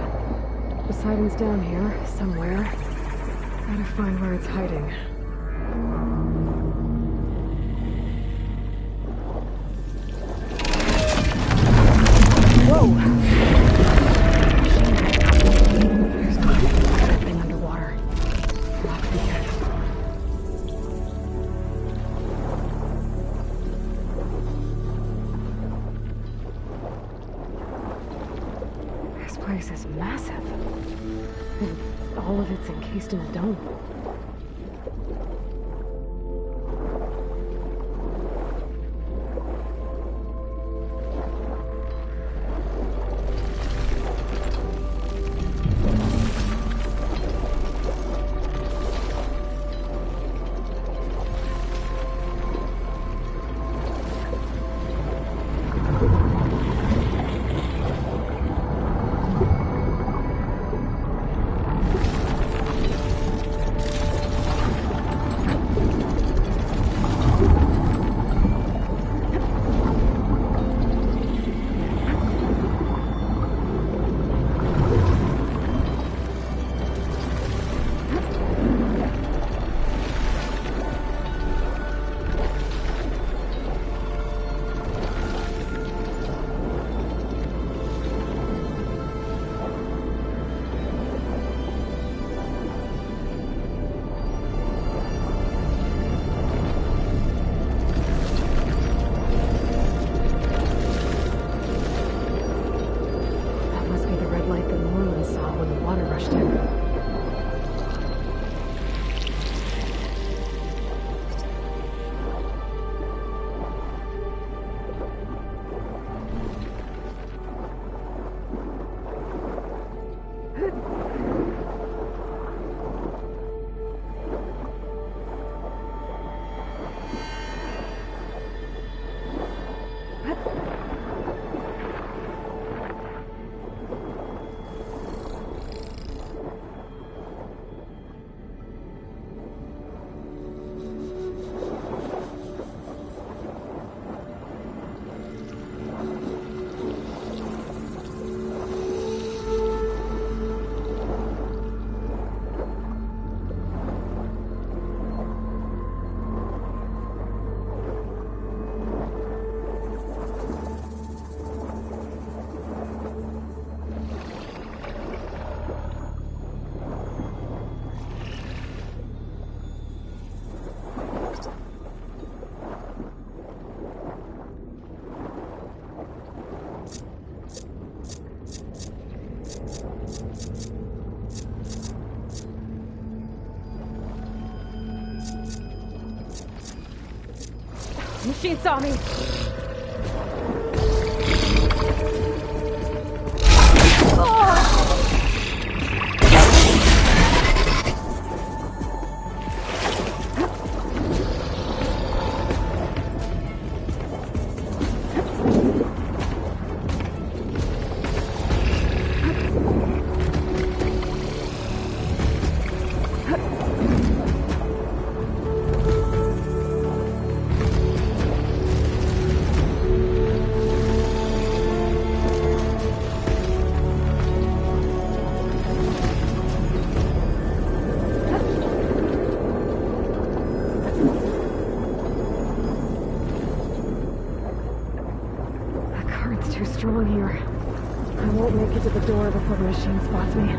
Speaker 3: Poseidon's down here, somewhere. Gotta find where it's hiding. Whoa! There's nothing underwater. We'll have to be careful. This place is massive. And all of it's encased in a dome. machine saw me! Strong here. I won't make it to the door before the machine spots me.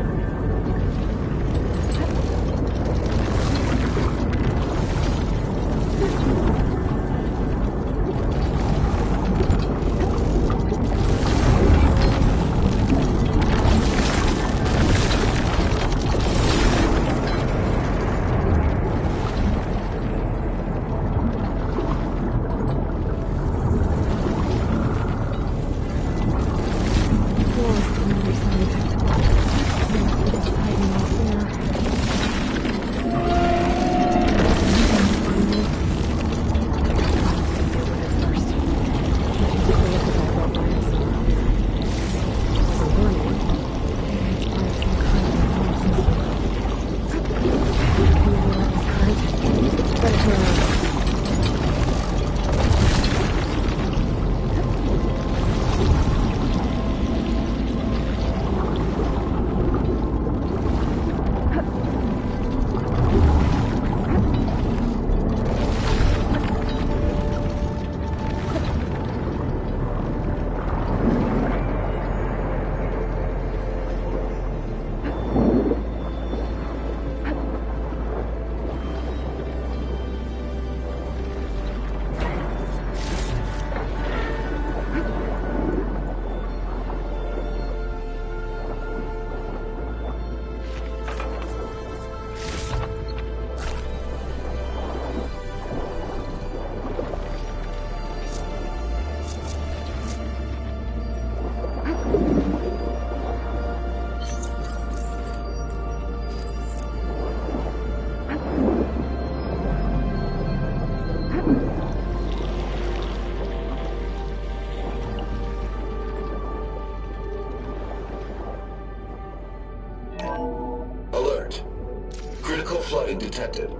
Speaker 5: Flooding detected.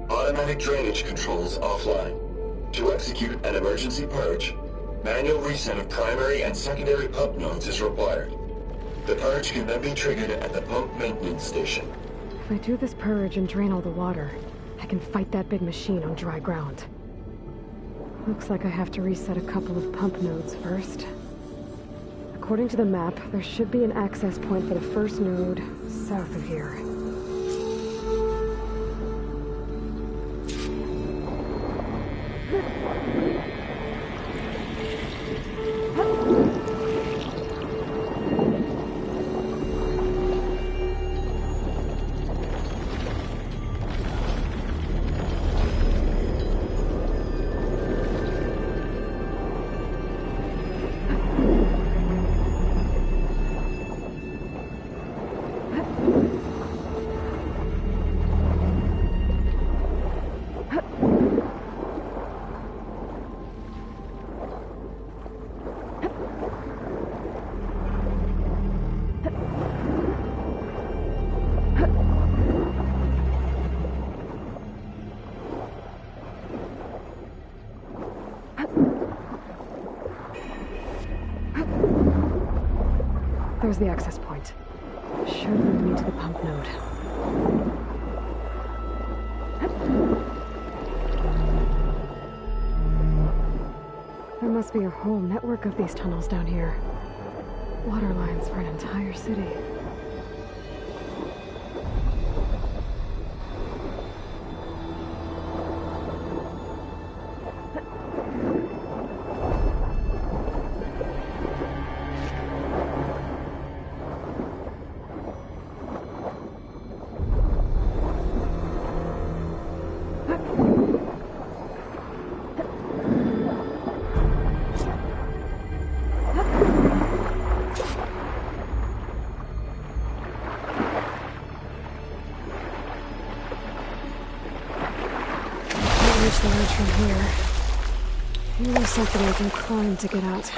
Speaker 5: Automatic drainage controls offline. To execute an emergency purge, manual reset of primary and secondary pump nodes is required. The purge can then be triggered at the pump maintenance station.
Speaker 3: If I do this purge and drain all the water, I can fight that big machine on dry ground. Looks like I have to reset a couple of pump nodes first. According to the map, there should be an access point for the first node south of here. There's the access point. Should lead me to the pump node. There must be a whole network of these tunnels down here. Water lines for an entire city. the ledge from here. Maybe there's something I can climb to get out.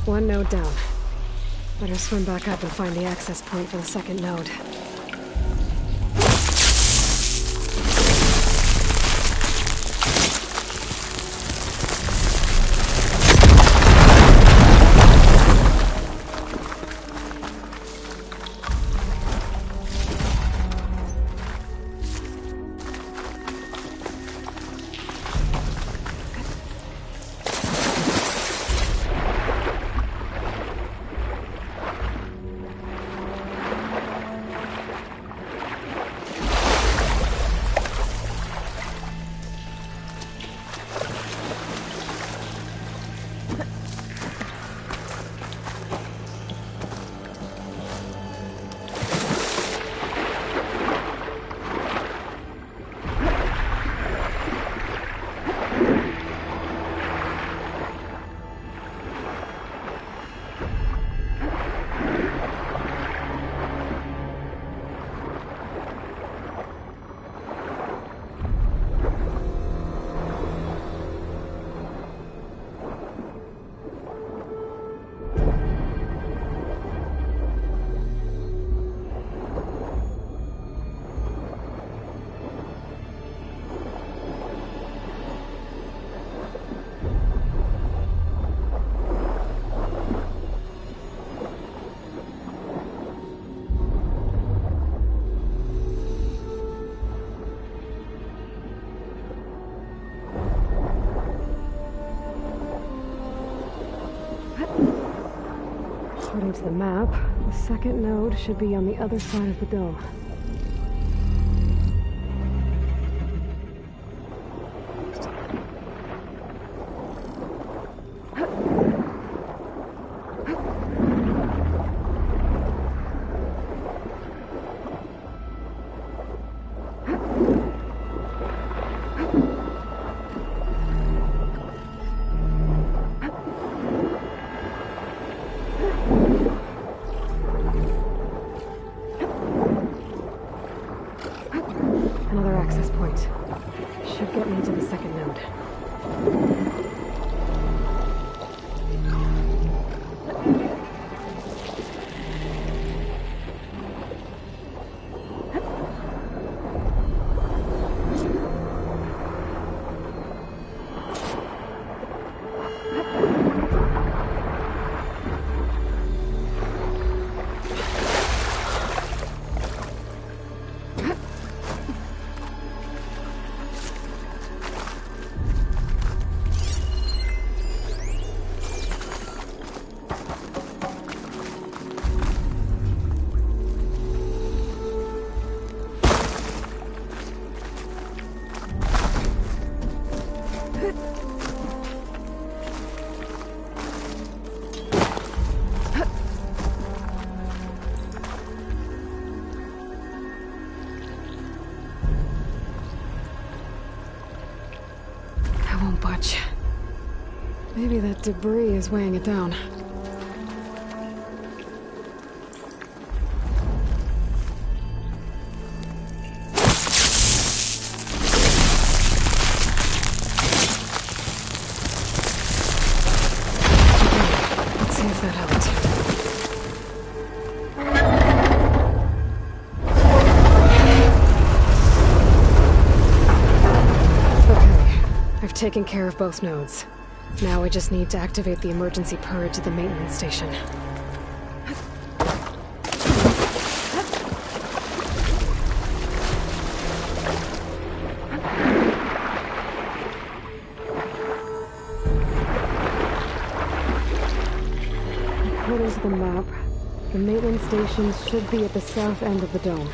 Speaker 3: One node down. Better swim back up and find the access point for the second node. According to the map, the second node should be on the other side of the dome. get me to the second node. Maybe that debris is weighing it down. Let's see if that helped. Okay, I've taken care of both nodes. Now I just need to activate the emergency purge at the maintenance station. According to the map, the maintenance stations should be at the south end of the dome.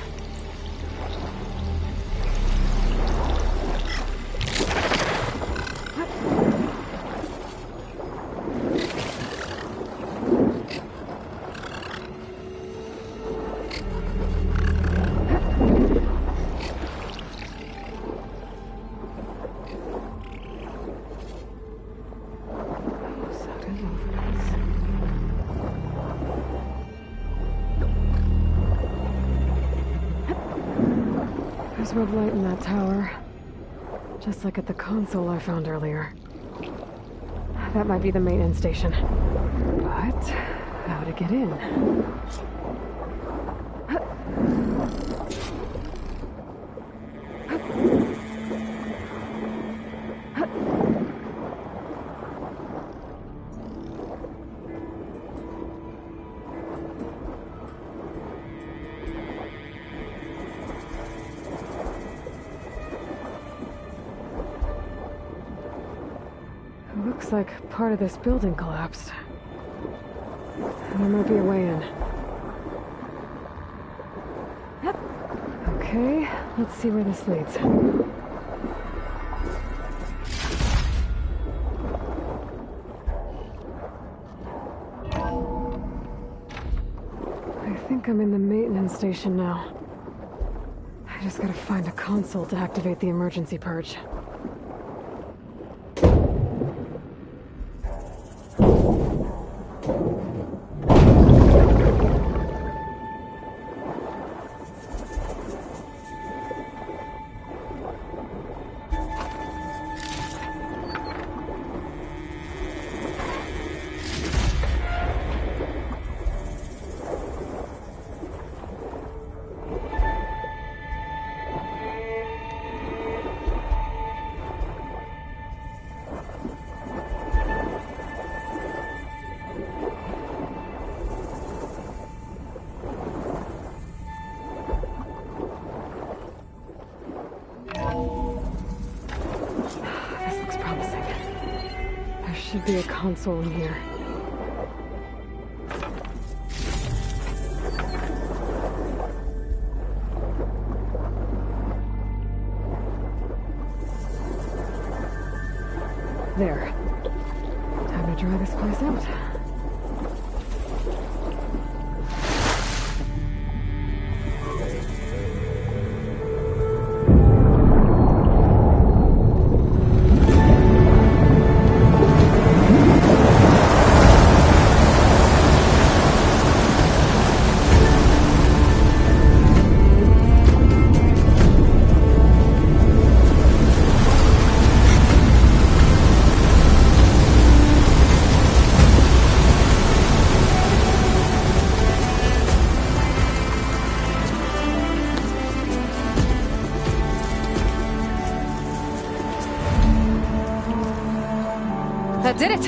Speaker 3: There's red light in that tower. Just like at the console I found earlier. That might be the maintenance station. But how to get in? Looks like part of this building collapsed. There might be a way in. Okay, let's see where this leads. I think I'm in the maintenance station now. I just gotta find a console to activate the emergency purge. Should be a console in here. There. Time to try this place out. That did it!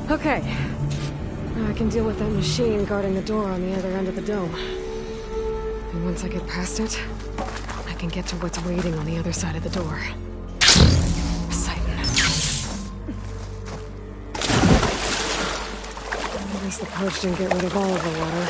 Speaker 3: Okay. Now I can deal with that machine guarding the door on the other end of the dome. And once I get past it, I can get to what's waiting on the other side of the door. Poseidon. At least the purge didn't get rid of all of the water.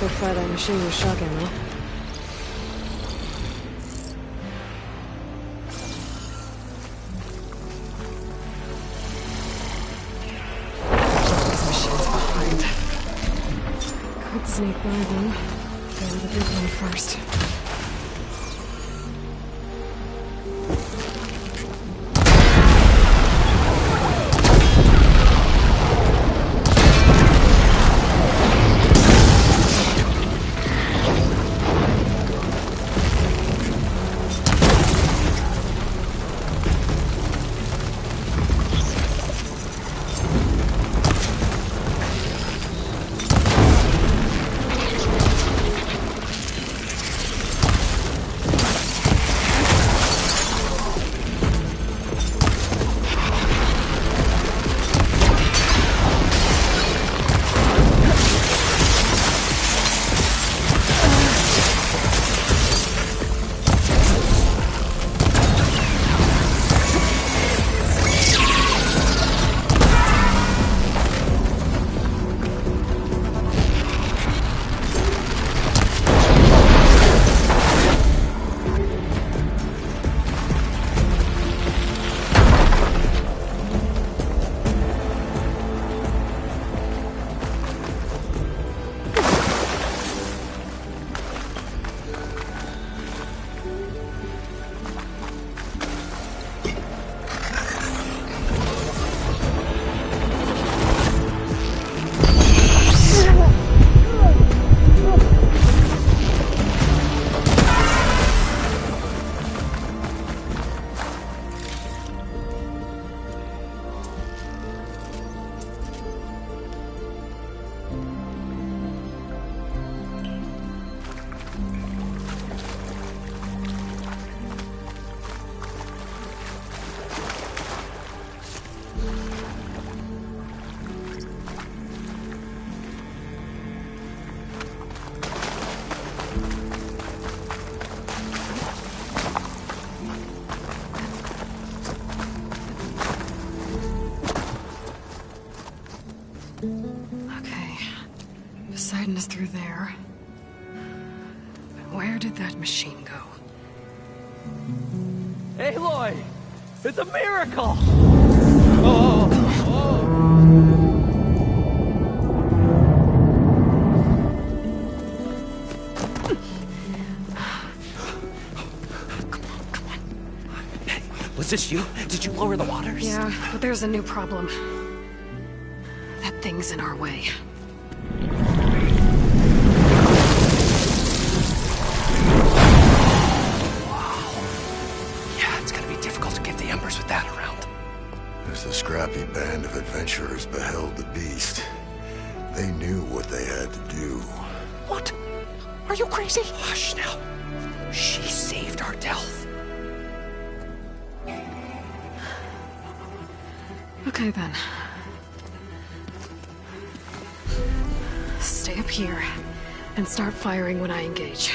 Speaker 3: Go fire that machine with shock ammo. These machines behind. Could sneak by them. Go with the big one first. Poseidon is through there. But where did that machine go?
Speaker 12: Aloy! It's a miracle!
Speaker 21: Was this you? Did you lower the waters?
Speaker 3: Yeah, but there's a new problem. That thing's in our way.
Speaker 21: Yeah, it's gonna be difficult to get the embers with that around.
Speaker 17: As the scrappy band of adventurers beheld the beast, they knew what they had to do.
Speaker 21: What? Are you crazy? Hush now. She saved our Delph.
Speaker 3: Okay then. Stay up here. and start firing when I engage.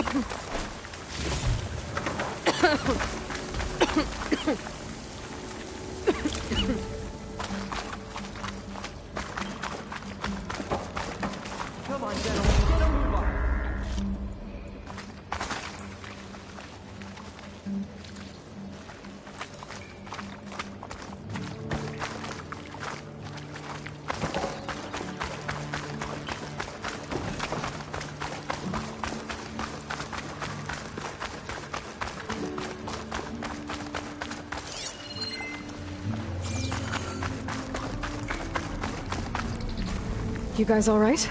Speaker 12: Come on, gentlemen, get a move on.
Speaker 3: You guys all right?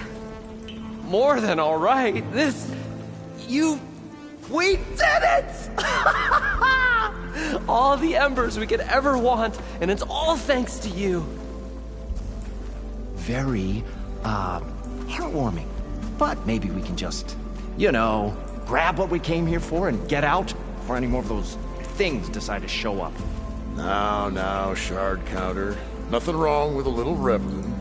Speaker 21: More than all right. We did it! All the embers we could ever want, and it's all thanks to you.
Speaker 20: Very, heartwarming. But maybe we can just, grab what we came here for and get out before any more of those things decide to show up.
Speaker 17: Now, shard counter. Nothing wrong with a little reveling.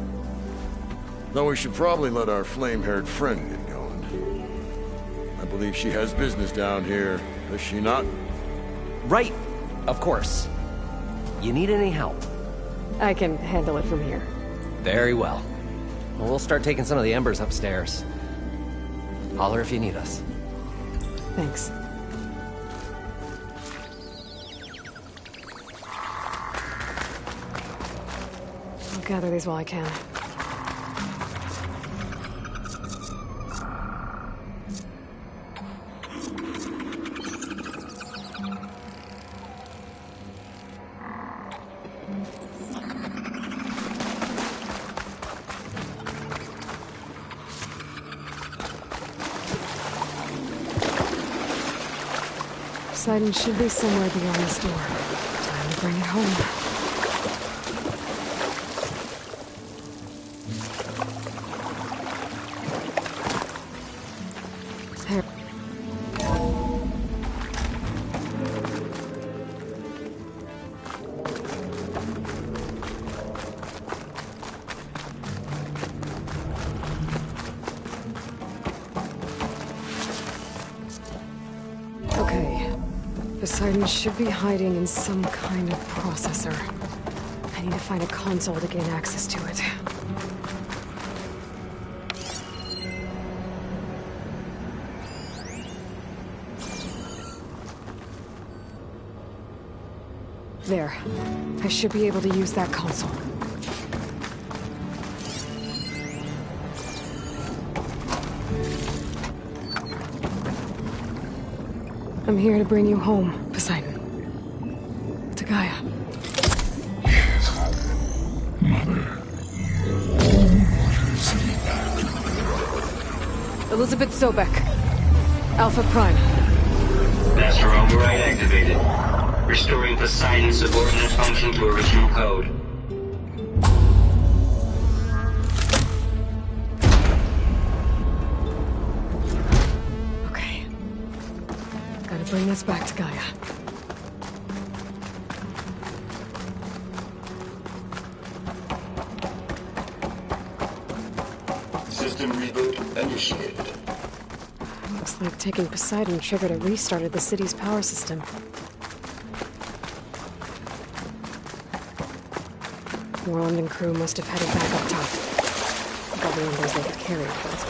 Speaker 17: Though we should probably let our flame-haired friend get going. I believe she has business down here, does she not?
Speaker 21: Right, of course. You need any help?
Speaker 3: I can handle it from here.
Speaker 21: Very well. Well, we'll start taking some of the embers upstairs. Holler if you need us.
Speaker 3: Thanks. I'll gather these while I can. Poseidon should be somewhere beyond this door. Time to bring it home. Poseidon should be hiding in some kind of processor. I need to find a console to gain access to it. There. I should be able to use that console. I'm here to bring you home, Poseidon. To Gaia.
Speaker 14: Mother.
Speaker 3: Elizabeth Sobek. Alpha Prime.
Speaker 1: Master override activated. Restoring Poseidon's subordinate function to original code.
Speaker 3: Bring this back to Gaia.
Speaker 5: System reboot initiated.
Speaker 3: Looks like taking Poseidon triggered a restart of the city's power system. Worland and crew must have headed back up top. Got the numbers they could carry, but...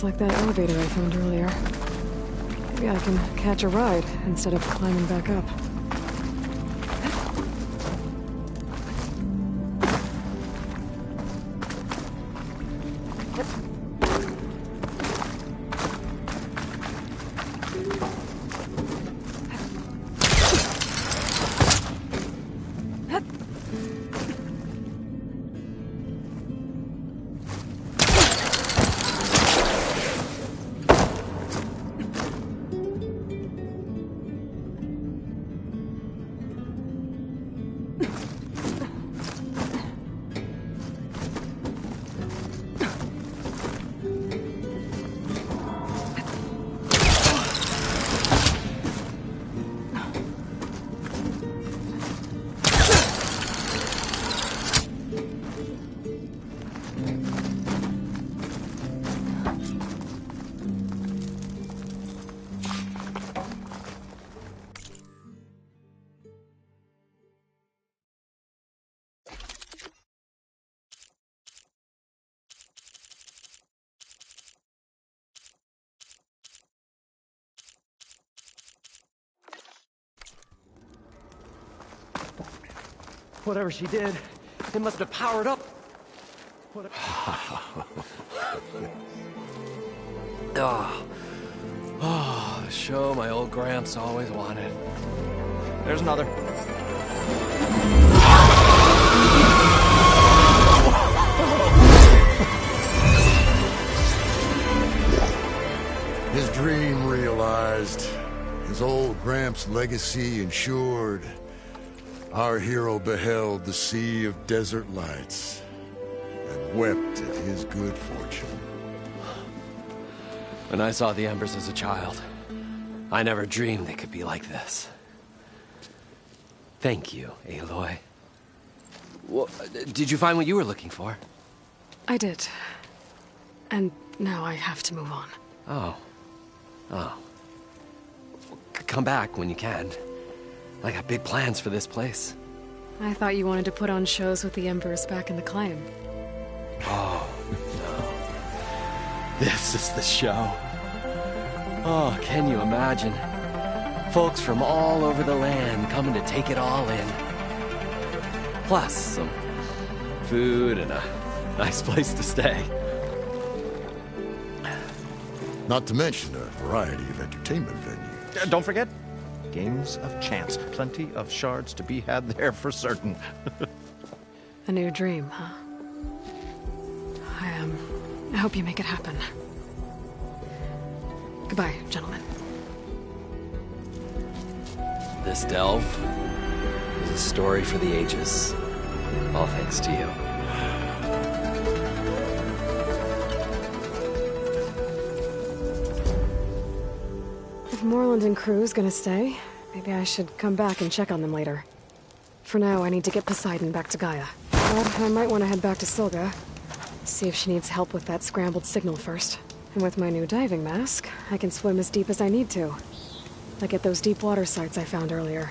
Speaker 3: Looks like that elevator I found earlier. Maybe I can catch a ride instead of climbing back up.
Speaker 20: Whatever she did, it must have powered up.
Speaker 21: Oh, the show my old Gramps always wanted.
Speaker 20: There's another.
Speaker 17: His dream realized. His old Gramps' legacy ensured. Our hero beheld the sea of desert lights and wept at his good fortune.
Speaker 21: When I saw the embers as a child, I never dreamed they could be like this. Thank you, Aloy. Well, did you find what you were looking for?
Speaker 3: I did. And now I have to move on.
Speaker 21: Oh. Come back when you can. I got big plans for this place.
Speaker 3: I thought you wanted to put on shows with the Embers back in the clan.
Speaker 21: Oh, no. This is the show. Oh, can you imagine? Folks from all over the land coming to take it all in. Plus some food and a nice place to stay.
Speaker 17: Not to mention a variety of entertainment venues.
Speaker 20: Don't forget, games of chance. Plenty of shards to be had there for certain.
Speaker 3: A new dream, huh? I hope you make it happen. Goodbye, gentlemen.
Speaker 21: This delve is a story for the ages. All thanks to you.
Speaker 3: If Moreland and crew's gonna stay, maybe I should come back and check on them later. For now, I need to get Poseidon back to Gaia. But I might want to head back to Silga. See if she needs help with that scrambled signal first. And with my new diving mask, I can swim as deep as I need to. Like at those deep water sites I found earlier.